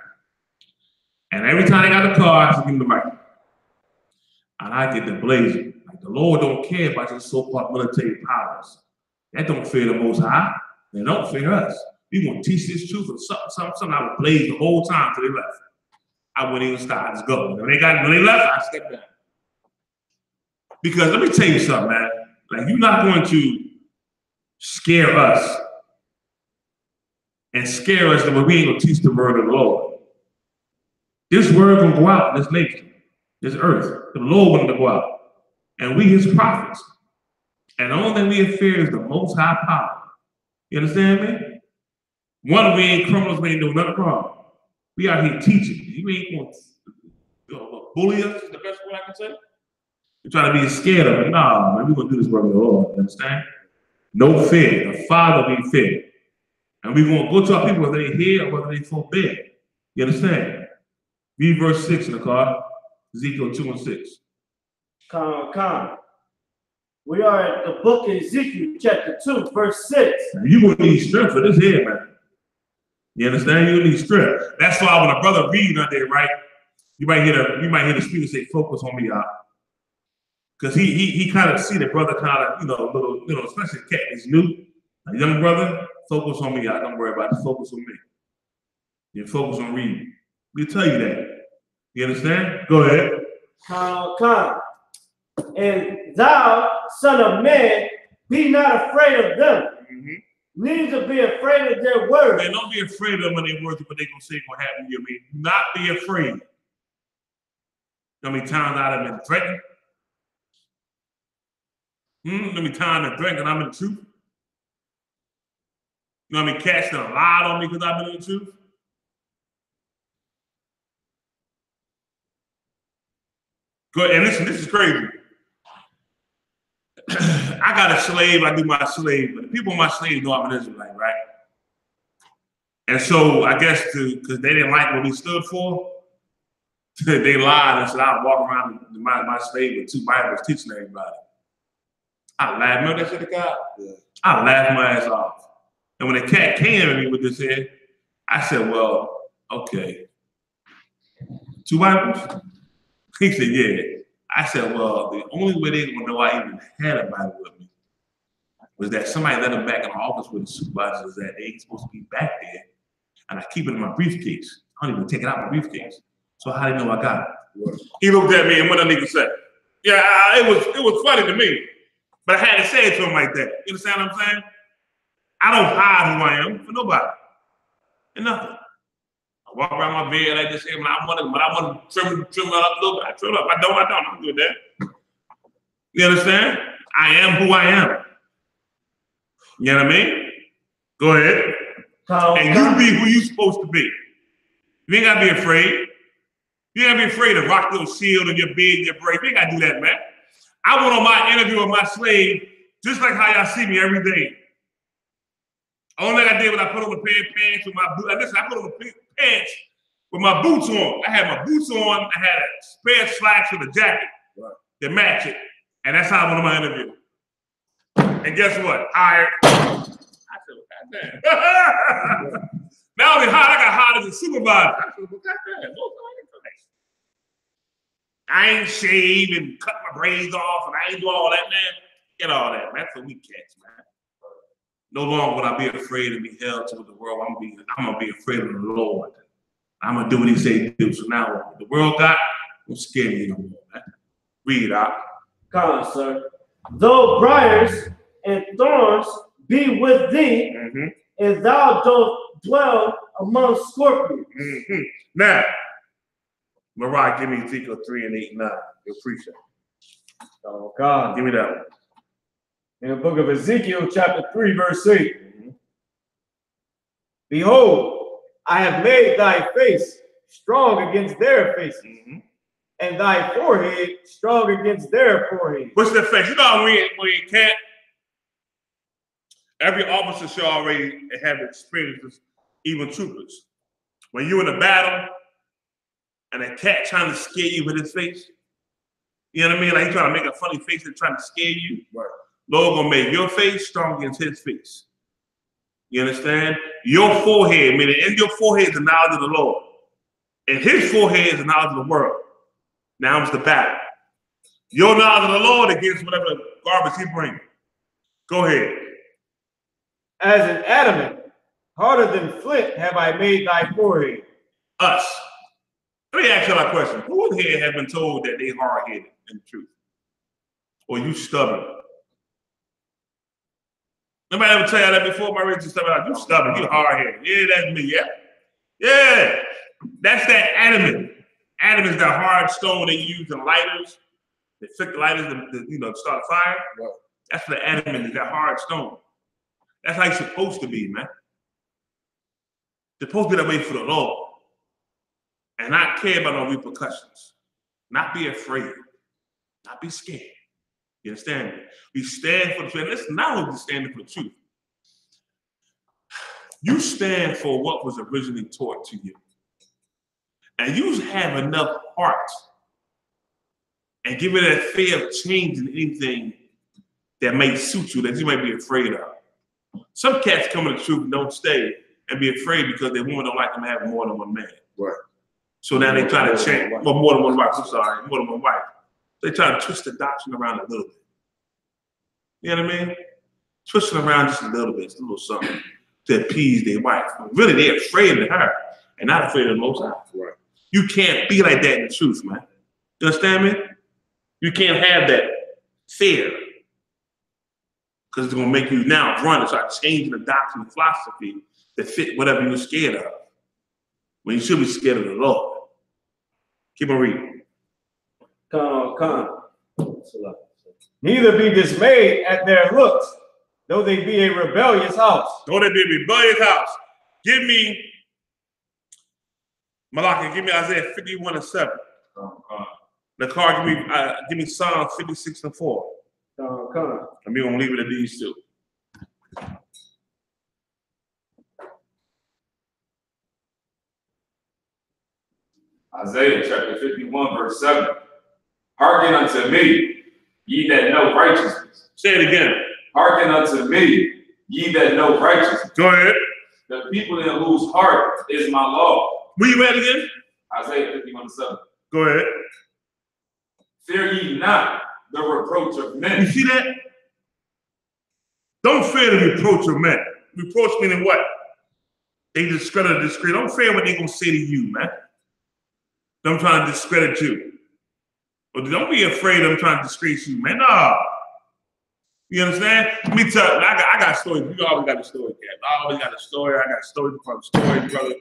Speaker 3: And every time they got the car, I give them the mic. And I get the blazing. Like the Lord don't care about your so-called military powers. That don't fear the Most High. They don't fear us. We gonna teach this truth or something. I would blaze the whole time till they left. I wouldn't even stop. I just go. When they left, I stepped down. Because let me tell you something, man. Like you're not going to scare us and scare us that we ain't gonna teach the word of the Lord. This word gonna go out in this nation, this earth. The Lord wanted to go out. And we his prophets. And the only thing we fear is the Most High power. You understand me? One, we ain't criminals, we ain't doing nothing wrong. We out here teaching. You ain't gonna bully us, is the best way I can say. You're trying to be scared of it. No, man, we're gonna do this work of the Lord. You understand? No fear. The Father be fear. And we're gonna go to our people whether they hear or whether they forbid. You understand? Read verse 6 in the car. Ezekiel 2 and 6.
Speaker 4: Come. We are at the book of Ezekiel, chapter 2, verse 6.
Speaker 3: You gonna need strength for this here, man. You understand? You need strength. That's why when a brother reading out there, right? You might hear the speaker say, "Focus on me, y'all," because he kind of see the brother kind of little especially cat is new, a young brother. Focus on me, y'all. Don't worry about it. Focus on me. You focus on reading. We tell you that. You understand? Go ahead.
Speaker 4: Come. And thou, son of man, be not afraid of them. Neither be afraid of their words.
Speaker 3: Man, don't be afraid of them when they words, but they gonna say what happened to you. I mean, not be afraid. How many times I've been threatened? How many times I've been threatened and I'm in the truth? You know how many cats that lied on me because I've been in the truth? Go ahead, and listen, this is crazy. I got a slave, I do my slave, but the people on my slave know I'm an Israelite, right? And so I guess because they didn't like what we stood for, they lied and said I would walk around my slave with 2 Bibles teaching everybody. I laughed. Remember that shit, God? Yeah. I laughed my ass off. And when the cat came at me with this here, I said, well, okay. 2 Bibles? He said, yeah. I said, well, the only way they gonna know I even had a Bible with me was that somebody let them back in the office with the supervisors that they ain't supposed to be back there. And I keep it in my briefcase. I don't even take it out of my briefcase. So how do you know I got it? He looked at me and what I need to say. Yeah, it was funny to me. But I had to say it to him like that. You understand what I'm saying? I don't hide who I am for nobody. And nothing. I walk around my bed like this, when I want to trim it up a little bit, I trim it up. I don't. I'm good at that. You understand? I am who I am. You know what I mean? Go ahead. And you be who you supposed to be. You ain't gotta be afraid. You ain't gotta be afraid to rock your shield and your beard and your braid. You ain't gotta do that, man. I went on my interview with my slave, just like how y'all see me every day. Only thing I did was I put on a pair of pants with my boots. Listen, I put on a pants with my boots on. I had my boots on. I had a pair of slacks with a jacket that matched it. And that's how I went on my interview. And guess what? Hired. I said, goddamn. Not only hired, I got hired as a supervisor. I said, well, goddamn, I ain't shave and cut my braids off, and I ain't do all that, man. Get all that, man. That's what we catch, man. No longer will I be afraid to be held to the world. I'm gonna be afraid of the Lord. I'm gonna do what He say to do. So now, what the world got, don't scare me no more, man. Read out.
Speaker 4: Come on, sir. Though briars and thorns be with thee, and thou dost dwell among scorpions.
Speaker 3: Now, Mariah, give me Ezekiel 3 and 8 and 9. You'll appreciate it.
Speaker 8: Oh, God.
Speaker 3: Give me that one.
Speaker 8: In the book of Ezekiel, chapter 3, verse 8. Behold, I have made thy face strong against their faces, and thy forehead strong against their forehead.
Speaker 3: What's their face? You know we can't. Every officer should already have experiences, even troopers. When you're in a battle and a cat trying to scare you with his face, you know what I mean? Like he's trying to make a funny face and trying to scare you. Right. Lord gonna make your face strong against his face. You understand? Your forehead, meaning in your forehead is the knowledge of the Lord. And his forehead is the knowledge of the world. Now it's the battle. Your knowledge of the Lord against whatever garbage he brings. Go ahead.
Speaker 8: As an adamant, harder than flint have I made thy forehead.
Speaker 3: Us. Let me ask you a question. Who here have been told that they hard-headed in the truth? Or you stubborn? Nobody ever tell you that before? My religion stuff out. You stubborn, you hard-headed. Yeah, that's me, yeah? Yeah. That's that adamant. Adamant is that hard stone they use in lighters. They flick the lighters to start a fire. Right. That's what the adamant is, that hard stone. That's how you're supposed to be, man. You're supposed to be that way for the Lord. And not care about no repercussions. Not be afraid. Not be scared. You understand me? We stand for the truth. Listen, not only standing for the truth. You stand for what was originally taught to you. And you have enough heart and give it that fear of changing anything that may suit you, that you might be afraid of. Some cats come to the truth and don't stay and be afraid because their woman don't like them having more than one man. Right. So now they try to change, well, more than one wife, I'm sorry, more than one wife. They try to twist the doctrine around a little bit. You know what I mean? Twisting around just a little bit, just a little something to appease their wife. Really, they're afraid of her and not afraid of the Most High. Right. You can't be like that in the truth, man. You understand me? You can't have that fear. Because it's going to make you now run and start changing the doctrine and philosophy to fit whatever you're scared of. When you should be scared of the Lord. Keep on reading.
Speaker 8: Come. Neither be dismayed at their looks, though they be a rebellious house.
Speaker 3: Though they be a rebellious house. Give me, Malaki, give me Isaiah 51 and 7. The car, give me Psalm 56 and 4.
Speaker 8: Come.
Speaker 3: And we're going to leave it at these two.
Speaker 7: Isaiah chapter 51, verse 7. Hearken unto me, ye that know righteousness.
Speaker 3: Say it again.
Speaker 7: Hearken unto me, ye that know righteousness.
Speaker 3: Go ahead.
Speaker 7: The people in whose heart is my law.
Speaker 3: Will you read again?
Speaker 7: Isaiah 51 7.
Speaker 3: Go ahead.
Speaker 7: Fear ye not the reproach of men.
Speaker 3: You see that? Don't fear the reproach of men. Reproach meaning what? They discredit or discredit. Don't fear what they're going to say to you, man. Them trying to discredit you. But don't be afraid of them trying to disgrace you, man. No. You understand? Let me tell you, I got stories. You always got a story, Cap. I always got a story. I got a story from stories, brother.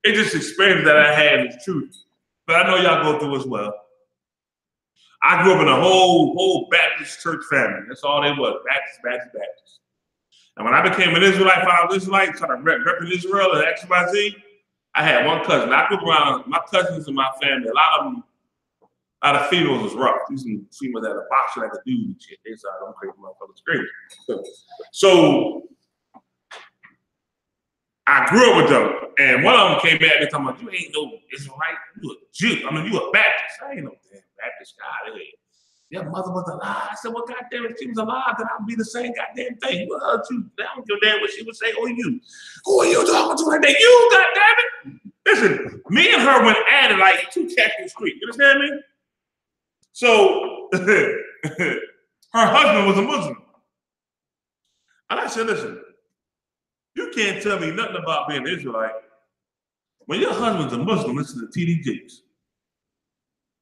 Speaker 3: It's just experience that I had is truth. But I know y'all go through as well. I grew up in a whole Baptist church family. That's all they was, Baptist. And when I became an Israelite, found out Israelite, trying to represent Israel and XYZ, I had one cousin. I grew up around my cousins and my family. A lot of females was rough. These females had a boxer like a dude and shit. They said, I don't crazy motherfuckers crazy. So I grew up with them. And one of them came back and told me, you ain't no Israelite, you a Jew. I mean, you a Baptist. I ain't no damn Baptist guy. Your mother was alive. I said, well, goddamn, if she was alive, then I'd be the same goddamn thing. You heard you. I don't give a damn what she would say or you. Who are you talking to like that? You, goddamn it. Listen, me and her went at it like two cats in the street. You understand me? So her husband was a Muslim. And I said, listen, you can't tell me nothing about being an Israelite. When your husband's a Muslim, listen to T.D.JAKES.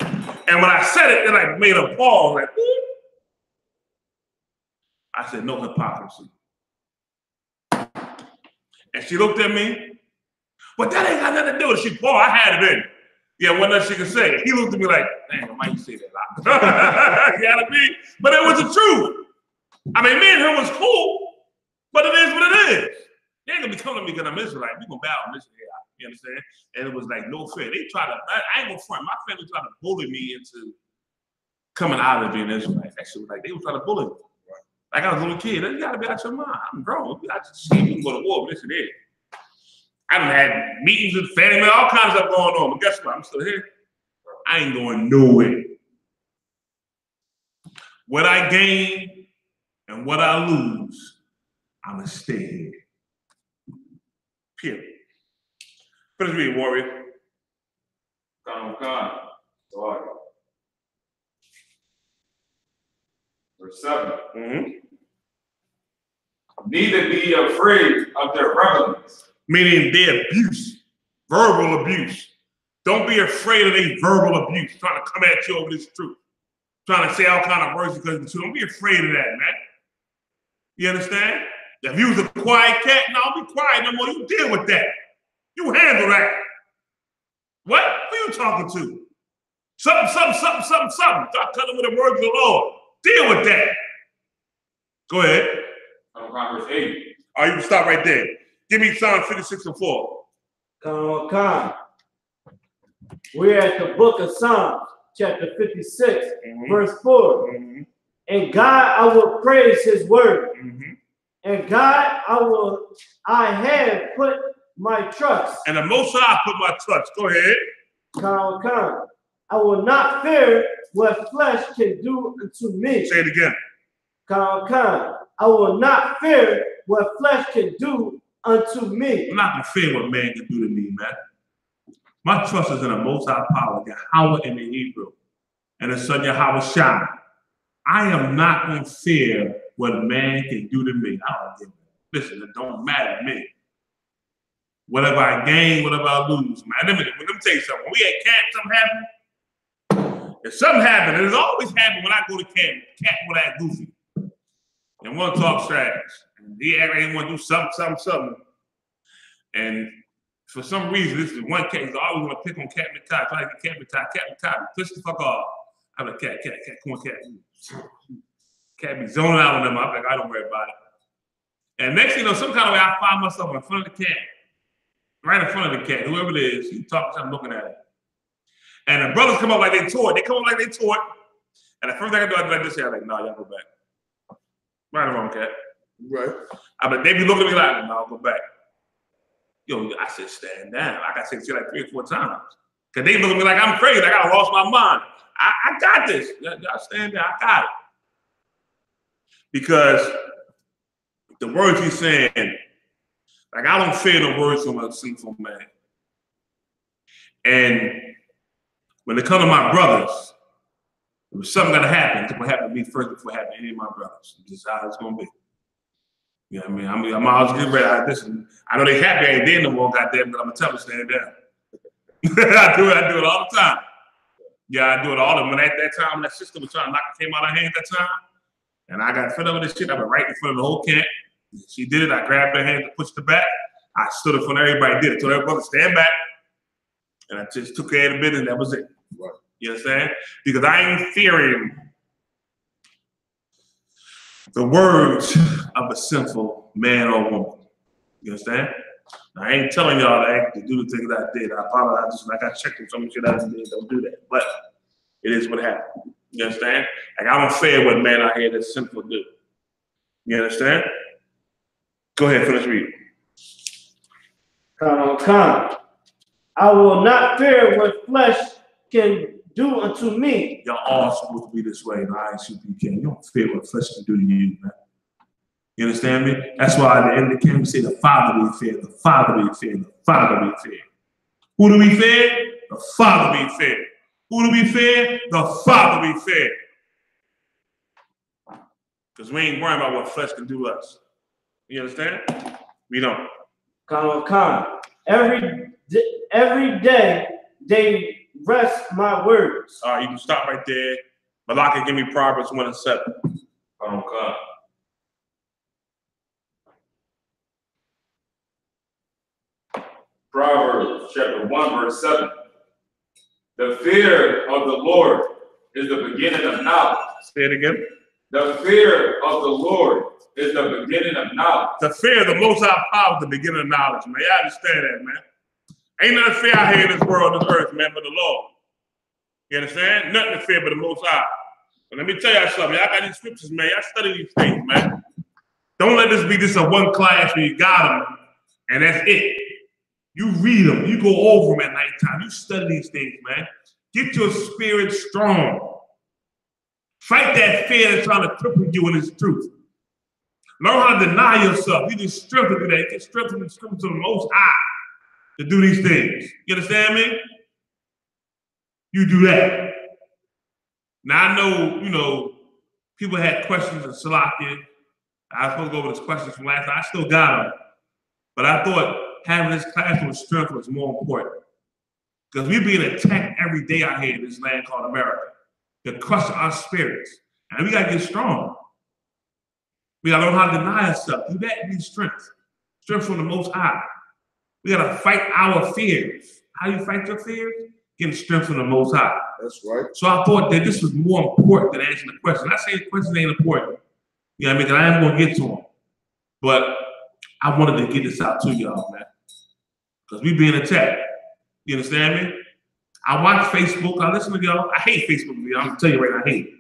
Speaker 3: And when I said it, then I made a pause, like, ooh. I said, no hypocrisy. And she looked at me, but that ain't got nothing to do with it. She paused, I had it in. Yeah, what else she could say? He looked at me like, damn, why you say that? You know what I mean? But it was the truth. I mean, me and her was cool, but it is what it is. They ain't gonna be coming to me because I'm Israelite. We gonna bow on this here. You understand? And it was like no fair. They tried to, I ain't gonna front. My family tried to bully me into coming out of being Israelite. That shit was like, they were trying to bully me. Like I was a little kid. You gotta be out your mind. I'm grown. I just see you can go to war with this and that. I done had meetings with family, all kinds of stuff going on. But guess what? I'm still here. I ain't going nowhere. What I gain and what I lose, I'm gonna stay here. Period. Finish reading, warrior.
Speaker 7: Come. Verse 7. Neither be afraid of their revelings.
Speaker 3: Meaning their abuse, verbal abuse. Don't be afraid of their verbal abuse, trying to come at you over this truth. Trying to say all kind of words because of the truth. Don't be afraid of that, man. You understand? If you was a quiet cat, no, don't be quiet no more. You deal with that. You handle that. What? Who you talking to? Something. Start cutting with the words of the Lord. Deal with that. Go ahead.
Speaker 7: Verse 8.
Speaker 3: All right, you can stop right there. Give me Psalm 56 and 4.
Speaker 4: Come. We're at the book of Psalms, chapter 56, verse 4. And God, I will praise his word. And God, I have put my trust.
Speaker 3: And the Most High put my trust. Go ahead.
Speaker 4: Come. I will not fear what flesh can do unto me.
Speaker 3: Say it again.
Speaker 4: Come. I will not fear what flesh can do unto me.
Speaker 3: I'm not going to fear what man can do to me, man. My trust is in the Most High power, Yahweh in the Hebrew, and the Son Yahweh Shah. I am not going to fear what man can do to me. I don't give a listen, it don't matter to me. Whatever I gain, whatever I lose, man. Let me tell you something. When we at camp, something happened. If something happened, and it always happened when I go to camp, cat will act goofy. And one talk trash. And he act like he want to do something. And for some reason, this is one cat, he's always want to pick on Captain Kai, trying to get Captain Kai, push the fuck off. I'm like, cat, come on, cat. Cat be zoning out on them. I'm like, I don't worry about it. And next thing you know, some kind of way I find myself in front of the cat. Right in front of the cat, whoever it is, he talking, I'm looking at it. And the brothers come up like they tore it. They come up like they tore it. And the first thing I do, I do like this here. I'm like, no, y'all go back. Right or wrong, cat?
Speaker 5: Right.
Speaker 3: They be looking at me like, no, I'll go back. Yo, I said, stand down. Like I said, like 3 or 4 times. Because they look at me like I'm crazy. Like I lost my mind. I got this. Y'all stand down. I got it. Because the words he's saying, like I don't fear the words from a sinful man. And when it comes to my brothers, if something gonna happen, it's gonna happen to me first before it happen to any of my brothers. This is how it's gonna be. You know what I mean? I'm always getting ready. I know they happy I ain't there no more, goddamn, but I'm gonna tell them to stand down. I do it all the time. Yeah, I do it all the time. When that time when that sister was trying to knock it came out of her hand that time, and I got fed up with this shit, I went right in front of the whole camp. She did it, I grabbed her hand and pushed her back. I stood in front of everybody, did it. Told everybody, stand back. And I just took care of the business, and that was it. Right. You understand? Because I ain't fearing the words of a sinful man or woman. You understand? I ain't telling y'all to do the things I did. I apologize. I got checked on some shit I did. Don't do that. But it is what happened. You understand? Like I don't fear what man out here that's sinful do. You understand? Go ahead, finish reading.
Speaker 4: Come. I will not fear what flesh can do unto me.
Speaker 3: Y'all all supposed to be this way in the I.S.U.P.K. You don't fear what flesh can do to you, man. You understand me? That's why at the end of the camp we say the Father we fear, the Father we fear, the Father we fear. Who do we fear? The Father we fear. Who do we fear? The Father we fear. Because we ain't worrying about what flesh can do to us. You understand? We don't.
Speaker 4: Every day they rest my words.
Speaker 3: All right, you can stop right there. Malaka, give me Proverbs 1:7.
Speaker 7: Proverbs chapter 1, verse 7. The fear of the Lord is the beginning of knowledge.
Speaker 3: Say it again.
Speaker 7: The fear of the Lord is the beginning of knowledge.
Speaker 3: The fear of the Most High power is the beginning of knowledge, man. You understand that, man. Ain't nothing fear out here in this world, this earth, man, but the Lord. You understand? Nothing to fear but the Most High. But let me tell y'all something. Y'all got these scriptures, man. Y'all study these things, man. Don't let this be just a one class where you got them and that's it. You read them. You go over them at nighttime. You study these things, man. Get your spirit strong. Fight that fear that's trying to cripple you in its truth. Learn how to deny yourself. You just strengthen that. You get strengthen to the Most High to do these things. You understand me? You do that. Now I know, people had questions in Salakia. I was supposed to go over those questions from last time. I still got them. But I thought having this classroom strength was more important. Because we're being attacked every day out here in this land called America. To crush our spirits. And we got to get strong. We got to learn how to deny ourselves. Do that needs strength. Strength from the Most High. We got to fight our fears. How do you fight your fears? Getting strength from the Most High.
Speaker 5: That's right.
Speaker 3: So I thought that this was more important than answering the question. I'm not saying the question ain't important. You know what I mean? Because I am going to get to them. But I wanted to get this out to y'all, man. Because we being attacked. You understand me? I watch Facebook. I listen to y'all. I hate Facebook. I'm going to tell you right now, I hate it.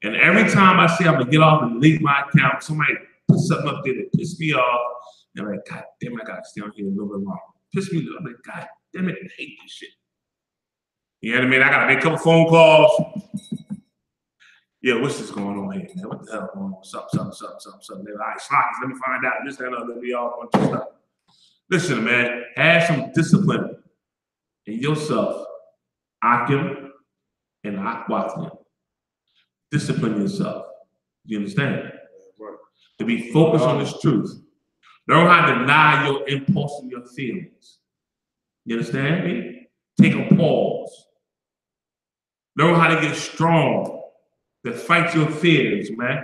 Speaker 3: And every time I say I'm going to get off and delete my account, somebody put something up there that piss me off. And I'm like, God damn it, I got to stay on here a little bit longer. Piss me off. I'm like, God damn it, I hate this shit. You know what I mean? I got to make a couple phone calls. Yeah, what's this going on here, man? What the hell going on? Something. All right, Slockies, let me find out. This, that, and other. Be all bunch of stuff. Listen, man, have some discipline in yourself. Akim and Akwathim. Discipline yourself. You understand? Right. To be focused on this truth. Learn how to deny your impulse and your feelings. You understand me? Take a pause. Learn how to get strong. To fight your fears, man.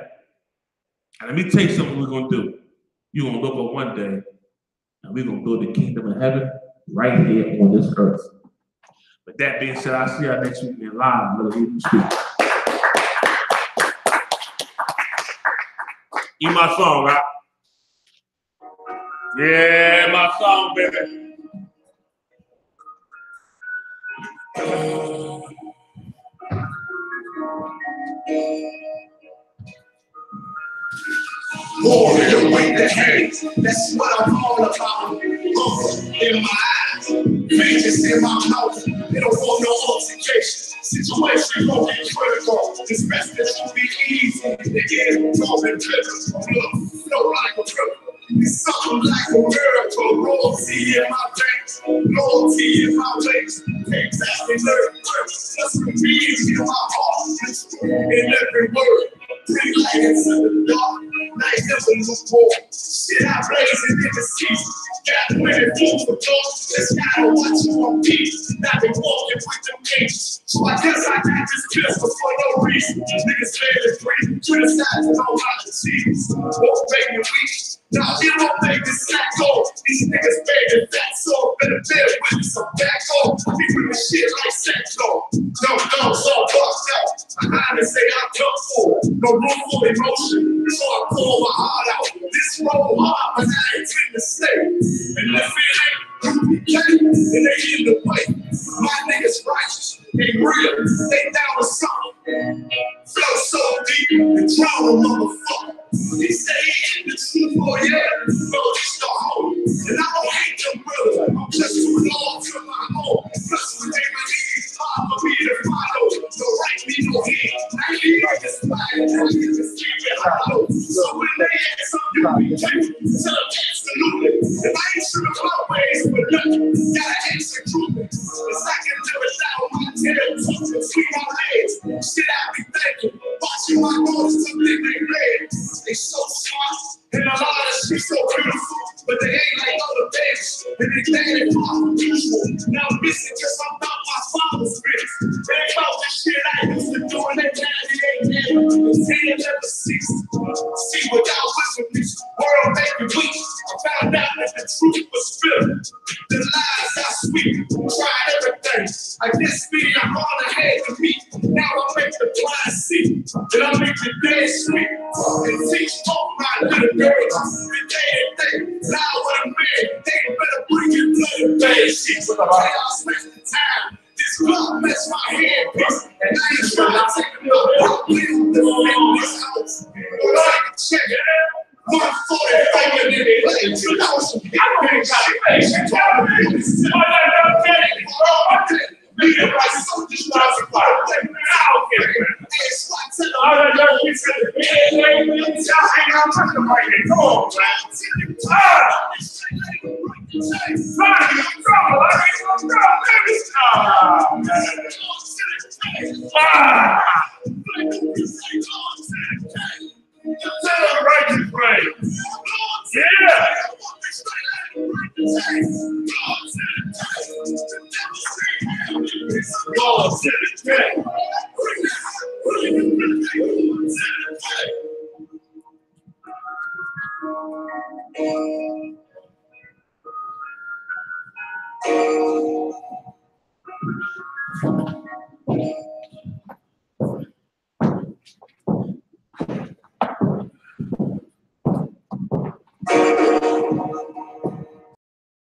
Speaker 3: And let me tell you something we're going to do. You're going to look up one day and we're going to build the kingdom of heaven right here on this earth. With that being said, I'll see y'all next week in live. Brother, you speak. Eat my song, right? Yeah, my song, baby.
Speaker 6: More than weight the hands. That's what I'm all about. Hunger in my eyes, vengeance in my mouth. They don't want no altercation. Situation won't be critical. This message will be easy. The end don't be critical. Look, no like a triple. It's something like a miracle. Royalty in my veins, loyalty in my veins. Exactly, nerve purpose. Just convenience in my heart. In every word. Bring light into the dark. Night never look more. Shit, I blaze it in the season. Got women full for dogs. Just gotta watch you on peace. Now they walking with them games. So I guess I got this pistol for no reason. Niggas saying it's free. Criticizing all my diseases. Won't make me weak. Now you don't make this sack go. These niggas made it that so better bear with some back home. We bring the shit like sex though. No, so fucked up. I had to say I come for. No room for emotion. So I pull my heart out. This roll hard, but I ain't in the state. And if it ain't and they in the way. My niggas righteous, they real, they down with something. Flow so deep and drown a motherfucker. He say he in the truth, oh yeah, bro, he's the home. And I don't hate them brothers, I'm just too long to my home. Plus when they believe, hard for me to find So when they ask something, you tell them absolutely. If I ain't sure of my ways, but nothing, gotta answer truly. It's like I never down my tail, between my legs. Shit, I be thinking, watching my daughters, something they read. They so smart, and a lot of shit so beautiful, but they ain't like other babies, and they think they far from usual. Now I'm missing just I'm about my father's business. They ain't about the shit I used to do, and they 98 never, 10 never 6. See, without wisdom, this world make me weak. I found out that the truth was spirit. The lies are sweet. Tried everything. I guess me, I'm on ahead of me. Now I make the blind see, and I make the dead sleep. And teach all my little girls. The day and day, now what a man. They better bring your blood and bad shit. I'll spend the time. This blood mess my head, bitch. And I ain't trying to take a little this house. But I can check it out. 145 in it. Like 2,000. I don't even got it. She told me. Me and my son just lost a fight. I don't care, man. All that young kids said, hey, y'all hang out with them right there. Come on, man. Trying to get in trouble. I ain't gonna trouble. Tell them righteous praise. Yeah. God said it.